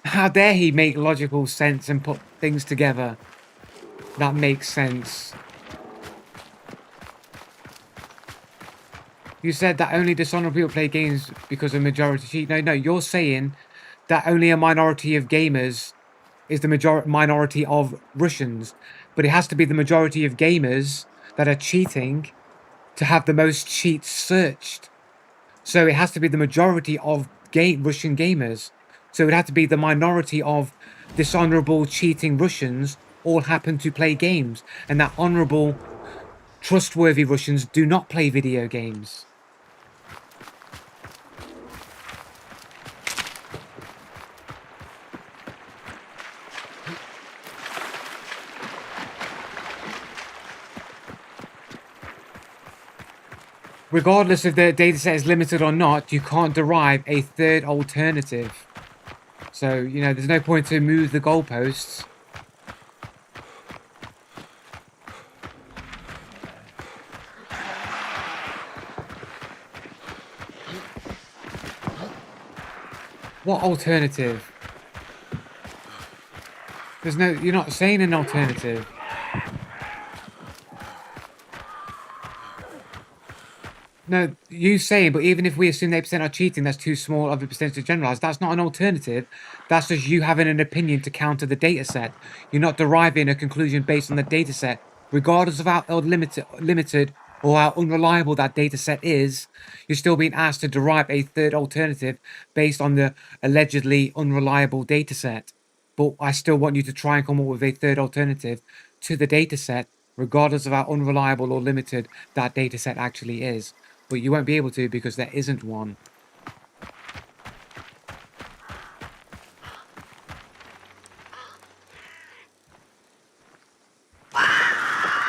how dare he make logical sense and put things together that makes sense. You said that only dishonorable people play games because a majority cheat. No, you're saying that only a minority of gamers is the minority of Russians. But it has to be the majority of gamers that are cheating to have the most cheats searched. So it has to be the majority of Russian gamers. So it would have to be the minority of dishonorable cheating Russians all happen to play games. And that honorable, trustworthy Russians do not play video games. Regardless if the dataset is limited or not, you can't derive a third alternative. So, you know, there's no point to move the goalposts. What alternative? There's no, you're not saying an alternative. No, you say, but even if we assume 8% are cheating, that's too small of a percentage to generalize. That's not an alternative. That's just you having an opinion to counter the data set. You're not deriving a conclusion based on the data set. Regardless of how limited or how unreliable that data set is, you're still being asked to derive a third alternative based on the allegedly unreliable data set. But I still want you to try and come up with a third alternative to the data set, regardless of how unreliable or limited that data set actually is. But you won't be able to because there isn't one.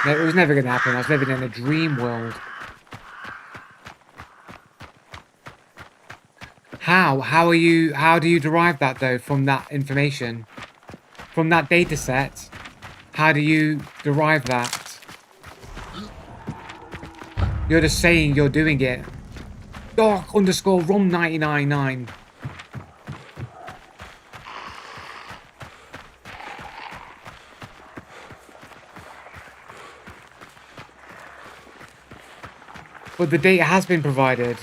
No, it was never going to happen. I was living in a dream world. How do you derive that though from that information? From that data set? How do you derive that? You're just saying you're doing it. Dark_rum999. But the data has been provided.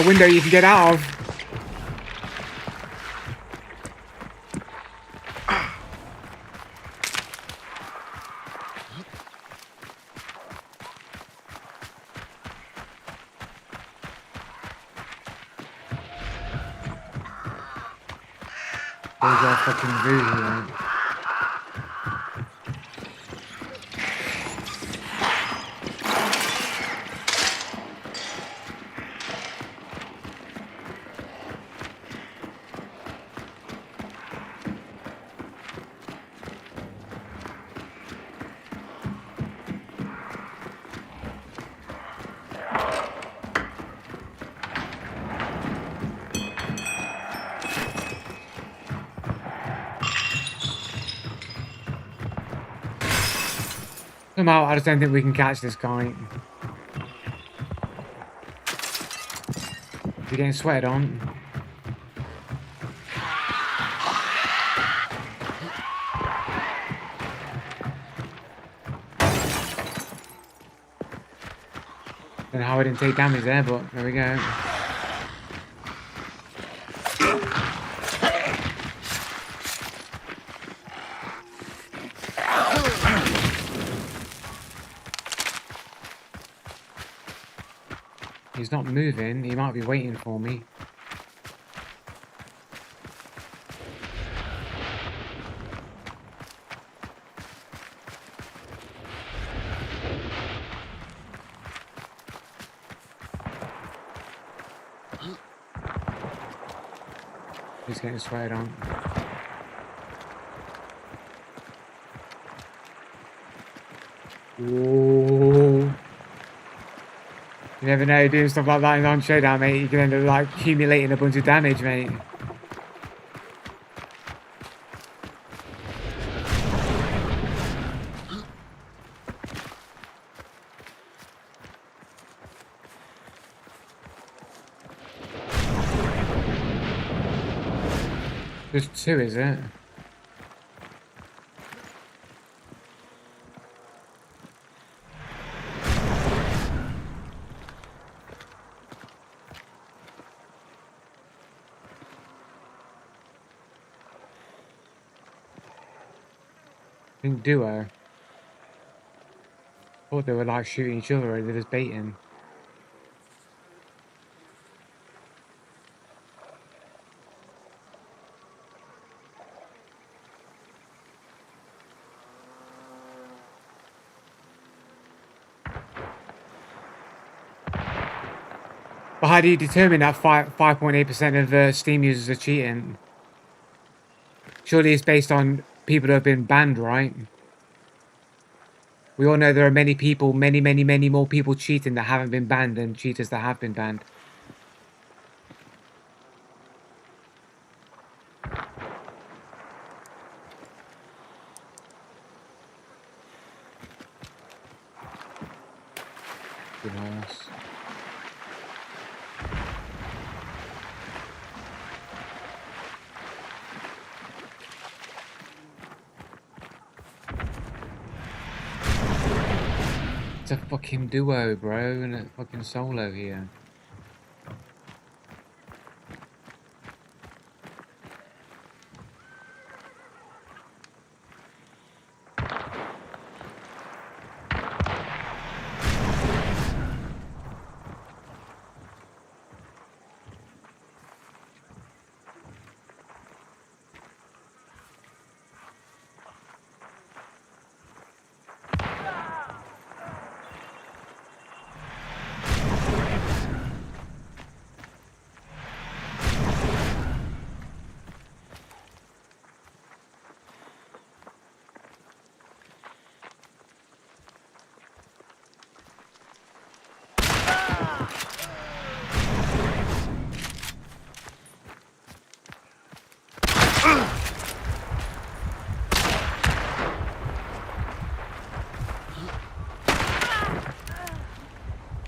window you can get out of. There's our fucking voodoo, man. Somehow, I just don't think we can catch this guy. Is he getting sweated on? Don't know how I didn't take damage there, but there we go. He's not moving. He might be waiting for me. He's getting sweated on. Whoa. You never know, doing stuff like that in on Showdown, mate. You can end up like accumulating a bunch of damage, mate. There's two, is it? I think duo. Thought they were like shooting each other or they're just baiting. But how do you determine that 5.8% of Steam users are cheating? Surely it's based on people who have been banned, right? We all know there are many people, many more people cheating that haven't been banned than cheaters that have been banned. Good horse. It's a fucking duo, bro, and a fucking solo here.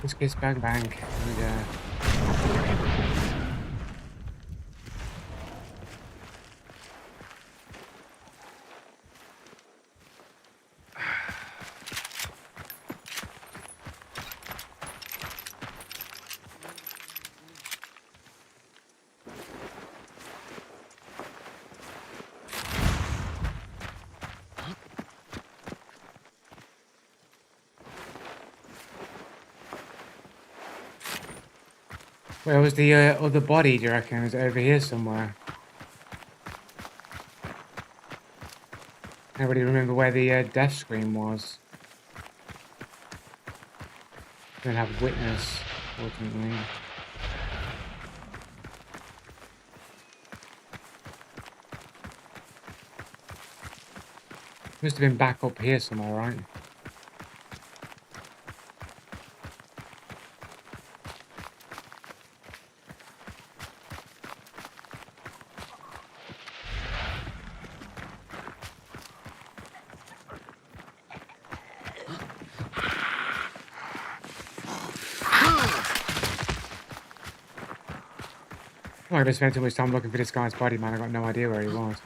Let's get bang bang. Here we go. Where was the other body, do you reckon? Is it over here somewhere? Nobody remember where the death screen was. Don't have witness, fortunately. Must have been back up here somewhere, right? I'm not gonna spend too much time looking for this guy's body, man. I got no idea where he was.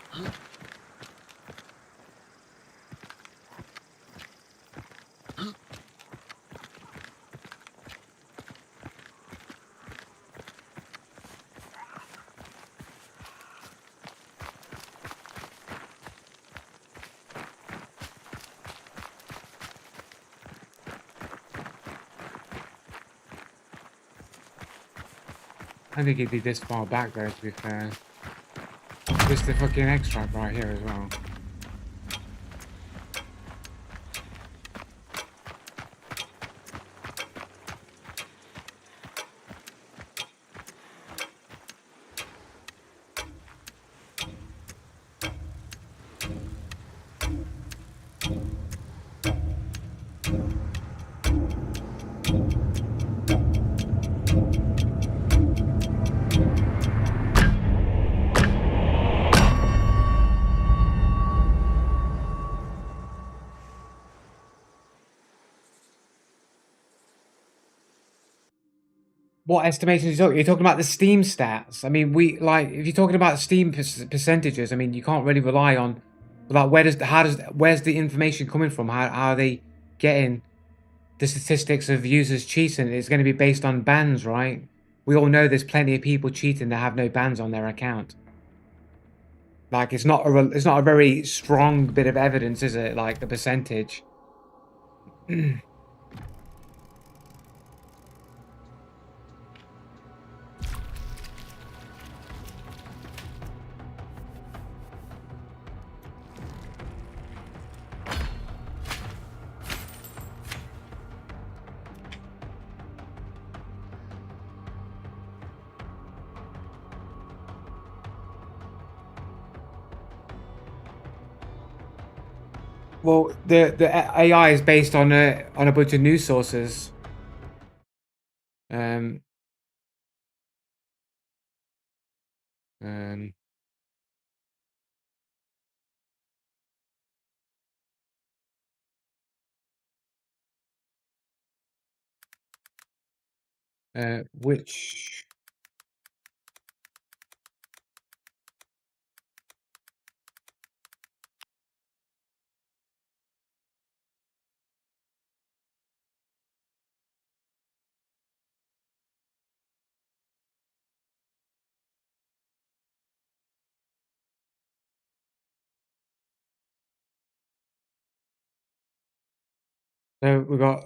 I don't think he'd be this far back though, to be fair. Just the fucking extract right here as well. What estimations are you talking? You're talking about the Steam stats. I mean, if you're talking about Steam percentages, I mean, you can't really rely on like where's the information coming from? How are they getting the statistics of users cheating? It's going to be based on bans, right? We all know there's plenty of people cheating that have no bans on their account. Like it's not a very strong bit of evidence, is it? Like the percentage. Well, the AI is based on a bunch of news sources. Um, um, which so we've got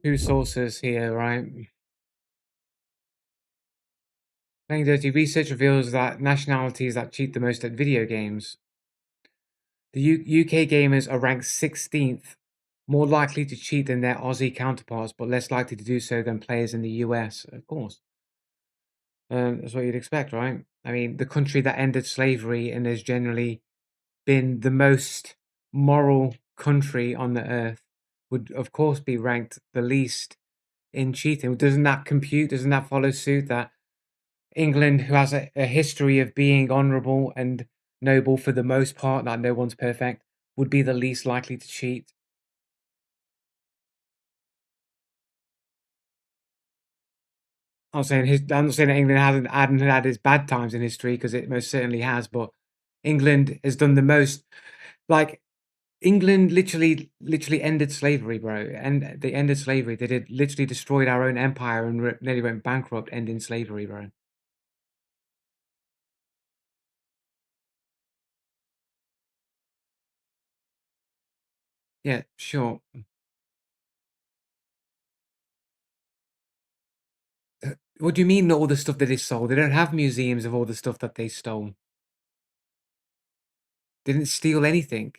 two sources here, right? Playing Dirty research reveals that nationalities that cheat the most at video games. The UK gamers are ranked 16th, more likely to cheat than their Aussie counterparts, but less likely to do so than players in the US. Of course, that's what you'd expect, right? I mean, the country that ended slavery and has generally been the most moral country on the earth would, of course, be ranked the least in cheating. Doesn't that compute? Doesn't that follow suit that England, who has a history of being honourable and noble for the most part, that no one's perfect, would be the least likely to cheat? I'm not saying that England hadn't had its bad times in history because it most certainly has, but England has done the most. Like England literally ended slavery, bro. And they ended slavery. They did literally destroyed our own empire and nearly went bankrupt ending slavery, bro. Yeah, sure. What do you mean all the stuff that they stole? They don't have museums of all the stuff that they stole. They didn't steal anything.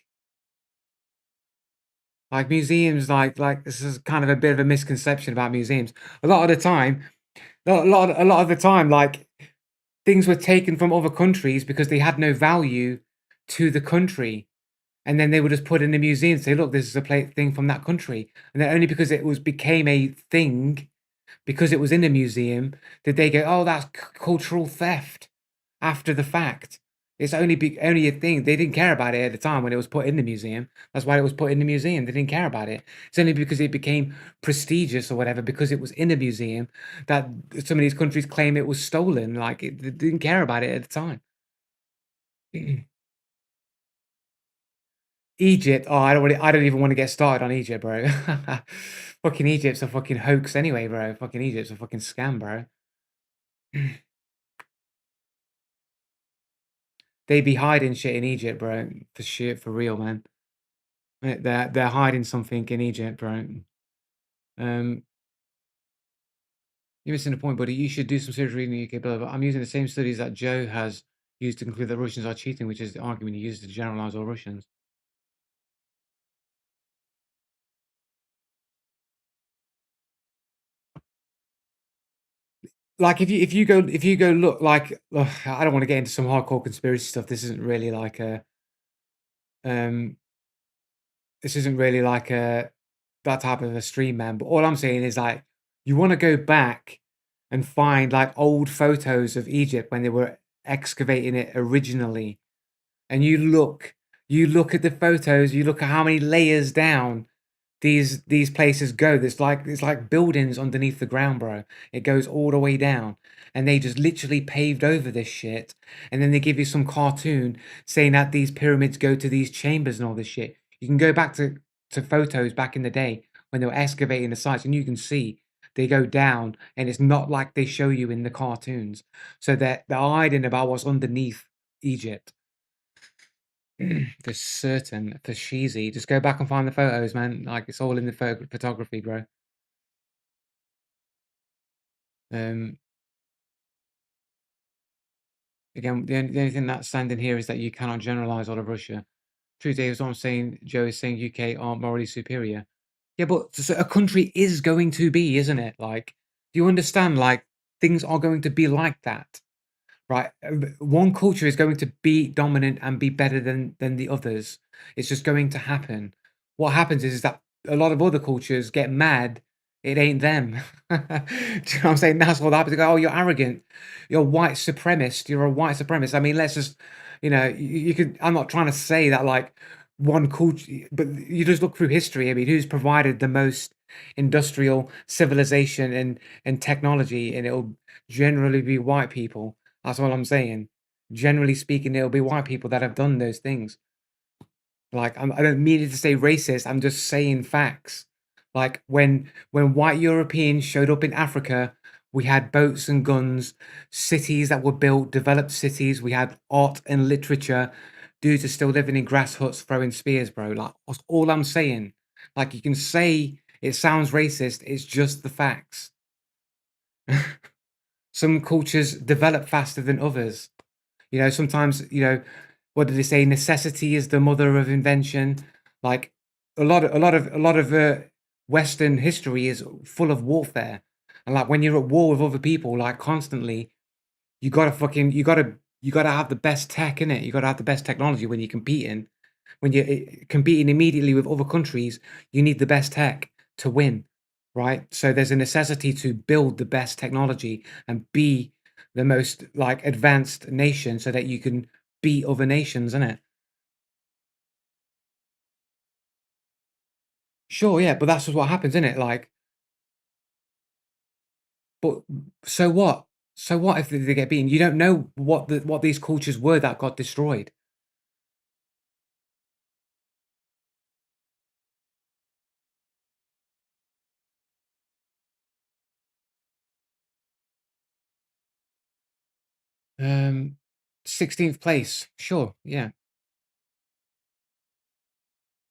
Like museums, like this is kind of a bit of a misconception about museums. A lot of the time, a lot of the time, like things were taken from other countries because they had no value to the country, and then they would just put in a museum and say, "Look, this is a thing from that country," and then only because it was became a thing, because it was in a museum, did they go, "Oh, that's cultural theft," after the fact. It's only a thing. They didn't care about it at the time when it was put in the museum. That's why it was put in the museum. They didn't care about it. It's only because it became prestigious or whatever, because it was in a museum, that some of these countries claim it was stolen. Like they didn't care about it at the time. Egypt. Oh, I don't even want to get started on Egypt, bro. Fucking Egypt's a fucking hoax anyway, bro. Fucking Egypt's a fucking scam, bro. They be hiding shit in Egypt, bro. For real, man. They're hiding something in Egypt, bro. Um, you're missing the point, buddy. You should do some serious reading in the UK, blah, blah, blah. I'm using the same studies that Joe has used to conclude that Russians are cheating, which is the argument he uses to generalize all Russians. Like if you go look like ugh, I don't want to get into some hardcore conspiracy stuff. Um this isn't really like a that type of a stream, man. But all I'm saying is like you want to go back and find like old photos of Egypt when they were excavating it originally, and you look at the photos, you look at how many layers down these places go. It's like buildings underneath the ground, bro. It goes all the way down, and they just literally paved over this shit. And then they give you some cartoon saying that these pyramids go to these chambers and all this shit. You can go back to photos back in the day when they were excavating the sites, and you can see they go down, and it's not like they show you in the cartoons. So they're hiding about what's underneath Egypt. For certain, for cheesy. Just go back and find the photos, man. Like it's all in the photography, bro. Um, again, the only thing that's standing here is that you cannot generalize all of Russia. Truth is, what I'm saying, Joe is saying UK aren't morally superior. Yeah, but a country is going to be, isn't it? Like, do you understand? Like, things are going to be like that. Right, one culture is going to be dominant and be better than the others. It's just going to happen. What happens is that a lot of other cultures get mad. It ain't them. Do you know what I'm saying? That's what happens. They go, "Oh, you're arrogant. You're white supremacist. You're a white supremacist." I mean, let's just, you could. I'm not trying to say that like one culture, but you just look through history. I mean, who's provided the most industrial civilization and technology, and it'll generally be white people. That's what I'm saying. Generally speaking, it'll be white people that have done those things. Like, I don't mean it to say racist. I'm just saying facts. Like when white Europeans showed up in Africa, we had boats and guns, cities that were built, developed cities. We had art and literature. Dudes are still living in grass huts, throwing spears, bro. Like that's all I'm saying. Like you can say it sounds racist. It's just the facts. Some cultures develop faster than others. Sometimes, what do they say? Necessity is the mother of invention. Like a lot of Western history is full of warfare, and like when you're at war with other people, like constantly, you gotta have the best tech in it. You gotta have the best technology when you're competing. When you're competing immediately with other countries, you need the best tech to win, right? So there's a necessity to build the best technology and be the most like advanced nation so that you can beat other nations, isn't it? Sure, yeah, but that's just what happens, isn't it? Like, but so what? So what if they get beaten? You don't know what these cultures were that got destroyed. Um, 16th place. Sure, yeah.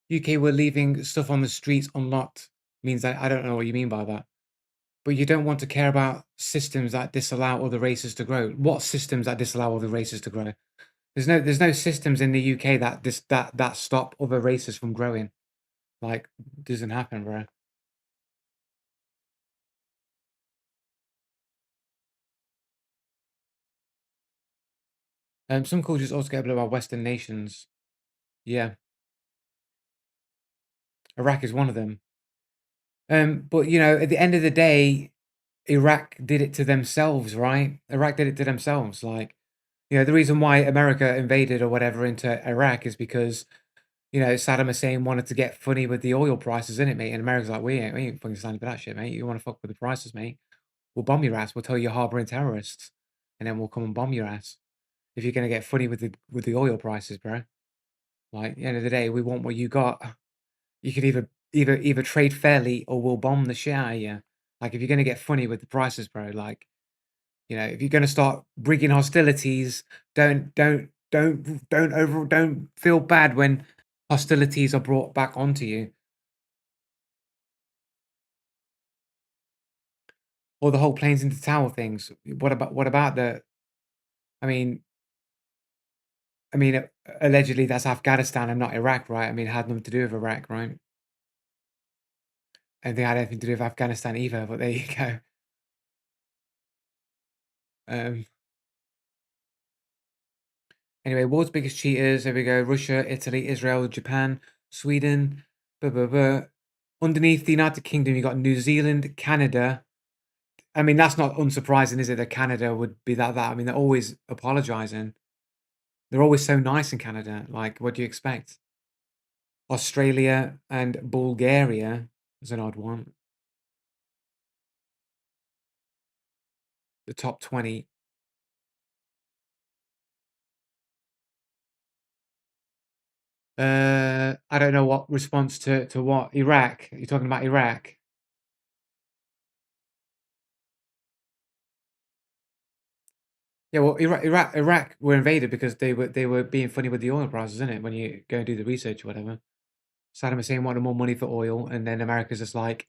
UK were leaving stuff on the streets unlocked. Means I don't know what you mean by that. But you don't want to care about systems that disallow other races to grow. What systems that disallow other races to grow? There's no systems in the UK that stop other races from growing. Like, doesn't happen, bro. Some cultures also get blown by Western nations. Yeah, Iraq is one of them. But at the end of the day, Iraq did it to themselves, right? Iraq did it to themselves. Like, the reason why America invaded or whatever into Iraq is because Saddam Hussein wanted to get funny with the oil prices, in it, mate. And America's like, we ain't fucking standing for that shit, mate. You want to fuck with the prices, mate? We'll bomb your ass. We'll tell you you're harboring terrorists, and then we'll come and bomb your ass if you're gonna get funny with the oil prices, bro. Like, at the end of the day, we want what you got. You could either trade fairly or we'll bomb the shit out of you. Like, if you're gonna get funny with the prices, bro, like, if you're gonna start rigging hostilities, don't feel bad when hostilities are brought back onto you. Or the whole planes into tower things. What about the I mean I mean, allegedly that's Afghanistan and not Iraq, right? I mean, it had nothing to do with Iraq, right? And they had anything to do with Afghanistan either, but there you go. Um, anyway, world's biggest cheaters. There we go. Russia, Italy, Israel, Japan, Sweden. Blah, blah, blah. Underneath the United Kingdom, you got New Zealand, Canada. I mean, that's not unsurprising, is it? That Canada would be that. I mean, they're always apologizing. They're always so nice in Canada. Like, what do you expect? Australia and Bulgaria is an odd one. The top 20. I don't know what response to what. Iraq? You're talking about Iraq? Yeah, well, Iraq were invaded because they were being funny with the oil prices, isn't it? When you go and do the research or whatever. Saddam Hussein wanted more money for oil, and then America's just like,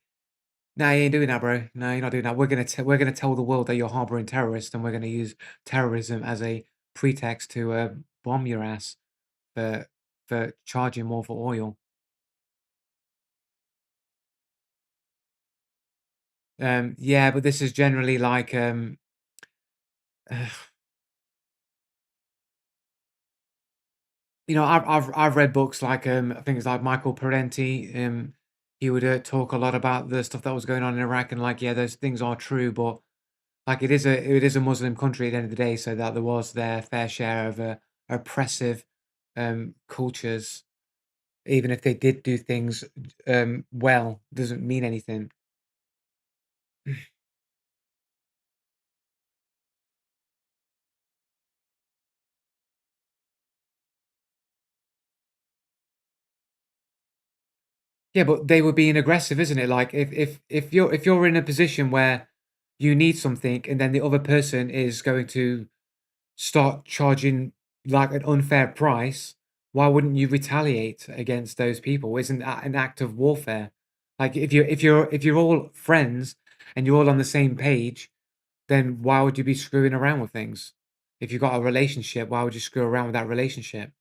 "No, you ain't doing that, bro. No, you're not doing that. We're gonna tell the world that you're harboring terrorists, and we're gonna use terrorism as a pretext to bomb your ass for charging more for oil." Yeah, but this is generally like I've read books like I think it's like Michael Parenti. He would talk a lot about the stuff that was going on in Iraq, and like, yeah, those things are true, but like it is a Muslim country at the end of the day, so that there was their fair share of oppressive cultures. Even if they did do things well, doesn't mean anything. Yeah, but they were being aggressive, isn't it? Like, if you're in a position where you need something, and then the other person is going to start charging like an unfair price, why wouldn't you retaliate against those people? Isn't that an act of warfare? Like, if you're all friends and you're all on the same page, then why would you be screwing around with things? If you've got a relationship, why would you screw around with that relationship?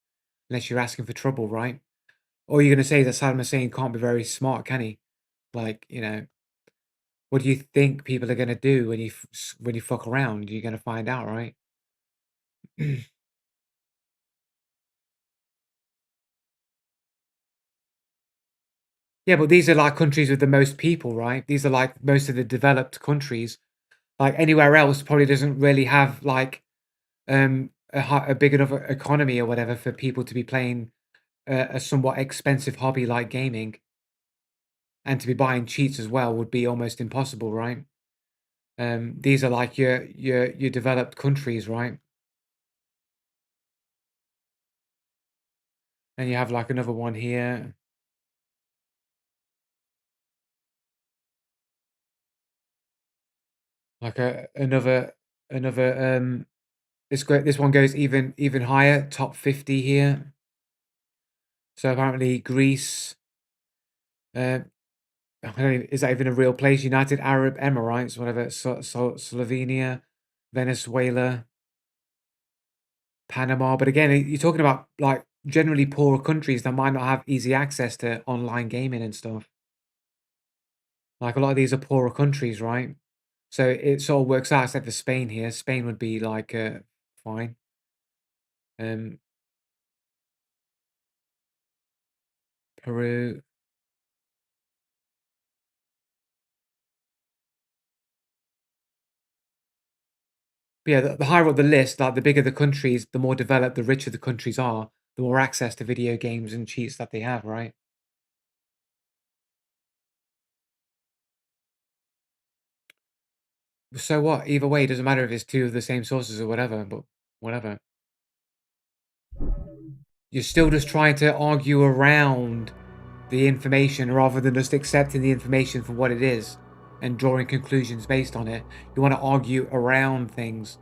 Unless you're asking for trouble, right? Or you're gonna say that Saddam Hussein can't be very smart, can he? Like, what do you think people are gonna do when when you fuck around? You're gonna find out, right? Yeah, but these are like countries with the most people, right? These are like most of the developed countries. Like, anywhere else probably doesn't really have like a big enough economy or whatever for people to be playing a somewhat expensive hobby like gaming, and to be buying cheats as well would be almost impossible, right? These are like your developed countries, right? And you have like another one here, like another this one goes even higher, top 50 here. So apparently Greece, uh, I don't even, is that even a real place? United Arab Emirates, whatever. Slovenia, Venezuela, Panama. But again, you're talking about like generally poorer countries that might not have easy access to online gaming and stuff. Like a lot of these are poorer countries, right? So it sort of works out, except for Spain here. Spain would be like fine. Um, Peru. But yeah, the higher up the list, like the bigger the countries, the more developed, the richer the countries are, the more access to video games and cheats that they have, right? So what? Either way, it doesn't matter if it's two of the same sources or whatever, but whatever. You're still just trying to argue around the information rather than just accepting the information for what it is and drawing conclusions based on it. You want to argue around things.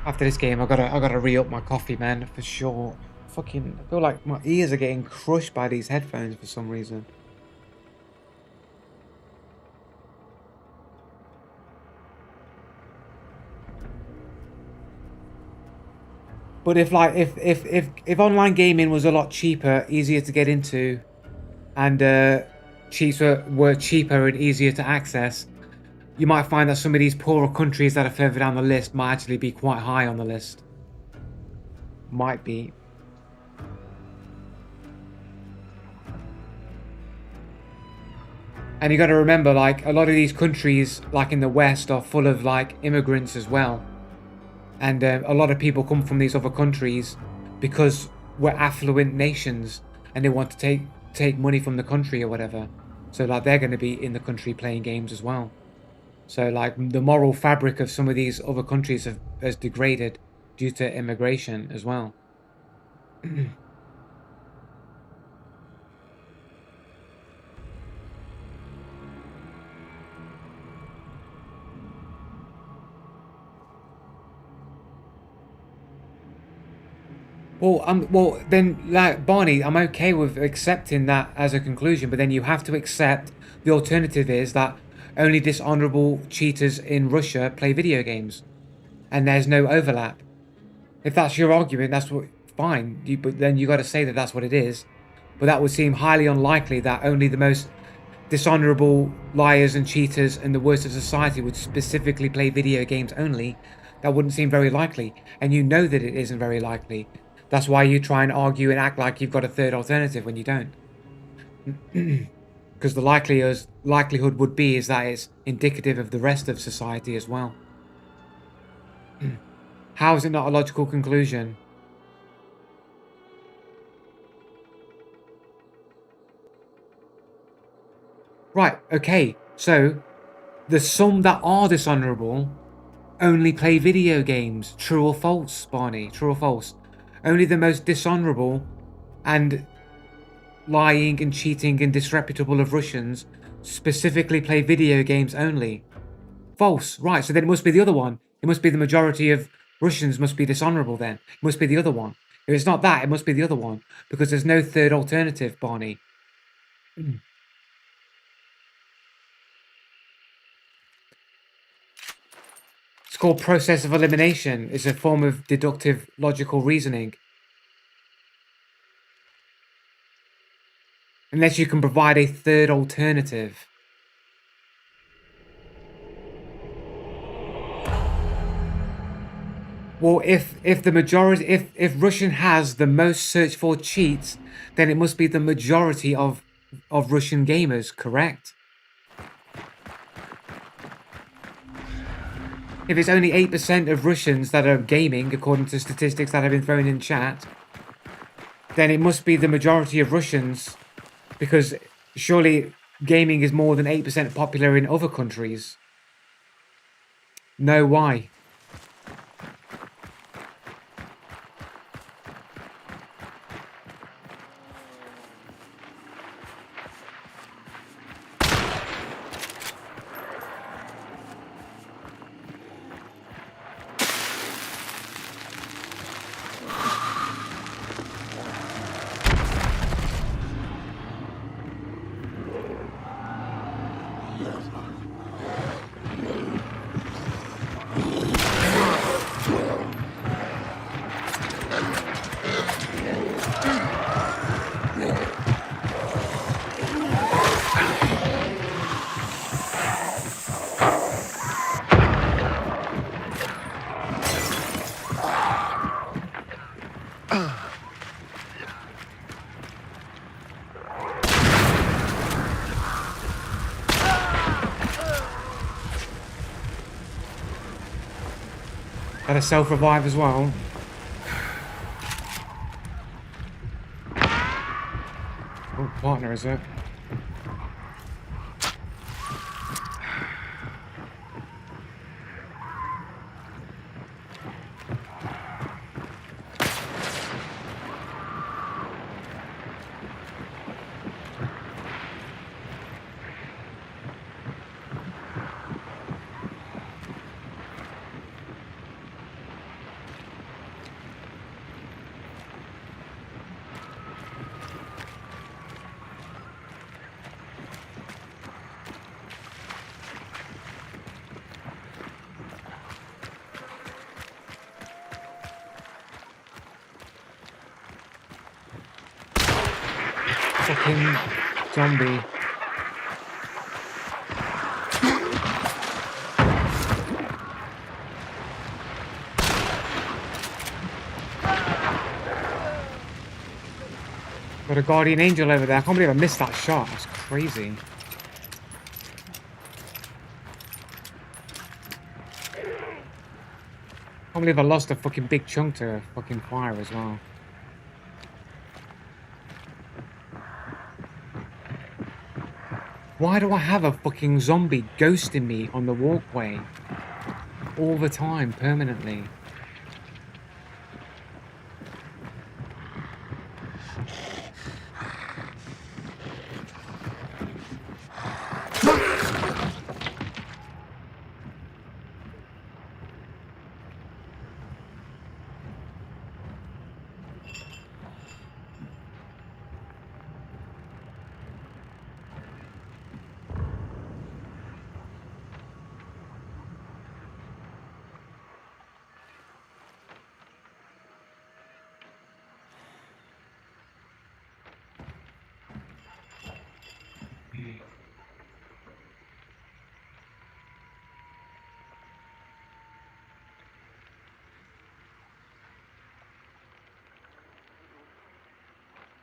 After this game, I gotta re-up my coffee, man, for sure. Fucking, I feel like my ears are getting crushed by these headphones for some reason. But if like if online gaming was a lot cheaper, easier to get into, and cheats were cheaper and easier to access, you might find that some of these poorer countries that are further down the list might actually be quite high on the list. Might be. And you got to remember, like, a lot of these countries, like in the West, are full of like immigrants as well, and a lot of people come from these other countries because we're affluent nations, and they want to take money from the country or whatever. So like they're going to be in the country playing games as well. So like the moral fabric of some of these other countries has degraded due to immigration as well. Well then, like Barney, I'm okay with accepting that as a conclusion, but then you have to accept the alternative is that only dishonorable cheaters in Russia play video games, and there's no overlap. If that's your argument, that's what fine. But then you got to say that that's what it is. But that would seem highly unlikely that only the most dishonorable liars and cheaters and the worst of society would specifically play video games only. That wouldn't seem very likely, and you know that it isn't very likely. That's why you try and argue and act like you've got a third alternative when you don't. Because the likelihood would be is that it's indicative of the rest of society as well. How is it not a logical conclusion? Right, okay, so the some that are dishonorable only play video games. True or false, Barney? True or false? Only the most dishonorable and lying and cheating and disreputable of Russians specifically play video games only. False. Right, so then it must be the other one. It must be the majority of Russians must be dishonorable then. It must be the other one. If it's not that, it must be the other one. Because there's no third alternative, Barney. It's called process of elimination. It's a form of deductive logical reasoning. Unless you can provide a third alternative. Well, if the majority, if Russian has the most searched for cheats, then it must be the majority of Russian gamers, correct? If it's only 8% of Russians that are gaming, according to statistics that have been thrown in chat, then it must be the majority of Russians, because surely gaming is more than 8% popular in other countries. No, why? Got a self-revive as well. Oh, partner, is it? Fucking zombie. Got a guardian angel over there. I can't believe I missed that shot. That's crazy. I can't believe I lost a fucking big chunk to fucking fire as well. Why do I have a fucking zombie ghosting me on the walkway? All the time, permanently.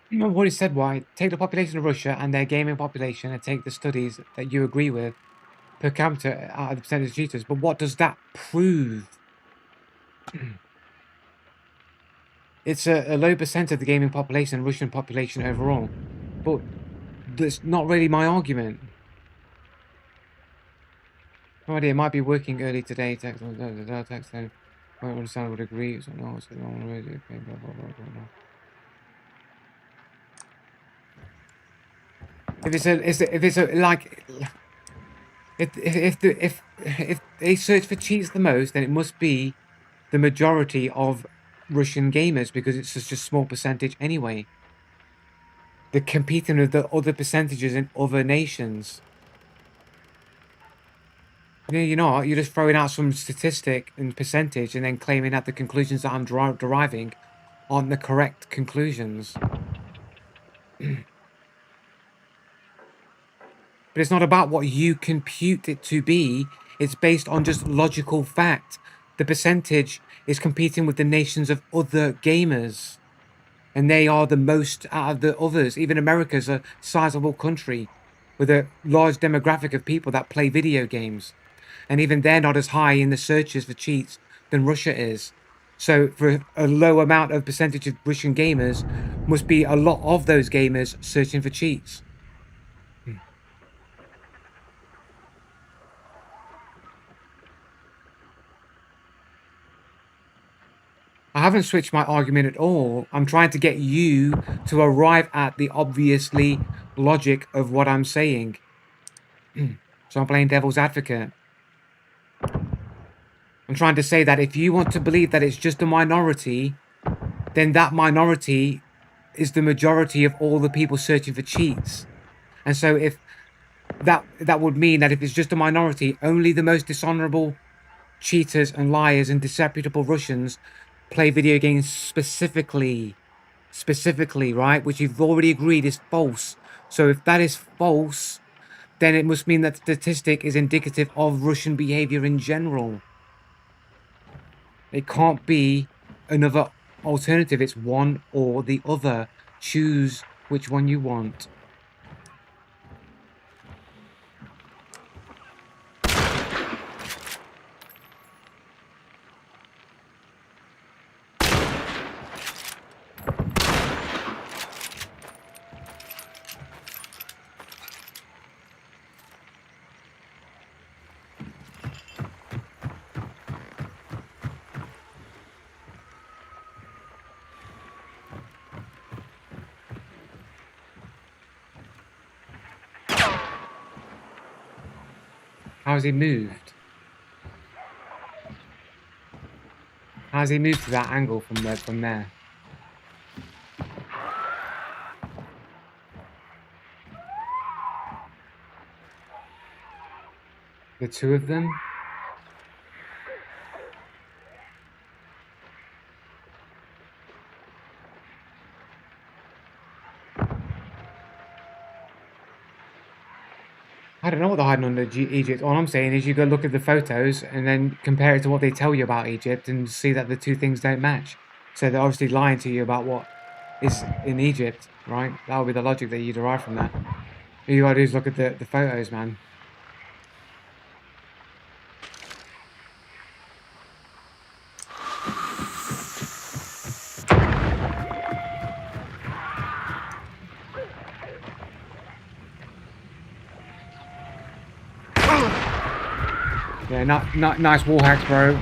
Remember what he said, why? Take the population of Russia and their gaming population and take the studies that you agree with per capita out of the percentage of cheaters. But what does that prove? It's a low percent of the gaming population, Russian population overall. But that's not really my argument. No idea, it might be working early today. Text, text, I don't understand, would agree. So no, so no one really, okay, blah, blah, blah, blah, blah. If they search for cheats the most, then it must be the majority of Russian gamers, because it's such a small percentage anyway. They're competing with the other percentages in other nations. You're not. You're just throwing out some statistic and percentage and then claiming that the conclusions that I'm deriving aren't the correct conclusions. But it's not about what you compute it to be. It's based on just logical fact. The percentage is competing with the nations of other gamers. And they are the most out of the others. Even America's a sizable country with a large demographic of people that play video games. And even they're not as high in the searches for cheats than Russia is. So for a low amount of percentage of Russian gamers, must be a lot of those gamers searching for cheats. I haven't switched my argument at all. I'm trying to get you to arrive at the obviously logic of what I'm saying. So I'm playing devil's advocate. I'm trying to say that if you want to believe that it's just a minority, then that minority is the majority of all the people searching for cheats. And so if that would mean that if it's just a minority, only the most dishonorable cheaters and liars and disreputable Russians play video games specifically, right? Which you've already agreed is false. So if that is false, then it must mean that the statistic is indicative of Russian behavior in general. It can't be another alternative. It's one or the other. Choose which one you want. How's he moved? How's he moved to that angle from there? The two of them? I don't know what they're hiding under Egypt. All I'm saying is you go look at the photos and then compare it to what they tell you about Egypt and see that the two things don't match. So they're obviously lying to you about what is in Egypt, right? That would be the logic that you derive from that. All you gotta do is look at the photos, man. Yeah, not nice wall hacks, bro.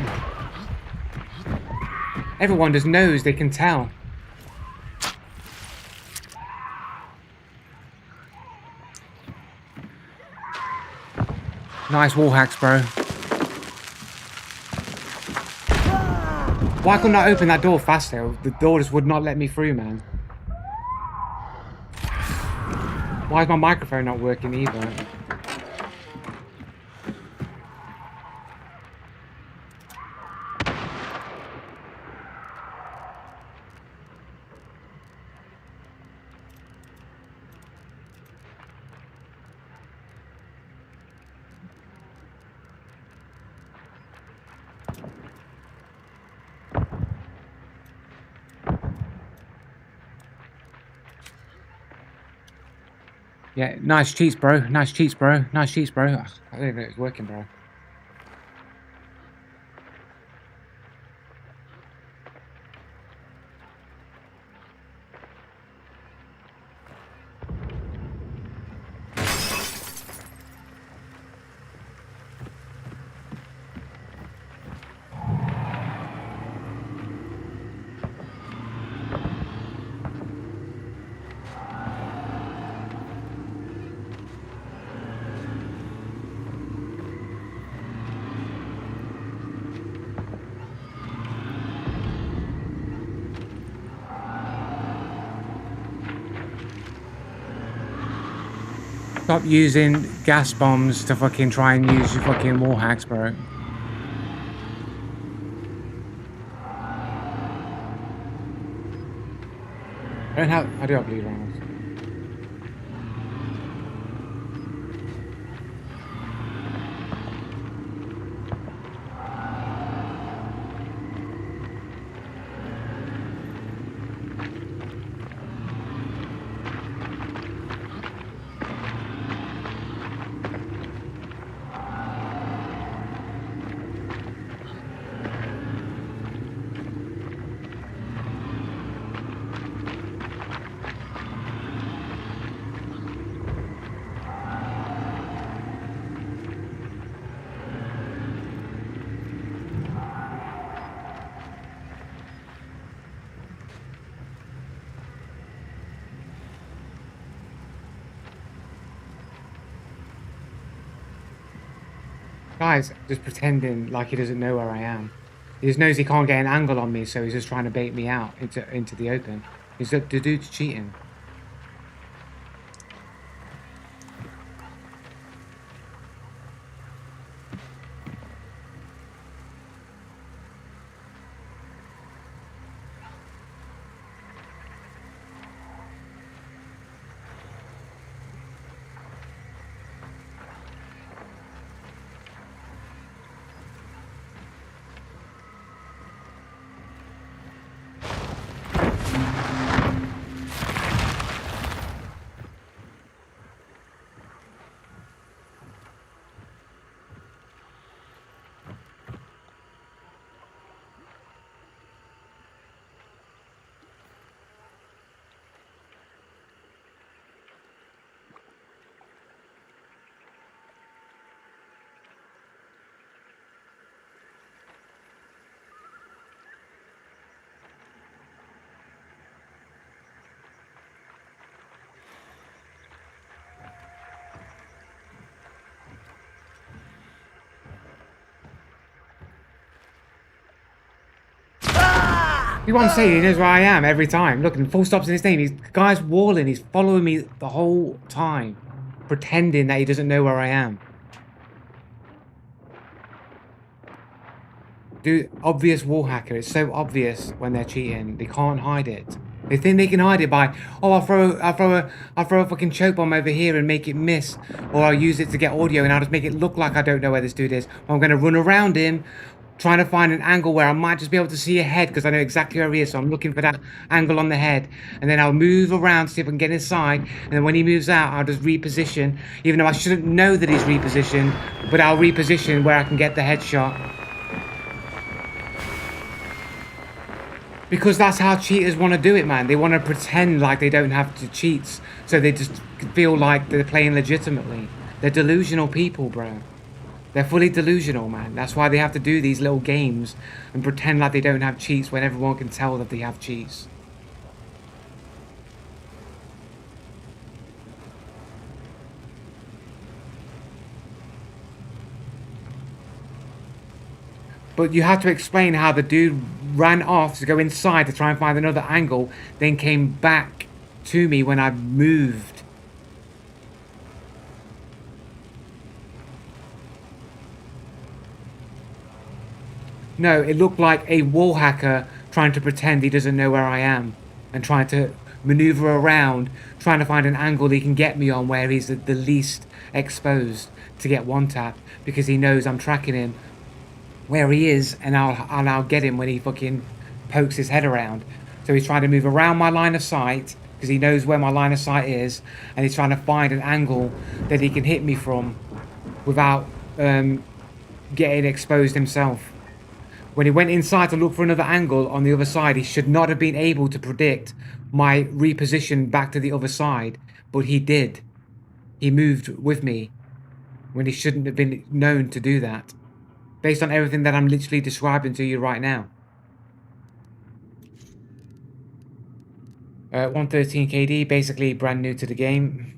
Everyone just knows, they can tell. Nice wall hacks, bro. Why couldn't I open that door faster? The door just would not let me through, man. Why is my microphone not working either? Yeah, nice cheats, bro. Nice cheats, bro. Nice cheats, bro. Ugh, I don't even know if it's working, bro. Stop using gas bombs to fucking try and use your fucking wall hacks, bro. I do have bleed rounds. Guy's just pretending like he doesn't know where I am. He just knows he can't get an angle on me, so he's just trying to bait me out into the open. The dude's cheating. You want to say he knows where I am every time. Look, and full stops in his name. He's guy's walling. He's following me the whole time, pretending that he doesn't know where I am. Dude, obvious wall hacker. It's so obvious when they're cheating. They can't hide it. They think they can hide it by, oh, I'll throw a fucking choke bomb over here and make it miss, or I'll use it to get audio and I'll just make it look like I don't know where this dude is. Or I'm gonna run around him, trying to find an angle where I might just be able to see a head because I know exactly where he is. So I'm looking for that angle on the head, and then I'll move around, see if I can get inside. And then when he moves out, I'll just reposition, even though I shouldn't know that he's repositioned, but I'll reposition where I can get the headshot. Because that's how cheaters want to do it, man. They want to pretend like they don't have to cheat, so they just feel like they're playing legitimately. They're delusional people, bro. They're fully delusional, man. That's why they have to do these little games and pretend like they don't have cheats when everyone can tell that they have cheats. But you have to explain how the dude ran off to go inside to try and find another angle, then came back to me when I moved. No, it looked like a wall hacker trying to pretend he doesn't know where I am and trying to maneuver around, trying to find an angle he can get me on where he's the least exposed to get one tap because he knows I'm tracking him where he is, and I'll get him when he fucking pokes his head around. So he's trying to move around my line of sight because he knows where my line of sight is, and he's trying to find an angle that he can hit me from without getting exposed himself. When he went inside to look for another angle on the other side, he should not have been able to predict my reposition back to the other side, but he did. He moved with me when he shouldn't have been known to do that, based on everything that I'm literally describing to you right now. 113 KD, basically brand new to the game.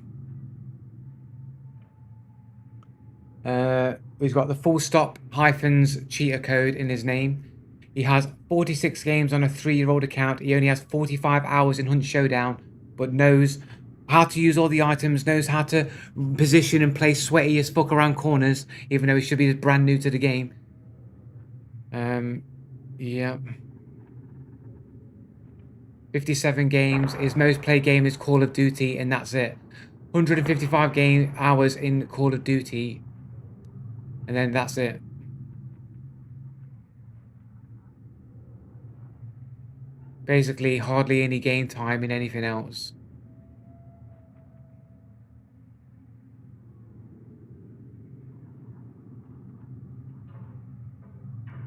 He's got the full stop hyphens cheater code in his name. He has 46 games on a 3-year-old account. He only has 45 hours in Hunt Showdown, but knows how to use all the items, knows how to position and play sweaty as fuck around corners, even though he should be brand new to the game. Yeah. 57 games. His most played game is Call of Duty, and that's it. 155 hours in Call of Duty, and then that's it. Basically, hardly any game time in anything else.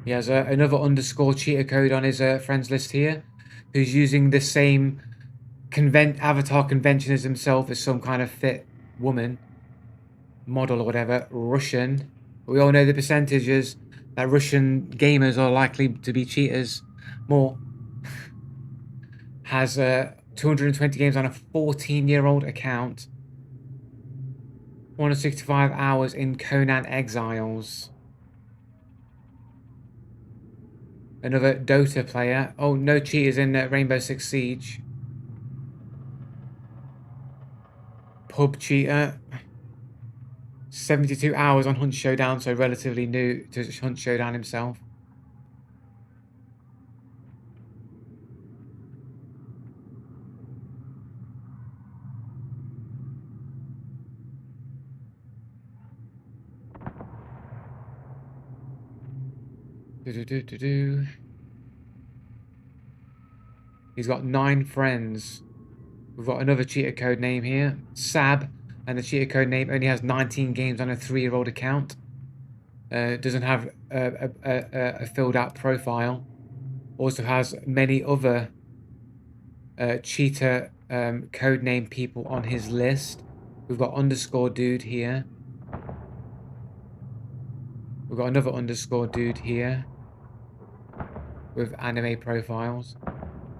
He has another underscore cheater code on his friends list here, who's using the same avatar convention as himself, as some kind of fit woman, model or whatever, Russian. We all know the percentages that Russian gamers are likely to be cheaters more. Has 220 games on a 14-year-old account. 165 hours in Conan Exiles. Another Dota player. Oh, no cheaters in Rainbow Six Siege. Pub cheater. 72 hours on Hunt Showdown, so relatively new to Hunt Showdown himself. He's got 9 friends. We've got another cheater code name here, Sab, and the cheater code name only has 19 games on a 3-year-old account. Doesn't have a filled out profile. Also has many other cheater code name people on his list. We've got underscore dude here. We've got another underscore dude here with anime profiles.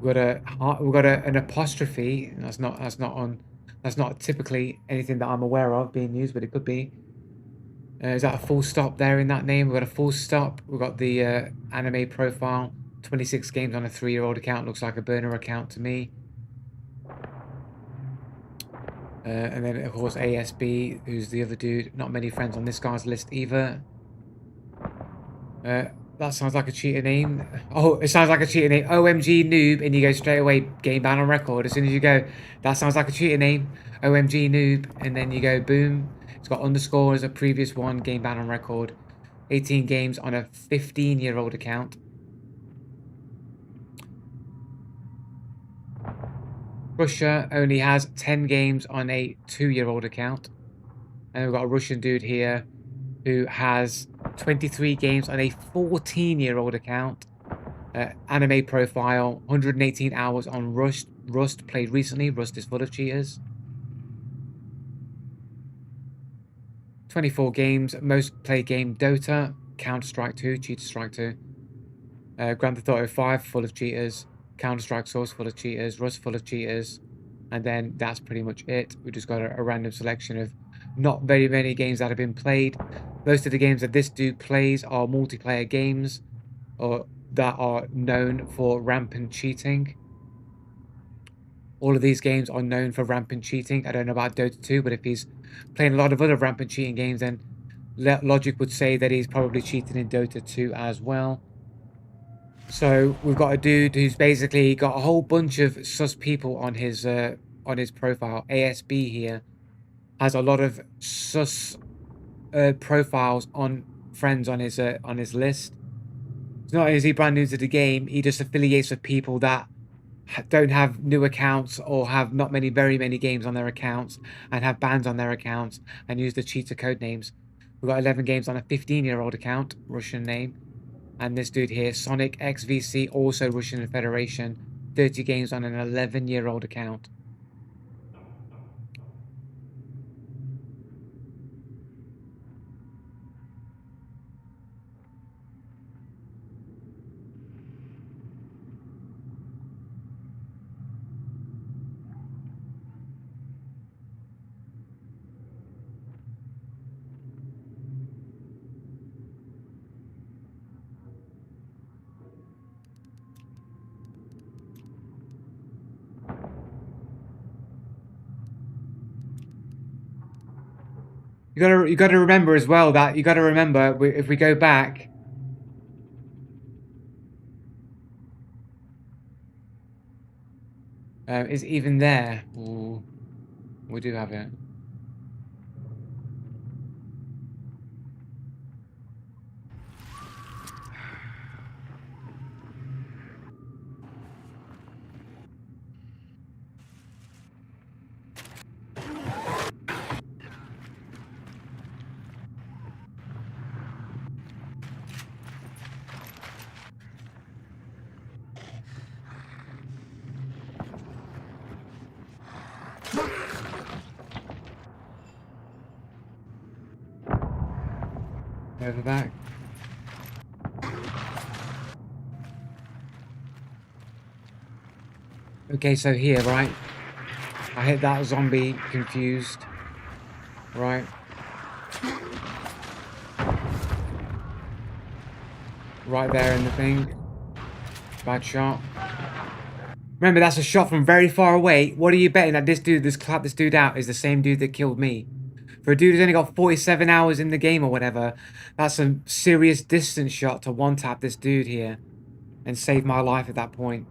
We've got an apostrophe. That's not typically anything that I'm aware of being used, but it could be. Is that a full stop there in that name? We've got a full stop. We've got the anime profile. 26 games on a 3-year-old account. Looks like a burner account to me. And then, of course, ASB, who's the other dude. Not many friends on this guy's list either. That sounds like a cheater name. Oh, it sounds like a cheater name. OMG noob, and you go straight away, game ban on record. As soon as you go, that sounds like a cheater name. OMG noob, and then you go boom. It's got underscore as a previous one, game ban on record. 18 games on a 15-year-old account. Russia only has 10 games on a 2-year-old account. And we've got a Russian dude here who has 23 games on a 14-year-old account. Anime profile, 118 hours on Rust. Rust played recently. Rust is full of cheaters. 24 games, most played game Dota, Counter-Strike 2, Cheater Strike 2. Grand Theft Auto 5, full of cheaters. Counter-Strike Source, full of cheaters. Rust, full of cheaters. And then that's pretty much it. We just got a random selection of not very many games that have been played. Most of the games that this dude plays are multiplayer games or that are known for rampant cheating. All of these games are known for rampant cheating. I don't know about Dota 2, but if he's playing a lot of other rampant cheating games, then logic would say that he's probably cheated in Dota 2 as well. So we've got a dude who's basically got a whole bunch of sus people on his profile. ASB here has a lot of sus profiles on friends on his list. It's not only is he brand new to the game, he just affiliates with people that don't have new accounts or have not very many games on their accounts and have bans on their accounts and use the cheater code names. We've got 11 games on a 15-year-old account, Russian name. And this dude here, Sonic XVC, also Russian Federation, 30 games on an 11-year-old account. You gotta remember as well that if we go back, is even there. Ooh, we do have it. Over back. Okay, so here, right? I hit that zombie confused. Right. Right there in the thing. Bad shot. Remember, that's a shot from very far away. What are you betting that this dude, this clapped this dude out, is the same dude that killed me? For a dude who's only got 47 hours in the game or whatever, that's a serious distance shot to one-tap this dude here and save my life at that point.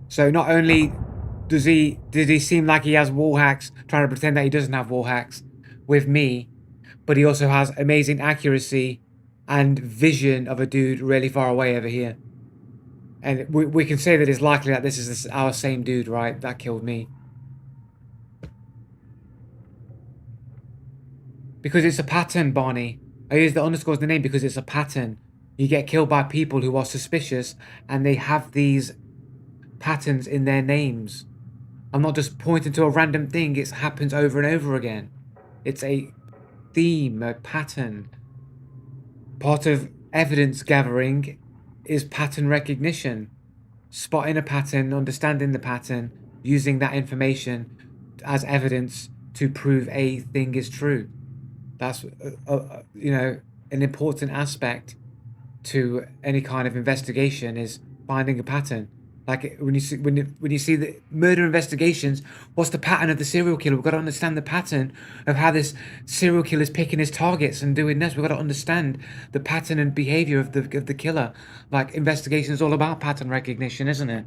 So not only did he seem like he has wall hacks, trying to pretend that he doesn't have wall hacks with me, but he also has amazing accuracy and vision of a dude really far away over here. And we can say that it's likely that this is our same dude, right? That killed me. Because it's a pattern, Barney. I use the underscore as the name because it's a pattern. You get killed by people who are suspicious and they have these patterns in their names. I'm not just pointing to a random thing, it happens over and over again. It's a theme, a pattern. Part of evidence gathering is pattern recognition. Spotting a pattern, understanding the pattern, using that information as evidence to prove a thing is true. That's, you know, an important aspect to any kind of investigation is finding a pattern. Like when you see the murder investigations, what's the pattern of the serial killer? We've got to understand the pattern of how this serial killer is picking his targets and doing this. We've got to understand the pattern and behavior of the killer. Like investigation is all about pattern recognition, isn't it?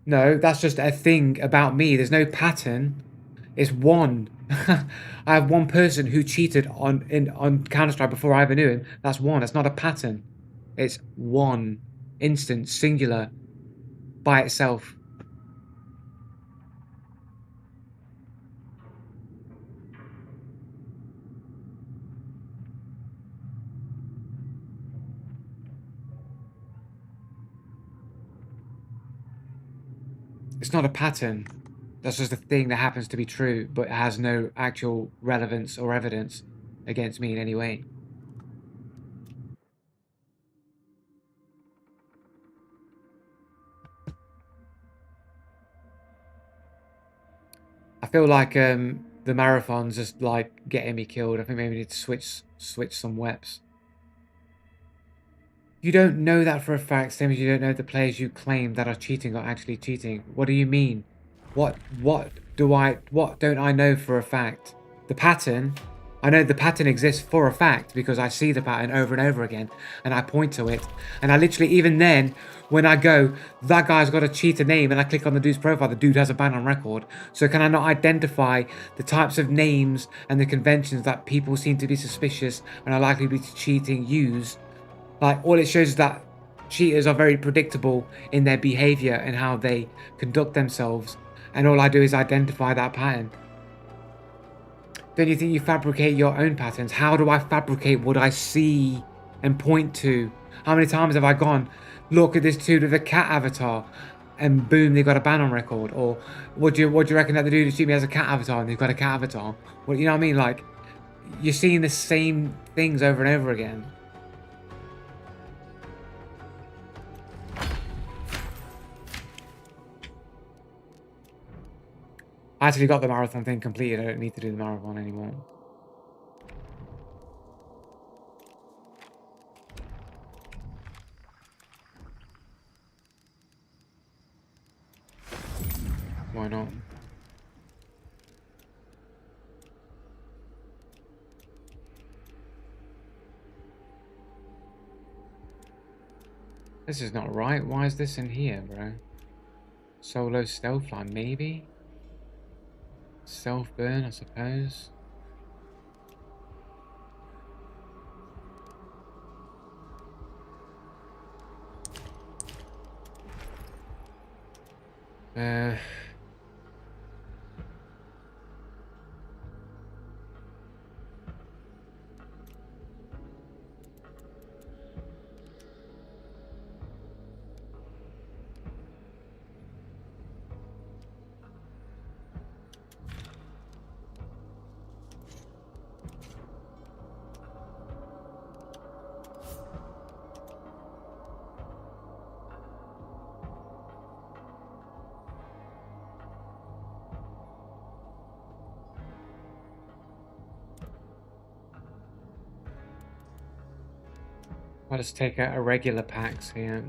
No, that's just a thing about me. There's no pattern. It's one. I have one person who cheated on Counter-Strike before I ever knew him. That's one. That's not a pattern. It's one instance, singular, by itself. It's not a pattern. That's just a thing that happens to be true, but has no actual relevance or evidence against me in any way. I feel like the marathon's just like getting me killed. I think maybe we need to switch some weps. You don't know that for a fact, same as you don't know the players you claim that are cheating are actually cheating. What do you mean? What don't I know for a fact? The pattern, I know the pattern exists for a fact because I see the pattern over and over again and I point to it. And I literally, even then, when I go, that guy's got a cheater name and I click on the dude's profile, the dude has a ban on record. So can I not identify the types of names and the conventions that people seem to be suspicious and are likely to be cheating use? Like, all it shows is that cheaters are very predictable in their behavior and how they conduct themselves. And all I do is identify that pattern. Don't you think you fabricate your own patterns? How do I fabricate what I see and point to? How many times have I gone, look at this dude with a cat avatar, and boom, they got a ban on record? Or what do you reckon that the dude who shoots me has a cat avatar and they've got a cat avatar? Well, you know what I mean? Like, you're seeing the same things over and over again. I actually got the marathon thing completed. I don't need to do the marathon anymore. Why not? This is not right. Why is this in here, bro? Solo stealth line, maybe? Self-burn, I suppose. I'll just take out a regular packs here.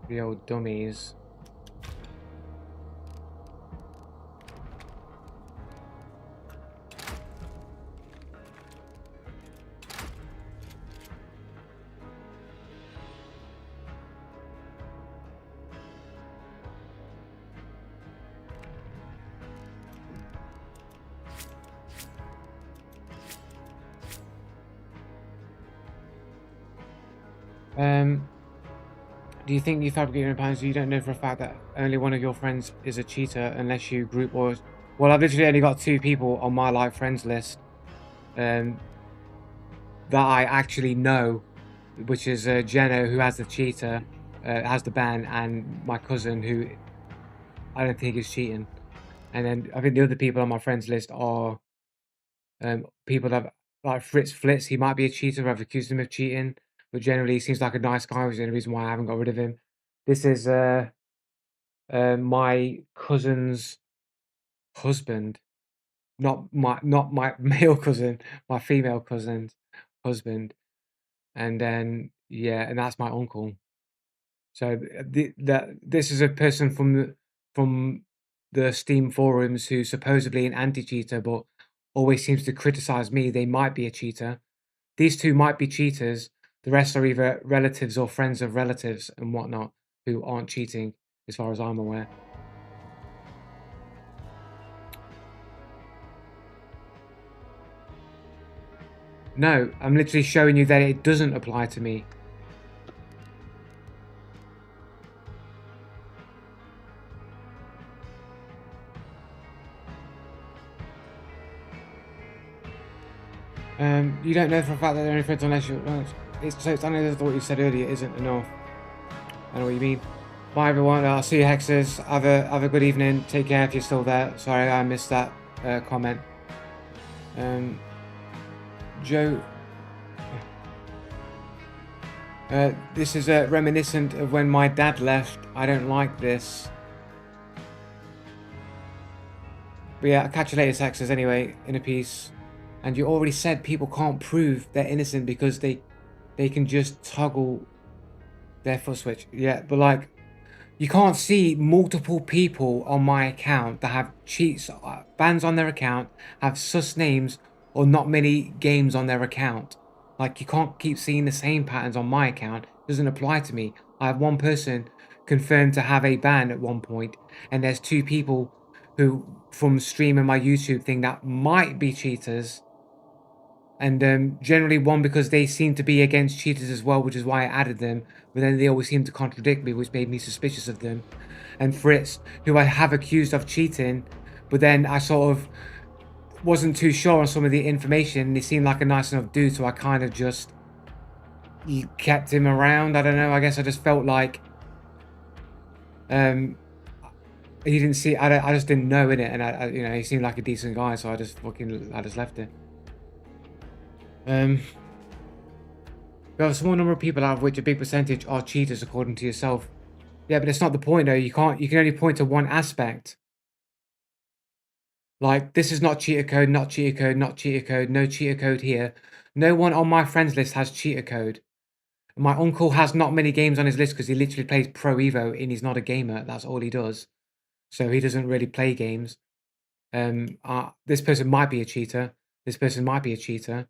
The old dummies. Do you think you fabricated in pounds? You don't know for a fact that only one of your friends is a cheater unless you group or... Well, I've literally only got 2 people on my like friends list that I actually know, which is Jeno, who has the cheater, has the ban, and my cousin, who I don't think is cheating. And then I think the other people on my friends list are people that like Fritz Flitz. He might be a cheater. I've accused him of cheating, but generally he seems like a nice guy, which is the only reason why I haven't got rid of him. This is my cousin's husband, not my male cousin, my female cousin's husband, and then yeah, and that's my uncle. So this is a person from the Steam forums who's supposedly an anti-cheater, but always seems to criticize me. They might be a cheater. These 2 might be cheaters. The rest are either relatives or friends of relatives and whatnot who aren't cheating, as far as I'm aware. No, I'm literally showing you that it doesn't apply to me. You don't know for a fact that they're only friends unless you... It's I know that what you said earlier isn't enough. I know what you mean. Bye everyone, I'll see you Hexers. Have a good evening. Take care if you're still there. Sorry I missed that comment. Joe... this is reminiscent of when my dad left. I don't like this. But yeah, I'll catch you later, Hexers, anyway, in a piece. And you already said people can't prove they're innocent because they can just toggle their foot switch. Yeah, but like, you can't see multiple people on my account that have cheats, bans on their account, have sus names, or not many games on their account. Like, you can't keep seeing the same patterns on my account. It doesn't apply to me. I have one person confirmed to have a ban at one point, and there's 2 people who, from streaming my YouTube thing, that might be cheaters. And generally one because they seem to be against cheaters as well, which is why I added them, but then they always seem to contradict me, which made me suspicious of them. And Fritz, who I have accused of cheating, but then I sort of wasn't too sure on some of the information. He seemed like a nice enough dude, so I kind of just kept him around. I don't know, I guess I just felt like he didn't see, I just didn't know in it, and I you know, he seemed like a decent guy, so I just left it. There are a small number of people, out of which a big percentage are cheaters, according to yourself. Yeah, but it's not the point, though. You can only point to one aspect. Like, this is not cheater code, not cheater code, not cheater code, no cheater code here. No one on my friends list has cheater code. My uncle has not many games on his list because he literally plays Pro Evo and he's not a gamer. That's all he does. So he doesn't really play games. This person might be a cheater. This person might be a cheater.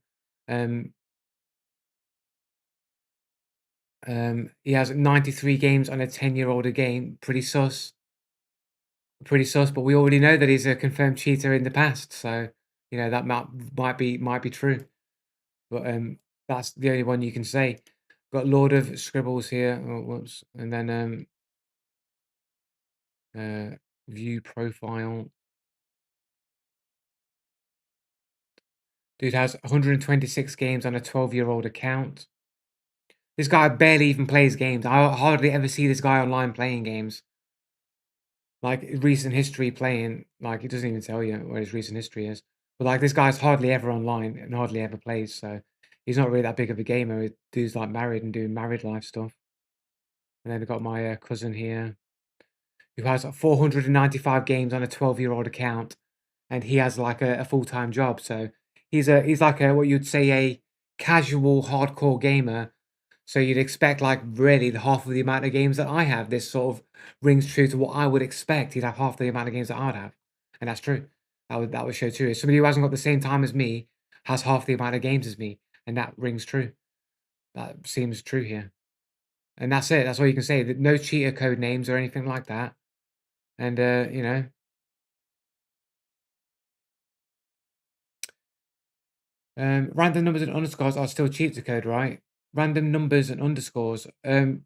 He has 93 games on a 10-year-old game. Pretty sus. Pretty sus, but we already know that he's a confirmed cheater in the past, so you know that might be true. But that's the only one you can say. Got Lord of Scribbles here. Oh, whoops. And then view profile. Dude has 126 games on a 12-year-old account. This guy barely even plays games. I hardly ever see this guy online playing games. Like, recent history playing, like, it doesn't even tell you where his recent history is. But, like, this guy's hardly ever online and hardly ever plays, so he's not really that big of a gamer. Dude's, like, married and doing married life stuff. And then we've got my cousin here, who has 495 games on a 12-year-old account, and he has, like, a full-time job, so He's like a what you'd say a casual hardcore gamer. So you'd expect like really the half of the amount of games that I have. This sort of rings true to what I would expect. He'd have half the amount of games that I would have, and that's true. That would show true. Somebody who hasn't got the same time as me has half the amount of games as me, and that rings true. That seems true here, and that's it. That's all you can say. No cheater code names or anything like that. And you know, random numbers and underscores are still cheater code, right? Random numbers and underscores. The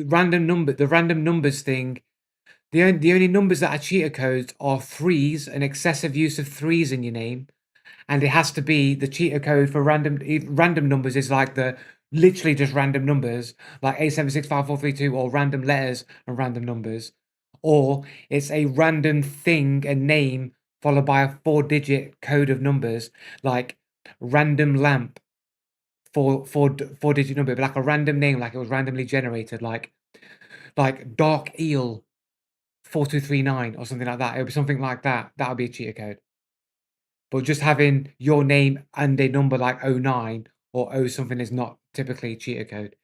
random numbers thing. The only numbers that are cheater codes are threes, an excessive use of threes in your name, and it has to be the cheater code for random numbers is like the literally just random numbers, like 8765432, or random letters and random numbers, or it's a random thing, a name followed by a 4-digit code of numbers, like random lamp, four-digit number, but like a random name, like it was randomly generated, like dark eel 4239 or something like that. It would be something like that. That would be a cheater code. But just having your name and a number like '09 or O something is not typically cheater code.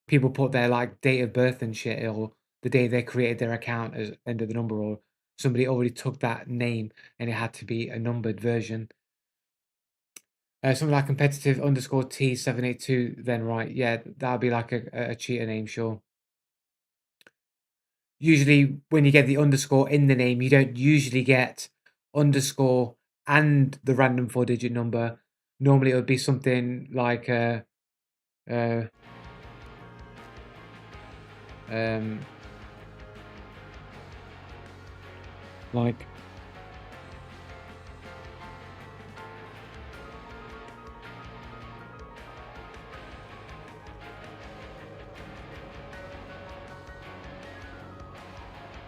People put their like date of birth and shit, or the day they created their account as end of the number, or somebody already took that name and it had to be a numbered version. Something like competitive underscore T782, then right, yeah, that would be like a cheater name, sure. Usually when you get the underscore in the name, you don't usually get underscore and the random 4-digit number. Normally it would be something like uh, um, like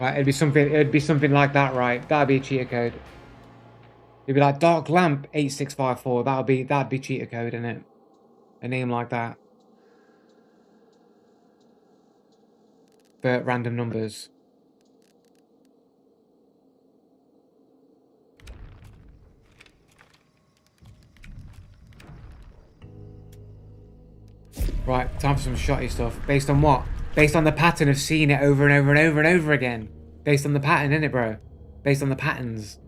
right, it'd be something like that, right? That'd be a cheater code. It'd be like dark lamp 8654. That'd be cheater code, innit? A name like that. For random numbers. Right, time for some shotty stuff. Based on what? Based on the pattern of seeing it over and over and over and over again. Based on the pattern, innit, bro? Based on the patterns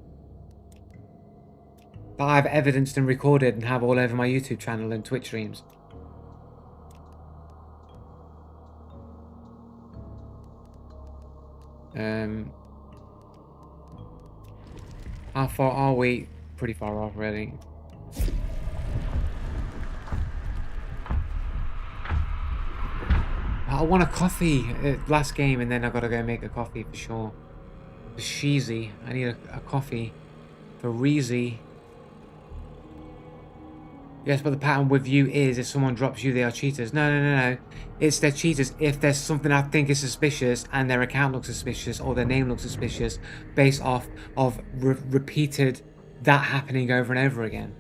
that I've evidenced and recorded and have all over my YouTube channel and Twitch streams. How far are we? Pretty far off, really. I want a coffee last game, and then I gotta go make a coffee for sure. For Sheezy, I need a coffee. For Reezy. Yes, but the pattern with you is if someone drops you, they are cheaters. No. It's they're cheaters if there's something I think is suspicious and their account looks suspicious or their name looks suspicious based off of repeated that happening over and over again.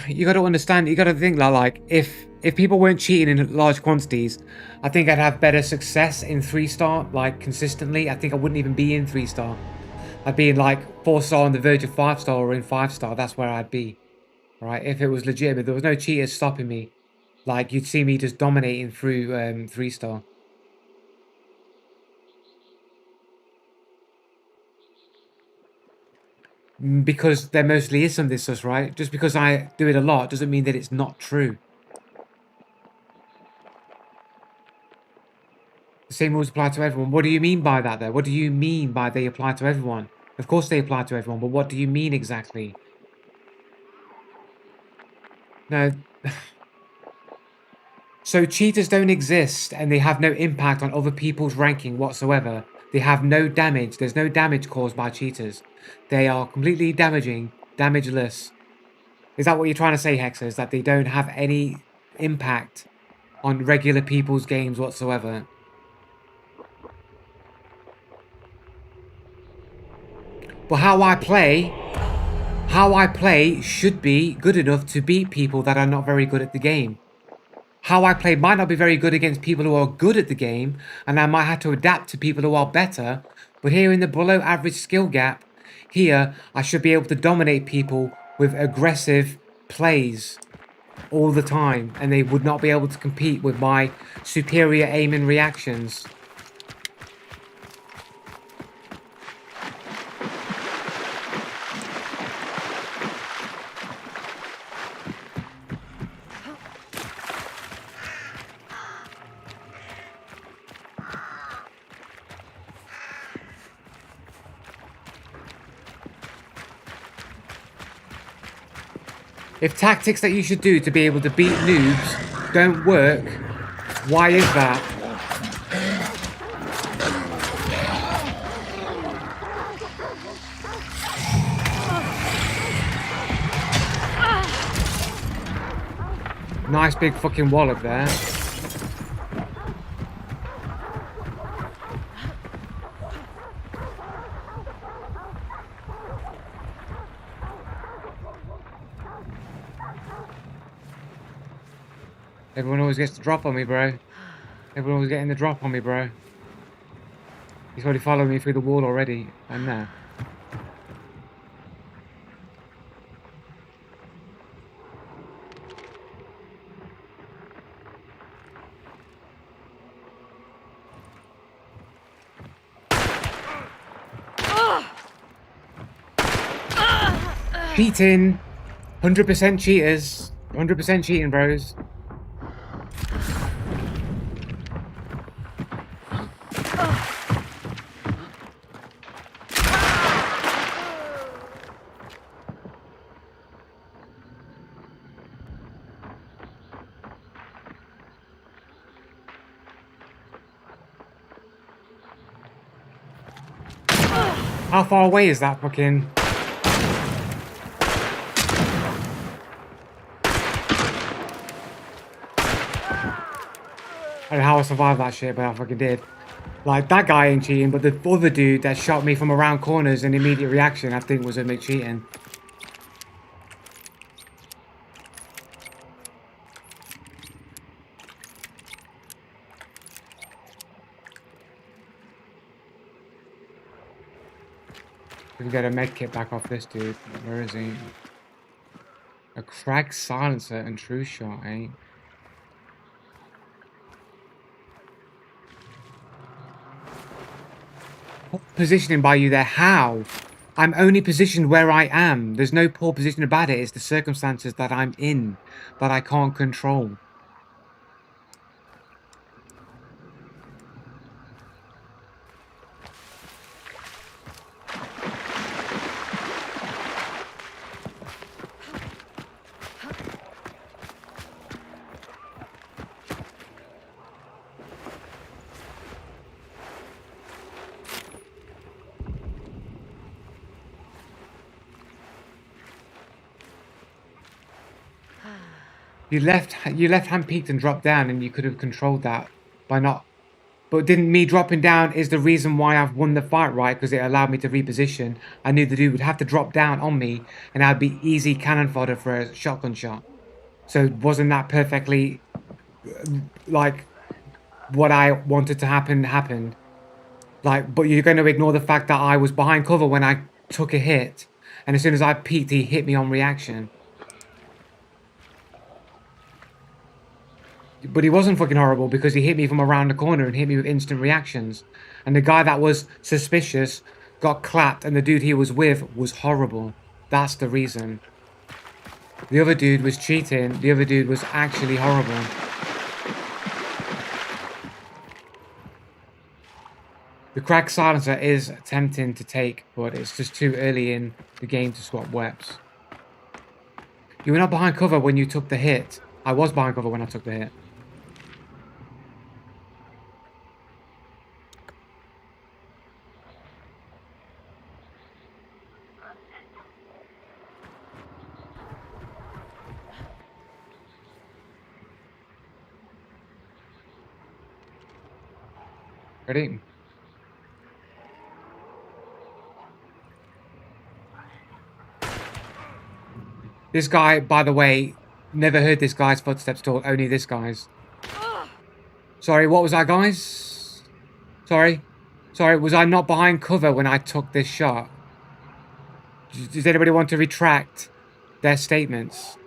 You got to understand. You got to think that, like, if people weren't cheating in large quantities, I think I'd have better success in 3-star, like consistently. I think I wouldn't even be in 3-star. I'd be in like 4-star on the verge of 5-star or in 5-star. That's where I'd be, right? If it was legitimate, there was no cheaters stopping me. Like you'd see me just dominating through 3-star. Because there mostly is some this, right? Just because I do it a lot doesn't mean that it's not true. The same rules apply to everyone. What do you mean by that, though? What do you mean by they apply to everyone? Of course they apply to everyone, but what do you mean exactly? No. So cheaters don't exist, and they have no impact on other people's ranking whatsoever. They have no damage. There's no damage caused by cheaters. They are completely damageless. Is that what you're trying to say, Hexa? Is that they don't have any impact on regular people's games whatsoever? But how I play should be good enough to beat people that are not very good at the game. How I play might not be very good against people who are good at the game, and I might have to adapt to people who are better. But here in the below average skill gap, here I should be able to dominate people with aggressive plays all the time, and they would not be able to compete with my superior aim and reactions. If tactics that you should do to be able to beat noobs don't work, why is that? Nice big fucking wallop there. Everyone always gets the drop on me, bro. Everyone was getting the drop on me, bro. He's already following me through the wall already. I'm there. Cheating! 100% cheaters. 100% cheating, bros. How far away is that fucking... I don't know how I survived that shit, but I fucking did. Like, that guy ain't cheating, but the other dude that shot me from around corners in immediate reaction, I think was a bit cheating. We can get a med kit back off this dude. Where is he? A cracked silencer and true shot, eh? Poor positioning by you there. How? I'm only positioned where I am. There's no poor position about it. It's the circumstances that I'm in that I can't control. You left hand peeked and dropped down, and you could have controlled that by not. But didn't me dropping down is the reason why I've won the fight, right? Because it allowed me to reposition. I knew the dude would have to drop down on me, and I'd be easy cannon fodder for a shotgun shot. So wasn't that perfectly like what I wanted to happen happened? Like, but you're going to ignore the fact that I was behind cover when I took a hit, and as soon as I peeked, he hit me on reaction. But he wasn't fucking horrible because he hit me from around the corner and hit me with instant reactions. And the guy that was suspicious got clapped, and the dude he was with was horrible. That's the reason. The other dude was cheating. The other dude was actually horrible. The cracked silencer is tempting to take, but it's just too early in the game to swap weaps. You were not behind cover when you took the hit. I was behind cover when I took the hit. Ready? This guy, by the way, never heard this guy's footsteps talk, only this guy's. Sorry, what was that, guys? Sorry? Sorry, was I not behind cover when I took this shot? Does anybody want to retract their statements?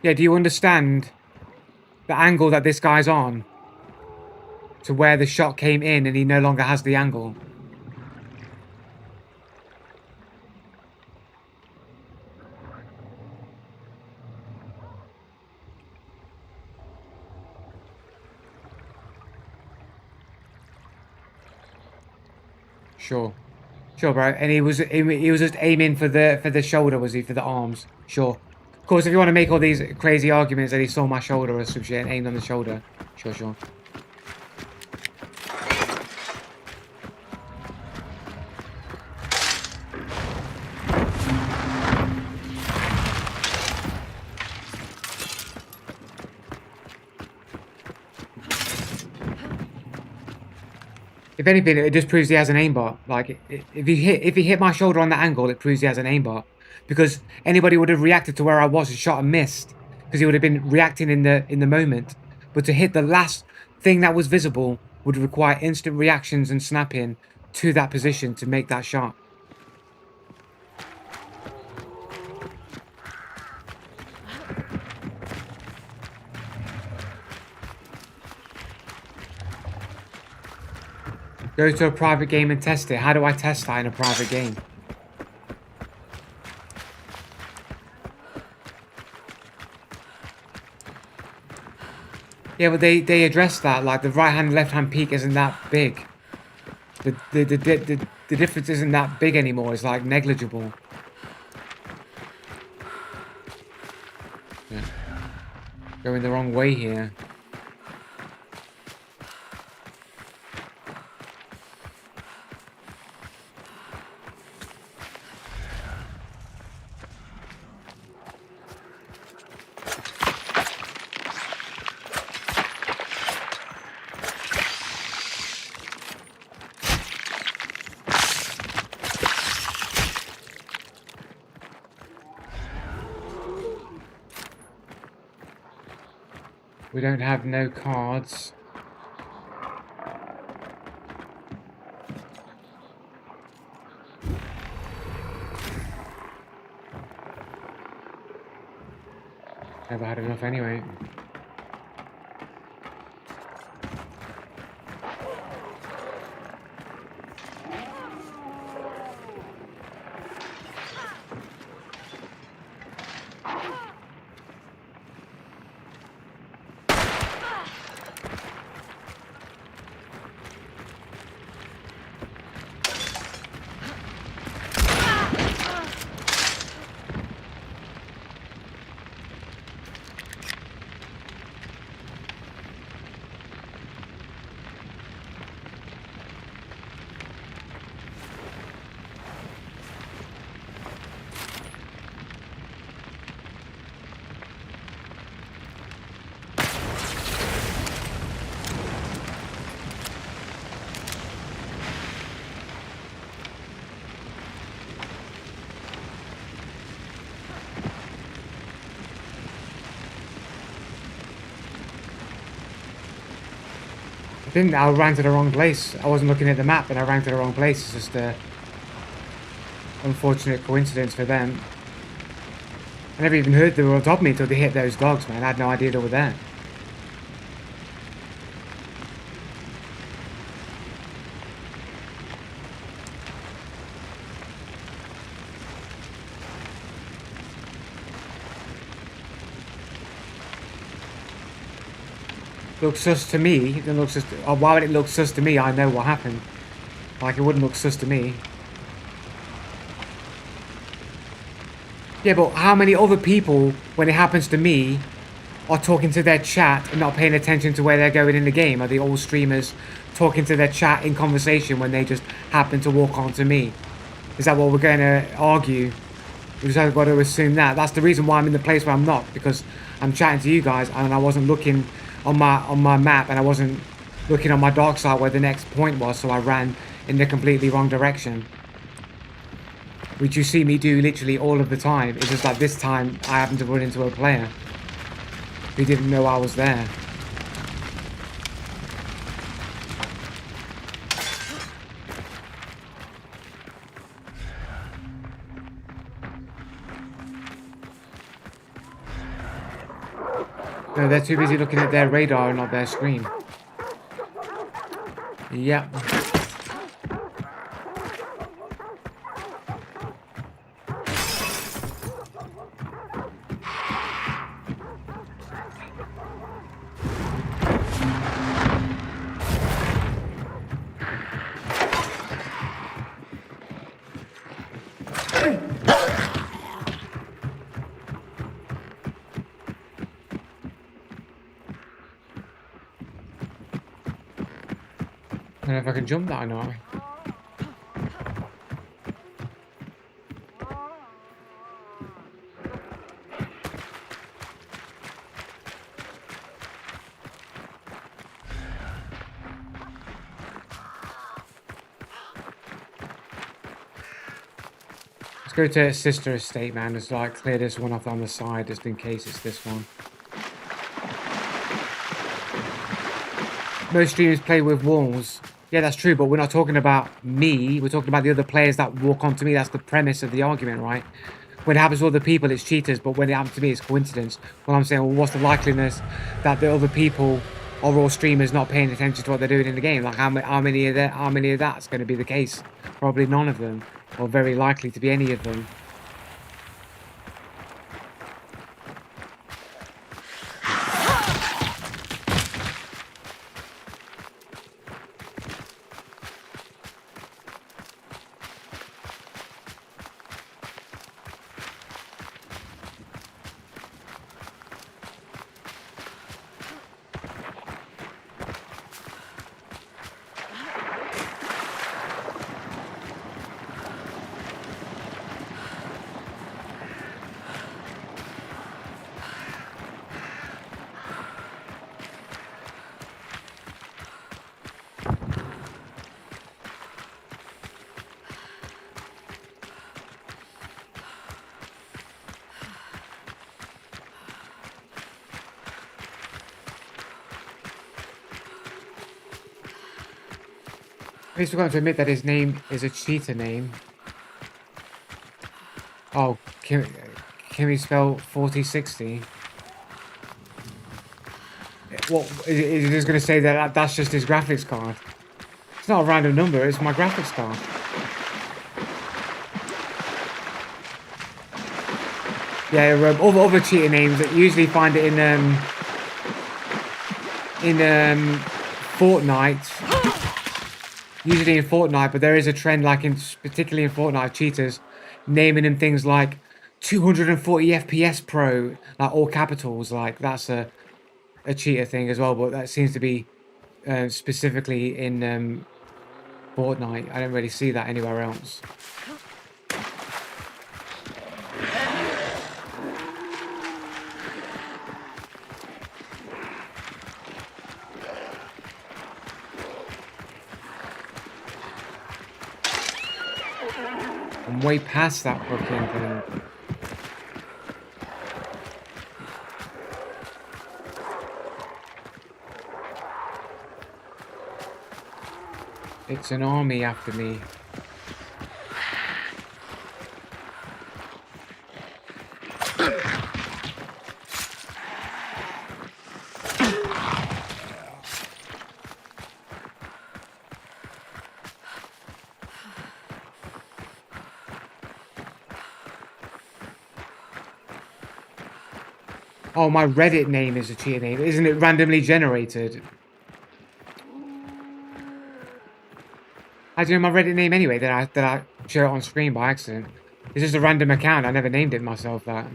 Yeah, do you understand the angle that this guy's on? To where the shot came in and he no longer has the angle. Sure. Sure, bro. And he was just aiming for the shoulder, was he? For the arms. Sure. Of course, if you want to make all these crazy arguments that he saw my shoulder or some shit and aimed on the shoulder. Sure, sure. If anything, it just proves he has an aimbot. Like, if he hit my shoulder on that angle, it proves he has an aimbot. Because anybody would have reacted to where I was and shot and missed. Because he would have been reacting in the moment. But to hit the last thing that was visible would require instant reactions and snapping to that position to make that shot. Go to a private game and test it. How do I test that in a private game? Yeah, but they addressed that. Like, the right hand, left hand peak isn't that big. The difference isn't that big anymore. It's like negligible. Yeah. Going the wrong way here. We don't have no cards. Never had enough anyway. I ran to the wrong place. I wasn't looking at the map and I ran to the wrong place. It's just a unfortunate coincidence for them. I never even heard they were on top of me until they hit those dogs, man. I had no idea they were there. Looks sus to me. It looks sus. Why would it look sus to me? I know what happened. Like, it wouldn't look sus to me. Yeah, but how many other people, when it happens to me, are talking to their chat and not paying attention to where they're going in the game? Are they all streamers talking to their chat in conversation when they just happen to walk onto me? Is that what we're going to argue? We just got to assume that. That's the reason why I'm in the place where I'm not, because I'm chatting to you guys and I wasn't looking on my map and I wasn't looking on my dark side where the next point was, so I ran in the completely wrong direction. Which you see me do literally all of the time. It's just like this time I happened to run into a player who didn't know I was there. No, they're too busy looking at their radar and not their screen. Yep. I don't know if I can jump that or not. Let's go to Sister Estate, man. Just like clear this one off on the side just in case it's this one. Most streamers play with walls. Yeah, that's true, but we're not talking about me. We're talking about the other players that walk onto me. That's the premise of the argument, right? When it happens to other people, it's cheaters, but when it happens to me, it's coincidence. Well, I'm saying, well, what's the likeliness that the other people are all streamers not paying attention to what they're doing in the game? Like, how many of that's going to be the case? Probably none of them, or very likely to be any of them. He's forgotten to admit that his name is a cheater name. Oh, can we spell 4060? What is he just going to say that that's just his graphics card? It's not a random number. It's my graphics card. Yeah, other cheater names that you usually find it in Fortnite. Usually in Fortnite, but there is a trend, like particularly in Fortnite, cheaters naming them things like 240 FPS Pro, like all capitals. Like that's a cheater thing as well, but that seems to be specifically in Fortnite. I don't really see that anywhere else. I'm way past that fucking thing. It's an army after me. Oh, my Reddit name is a cheater name. Isn't it randomly generated? How do you know my Reddit name anyway? Did I share it on screen by accident? It's just a random account. I never named it myself that.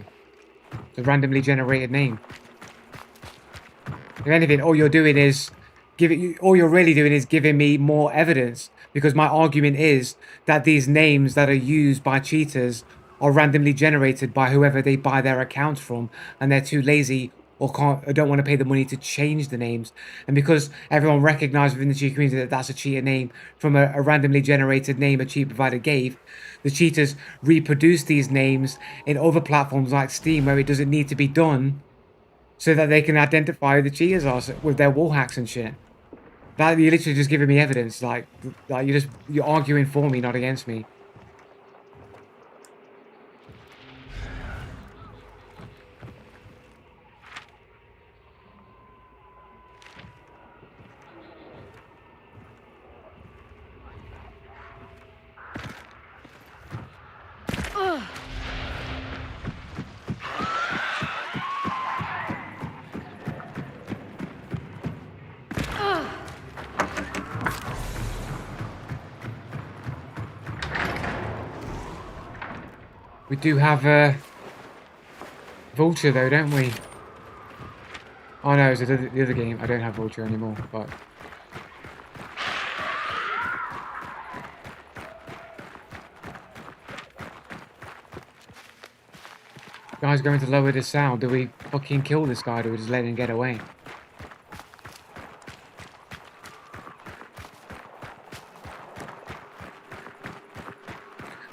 It's a randomly generated name. If anything, all you're doing is all you're really doing is giving me more evidence, because my argument is that these names that are used by cheaters are randomly generated by whoever they buy their accounts from, and they're too lazy or don't want to pay the money to change the names. And because everyone recognized within the cheat community that that's a cheater name from a randomly generated name a cheat provider gave, the cheaters reproduce these names in other platforms like Steam where it doesn't need to be done, so that they can identify who the cheaters are with their wall hacks and shit. That you're literally just giving me evidence, like you're arguing for me, not against me. We do have a Vulture though, don't we? Oh no, it's the other game. I don't have Vulture anymore, but guy's going to lower the sound. Do we fucking kill this guy? Do we just let him get away?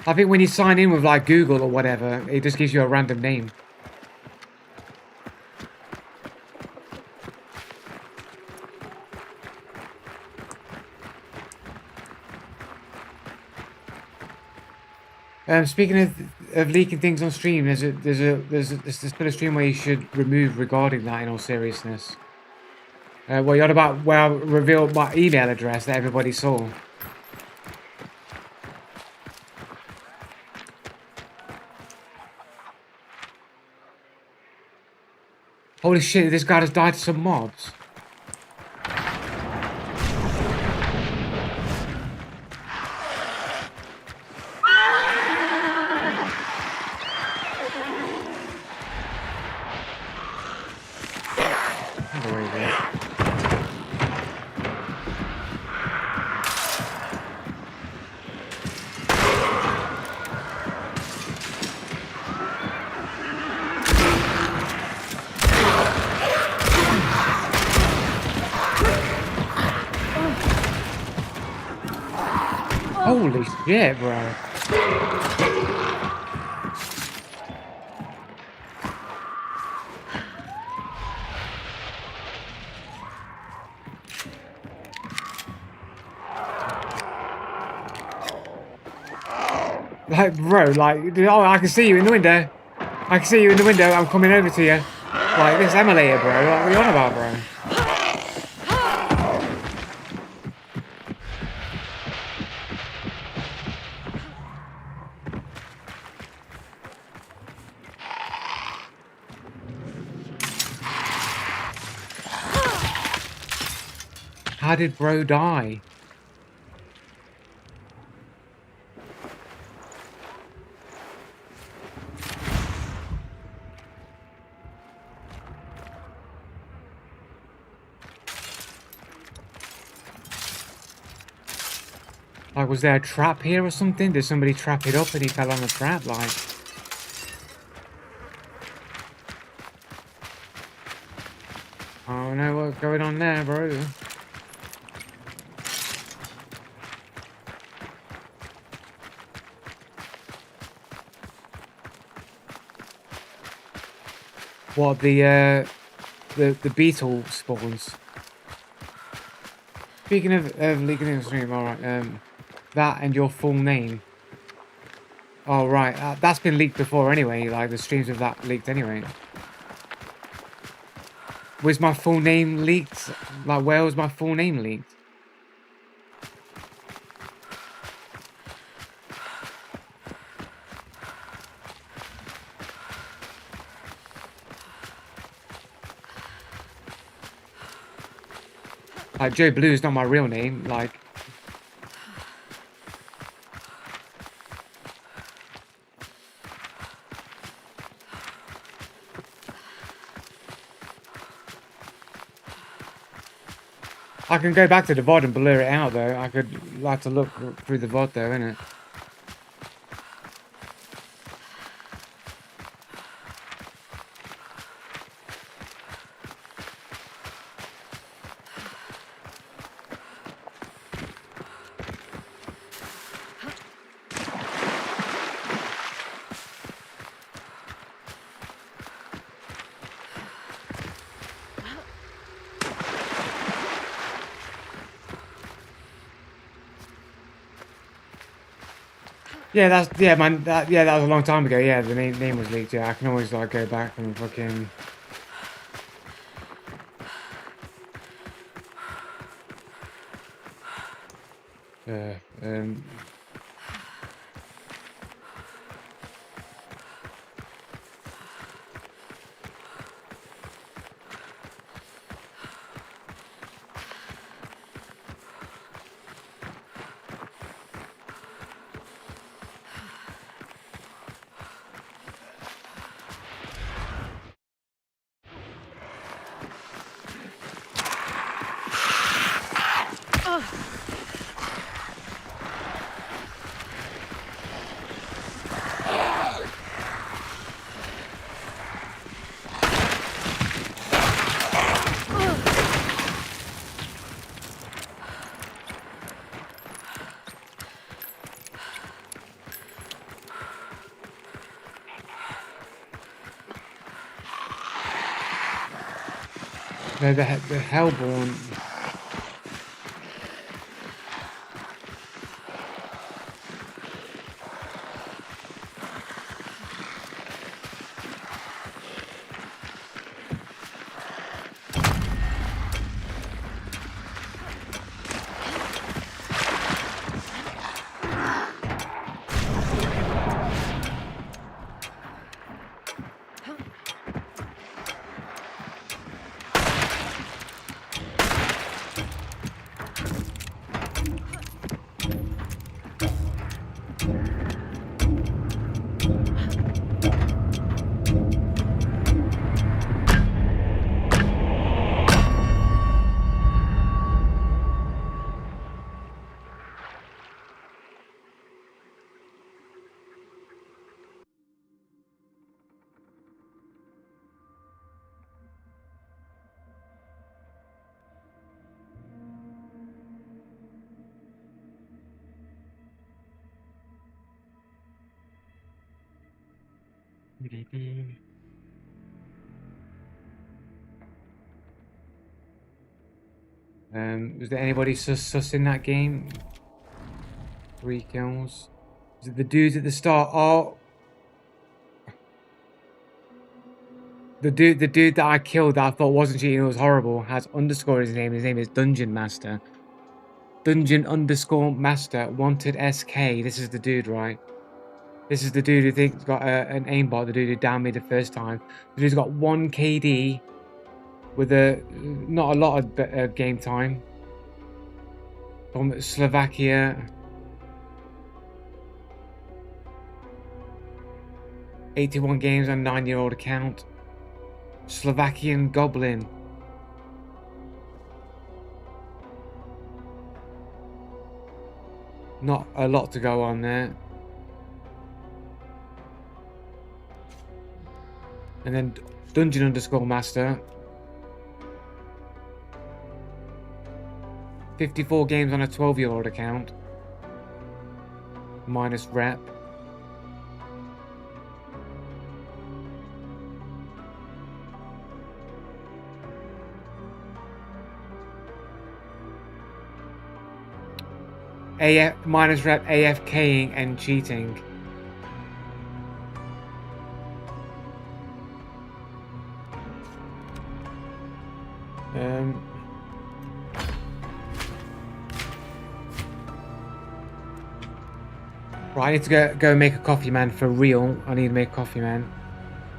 I think when you sign in with like Google or whatever, it just gives you a random name. Speaking of leaking things on stream, there's still a stream where you should remove regarding that. In all seriousness, well, you're on about where I revealed my email address that everybody saw. Holy shit! This guy has died to some mobs. Holy shit, bro. Like, bro, like, oh, I can see you in the window. I can see you in the window. I'm coming over to you. Like, this emulator, bro. Like, what are you on about, bro? How did bro die? Like, was there a trap here or something? Did somebody trap it up and he fell on the trap? Like... I don't know what's going on there, bro. What, the beetle spawns? Speaking of leaking in the stream, alright, that and your full name. Oh, right, that's been leaked before anyway, like, the streams of that leaked anyway. Was my full name leaked? Like, where was my full name leaked? Like, Joe Blue is not my real name, like... I can go back to the VOD and blur it out, though. I could have to look through the VOD, though, innit? Yeah, yeah, man. That was a long time ago. Yeah, the name was leaked. Yeah, I can always like go back and fucking. Uh, um. The Hellborn. Was there anybody sus in that game? 3 kills. Was it the dudes at the start? Oh, the dude that I killed that I thought wasn't cheating, it was horrible, has underscore his name. His name is Dungeon Master. Dungeon underscore Master wanted SK. This is the dude, right? This is the dude who thinks he's got an aimbot. The dude who downed me the first time. The dude's got 1 KD with not a lot of game time. From Slovakia. 81 games on 9-year-old account. Slovakian Goblin. Not a lot to go on there. And then Dungeon underscore Master. 54 games on a 12-year-old account. Minus rep. AF minus rep, AFKing and cheating. Right, I need to go make a coffee, man, for real. I need to make a coffee, man.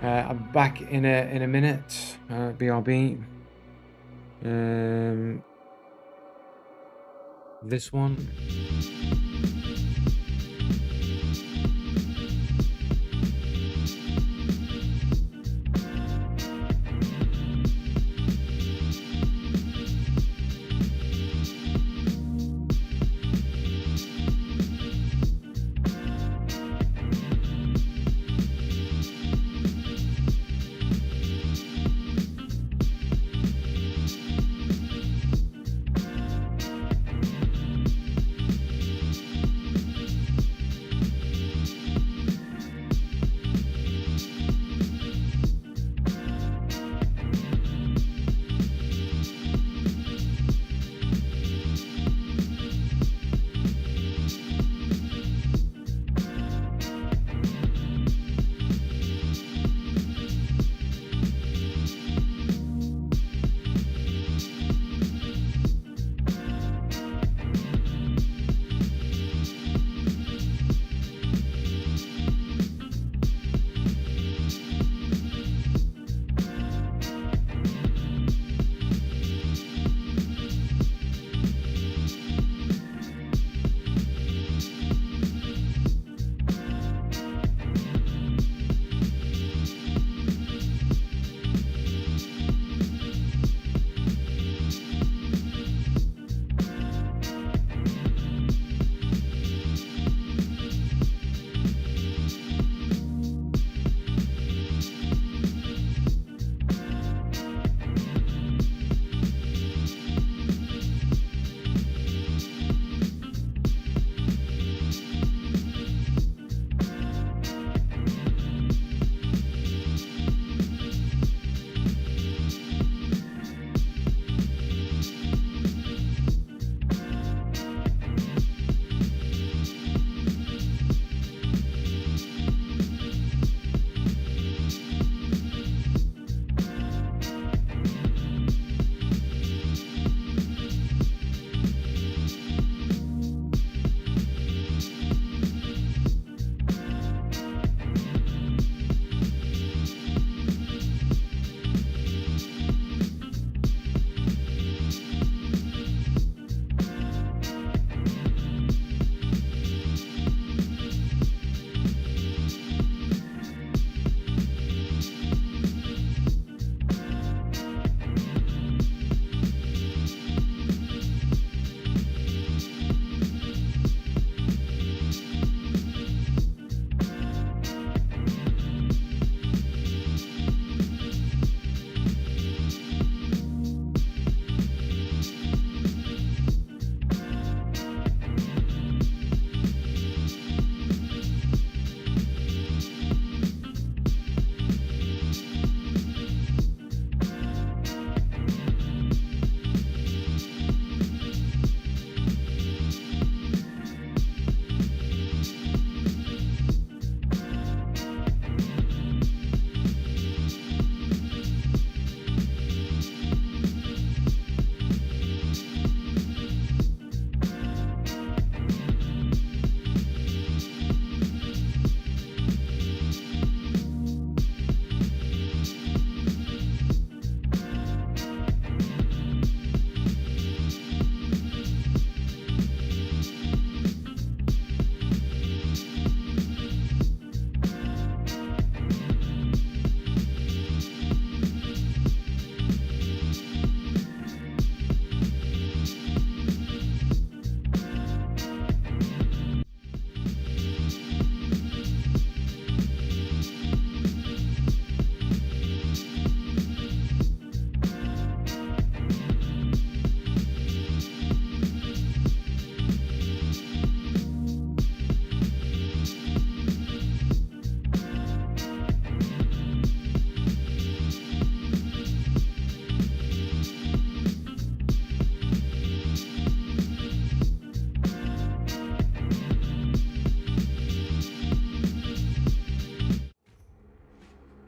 I'm back in a minute. BRB. This one.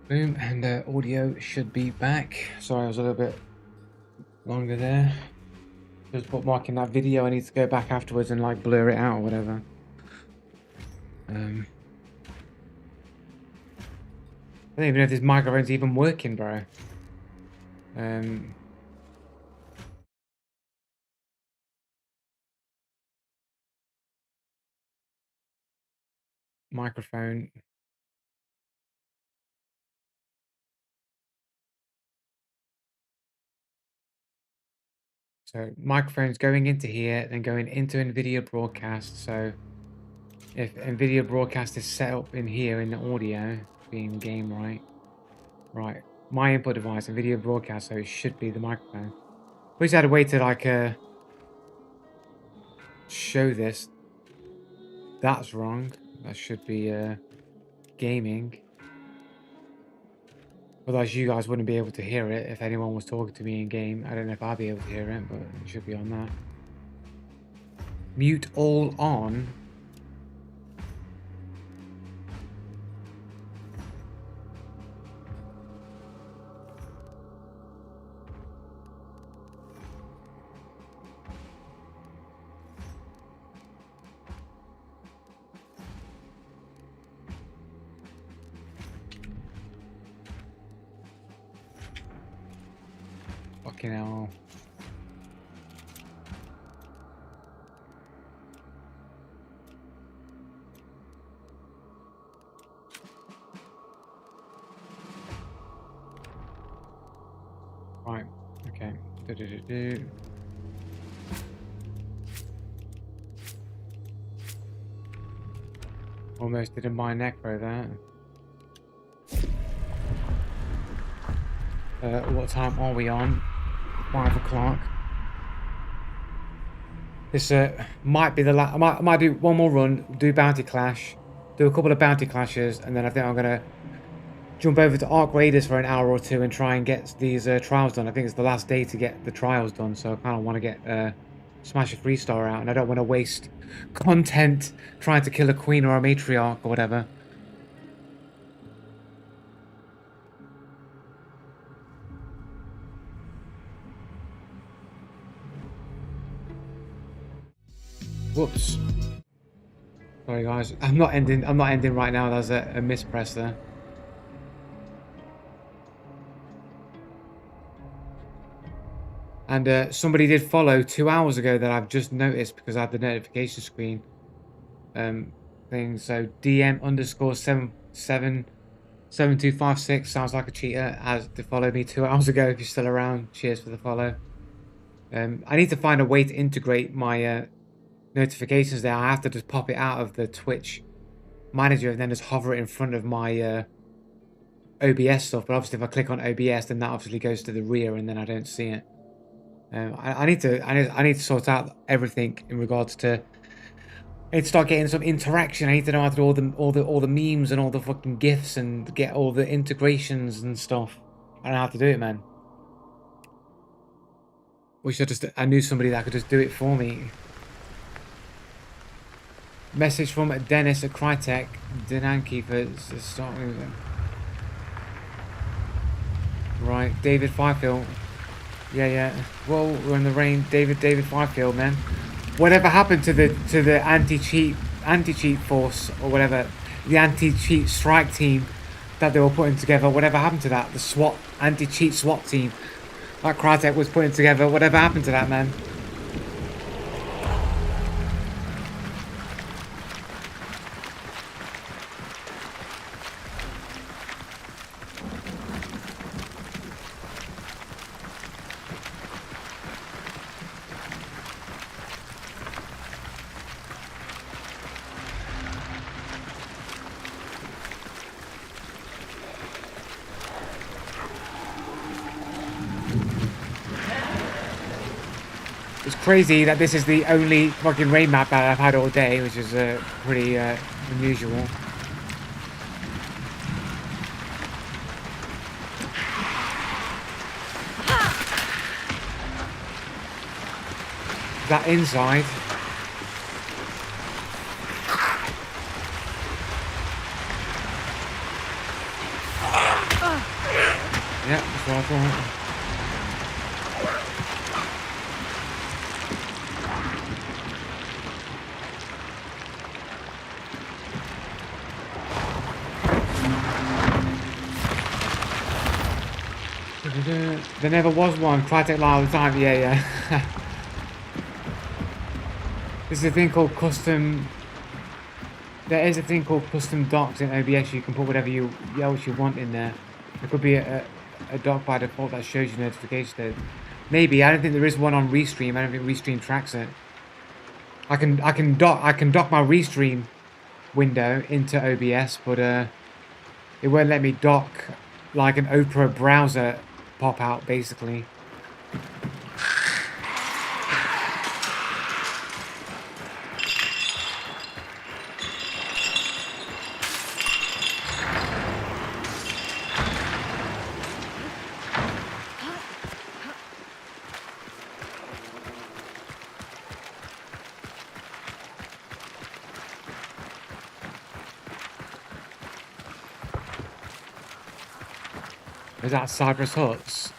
Boom, and audio should be back. Sorry, I was a little bit longer there. Just bookmarking that video. I need to go back afterwards and like blur it out or whatever. I don't even know if this microphone's even working, bro. Microphone. So microphone's going into here, then going into NVIDIA Broadcast. So if NVIDIA Broadcast is set up in here in the audio, being game right. My input device, NVIDIA Broadcast, so it should be the microphone. We just had a way to like show this. That's wrong. That should be gaming. Otherwise you guys wouldn't be able to hear it if anyone was talking to me in game. I don't know if I'll be able to hear it, but it should be on that. Mute all on. Fucking hell. Right, okay. Almost didn't buy necro there. What time are we on? 5 o'clock. This might be the last. I might do one more run, do bounty clash, do a couple of bounty clashes, and then I think I'm gonna jump over to Arc Raiders for an hour or two and try and get these trials done. I think it's the last day to get the trials done, so I kind of want to get Smash a 3-star out, and I don't want to waste content trying to kill a queen or a matriarch or whatever. Whoops. Sorry guys, I'm not ending right now. There's a mispress there. And somebody did follow 2 hours ago that I've just noticed because I had the notification screen thing. So DM underscore 7256 sounds like a cheater, as to follow me 2 hours ago. If you're still around, cheers for the follow. I need to find a way to integrate my notifications there. I have to just pop it out of the Twitch manager and then just hover it in front of my OBS stuff. But obviously if I click on OBS, then that obviously goes to the rear and then I don't see it. I need to sort out everything in regards to. I need to start getting some interaction. I need to know how to do all the memes and all the fucking gifs and get all the integrations and stuff. I don't know how to do it, man. Wish I knew somebody that could just do it for me. Message from Dennis at Crytek. Denanki for starting. Right, David Fifield. Yeah. Whoa, we're in the rain. David Fifield, man. Whatever happened to the anti-cheat force or whatever, the anti-cheat strike team that they were putting together? Whatever happened to that? The SWAT anti-cheat SWAT team that Crytek was putting together. Whatever happened to that, man? It's crazy that this is the only fucking rain map that I've had all day, which is pretty unusual. That inside. That's what I thought. There never was one. Crytek lie all the time. Yeah, yeah. There's a thing called custom. There is a thing called custom docs in OBS. You can put whatever else you want in there. There could be a doc by default that shows you notifications. Maybe. I don't think there is one on Restream. I don't think Restream tracks it. I can dock my Restream window into OBS, but it won't let me dock like an Opera browser pop out basically. Is that Cypress Huts?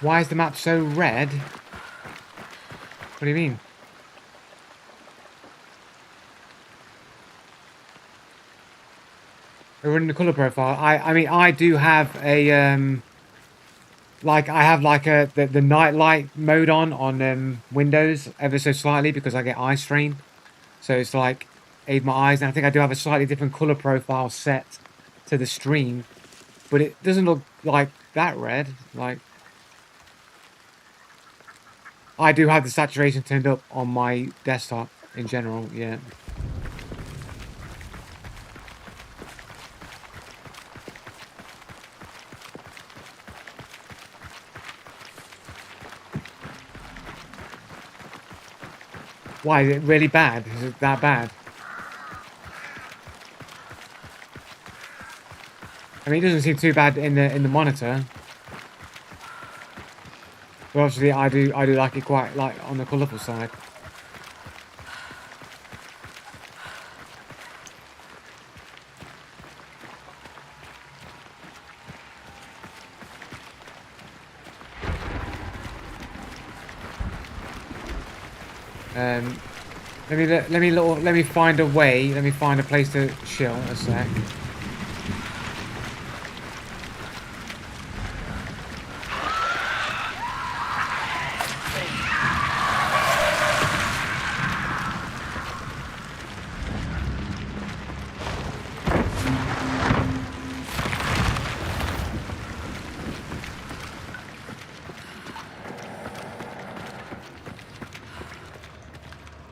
Why is the map so red? What do you mean? We're in the color profile. I mean I do have a like I have like the night light mode on Windows ever so slightly because I get eye strain. So it's like aid my eyes, and I think I do have a slightly different color profile set to the stream, but it doesn't look like that red. Like I do have the saturation turned up on my desktop in general, yeah. Why, is it really bad? Is it that bad? I mean, it doesn't seem too bad in the monitor. But obviously I do like it quite like on the colourful side. Let me find a way. Let me find a place to chill a sec.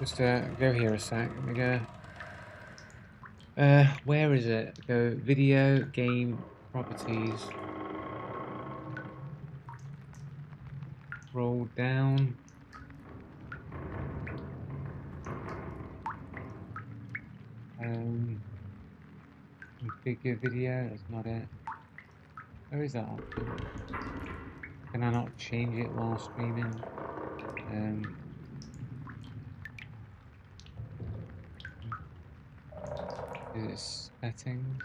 Just go here a sec. Let me go. Where is it? Go video game properties. Roll down. Configure video. That's not it. Where is that option? Can I not change it while streaming? Is it settings?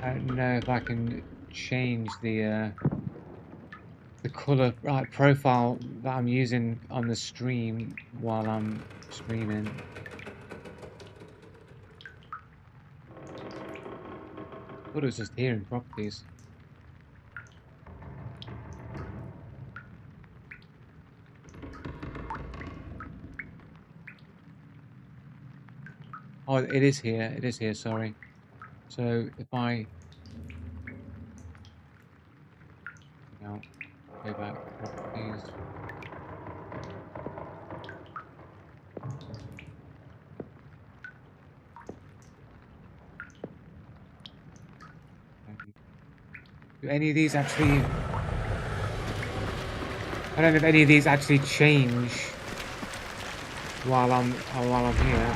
I don't know if I can change the color profile that I'm using on the stream while I'm streaming. I thought it was just here in properties. Oh, it is here. It is here, sorry. So if I now go back to properties. Do any of these actually... I don't know if any of these actually change while I'm here.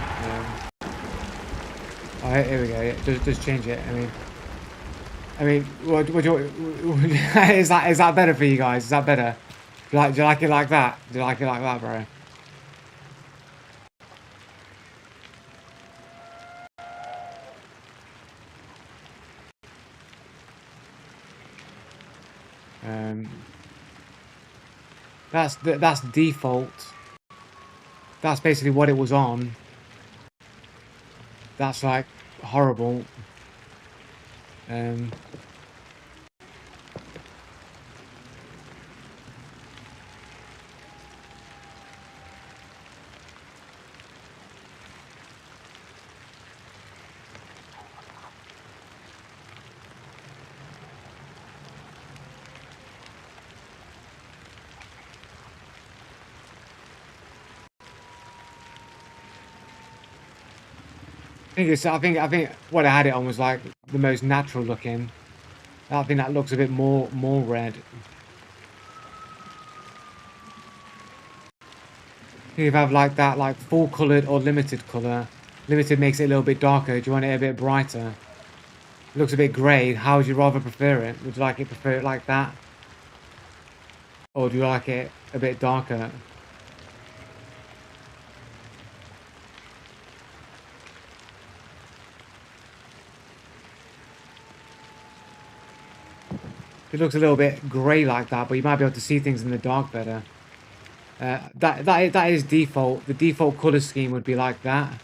Oh, here we go. Yeah, does change it. I mean, what do you, is that better for you guys? Is that better? Do you like it like that? Do you like it like that, bro? Um, that's default. That's basically what it was on. That's like horrible. Um, I think what I had it on was like the most natural looking. I think that looks a bit more red. You have like that, like full coloured or limited colour. Limited makes it a little bit darker. Do you want it a bit brighter? It looks a bit grey. How would you rather prefer it? Would you like it prefer it like that? Or do you like it a bit darker? It looks a little bit grey like that, but you might be able to see things in the dark better. That is default. The default colour scheme would be like that.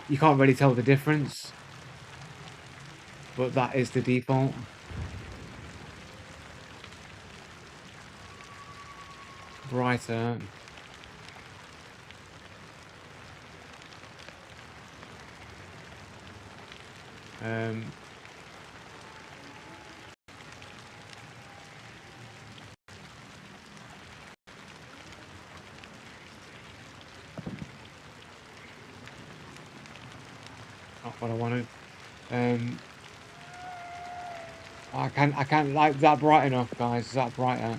You can't really tell the difference, but that is the default. Brighter. Um, Not what I wanted. I can't like that bright enough, guys. Is that brighter?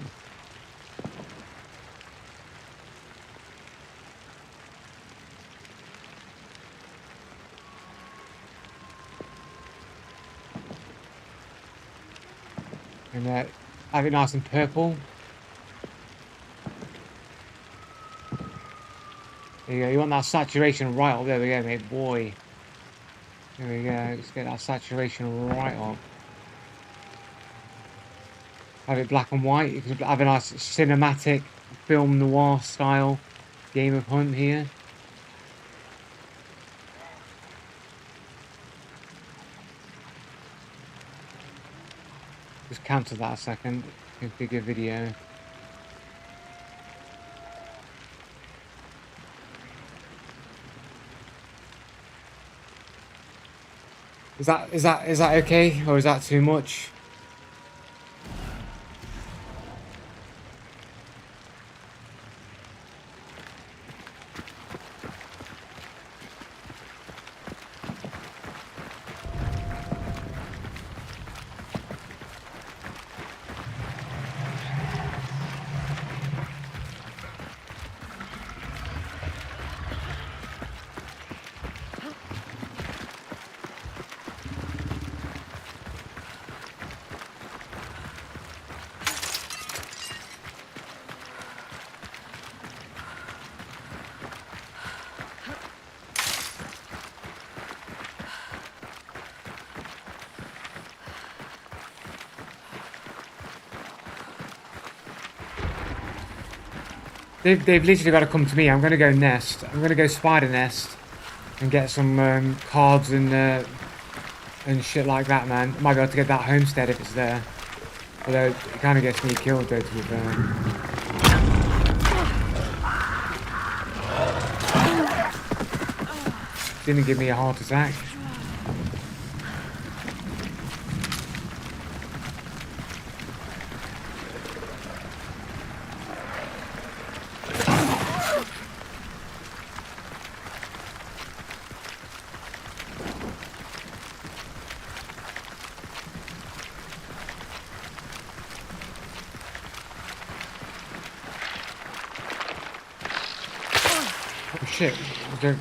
And have it nice and purple. There you go. You want that saturation right up. There we go, mate. Boy. There we go. Let's get that saturation right up. Have it black and white. You can have a nice cinematic film noir style game of Hunt here. Just cancel that a second. Configure video. Is that okay, or is that too much? They've literally got to come to me. I'm gonna go nest. I'm gonna go spider nest and get some cards and shit like that, man. Might be able to get that homestead if it's there. Although it kind of gets me killed, though, to be fair. Didn't give me a heart attack. shit. There...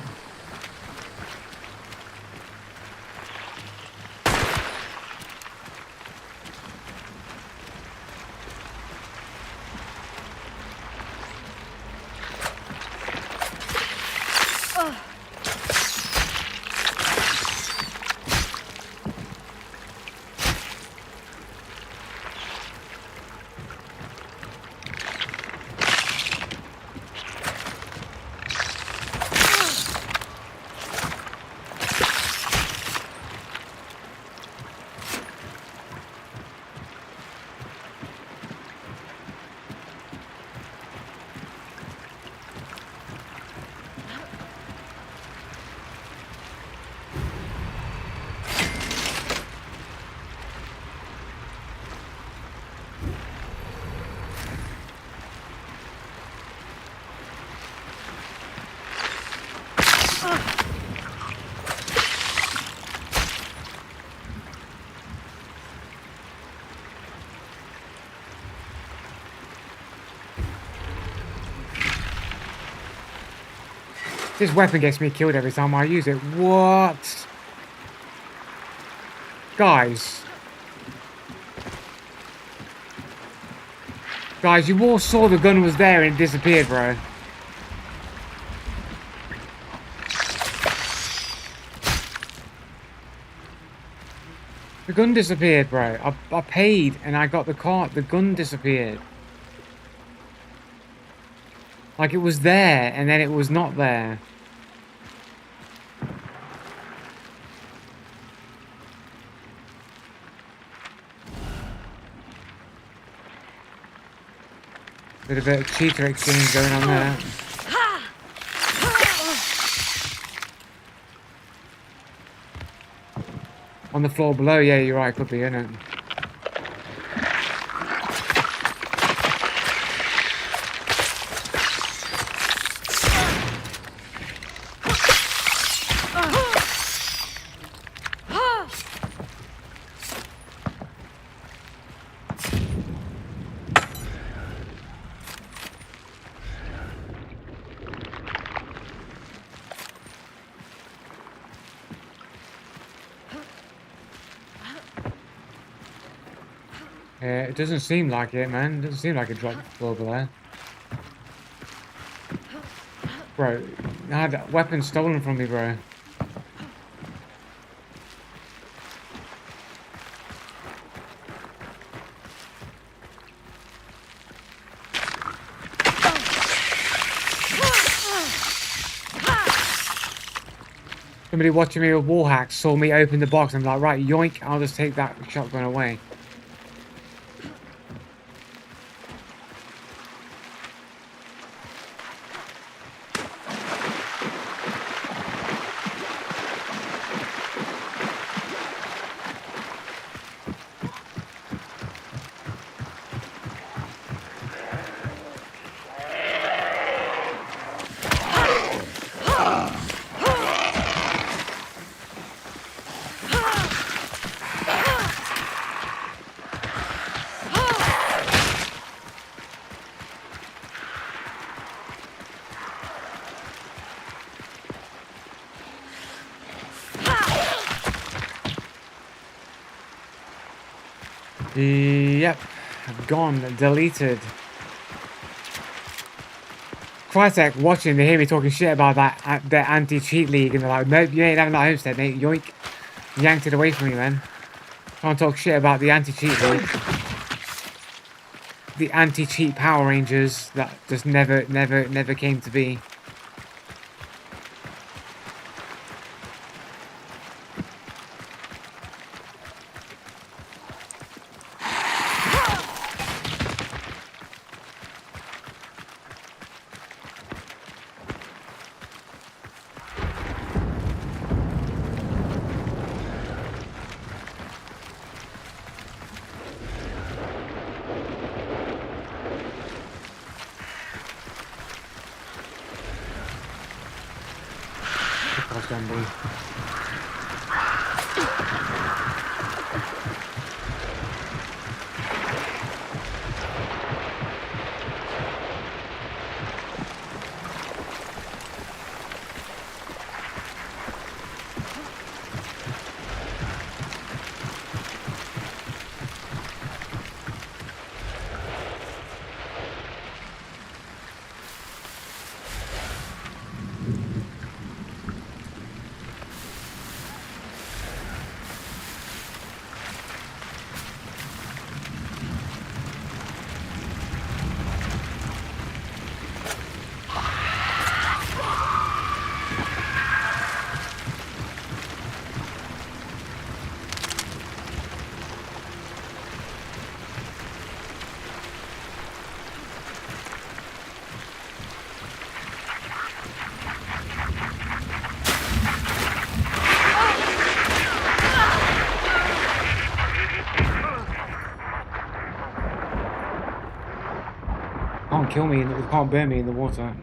This weapon gets me killed every time I use it. What? Guys. Guys, you all saw the gun was there and it disappeared, bro. The gun disappeared, bro. I paid and I got the card. The gun disappeared. Like it was there and then it was not there. Bit of a cheater exchange going on there. On the floor below, yeah, you're right, could be, innit? It doesn't seem like it, man. It doesn't seem like it dropped over there. Bro, I had a weapon stolen from me, bro. Somebody watching me with wall hacks saw me open the box and I'm like, right, yoink, I'll just take that shotgun away. Yep, gone, deleted. Crytek watching, they hear me talking shit about that anti-cheat league, and they're like, nope, you ain't having that homestead, mate. Yoink. Yanked it away from me, man. Can't talk shit about the anti-cheat league. The anti-cheat Power Rangers that just never came to be. Zombie. can't kill me. They can't burn me in the water.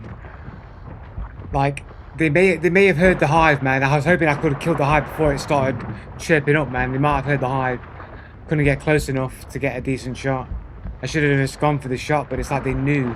Like, they may have heard the hive, man. I was hoping I could have killed the hive before it started chirping up, man. They might have heard the hive. Couldn't get close enough to get a decent shot. I should have just gone for the shot, but it's like they knew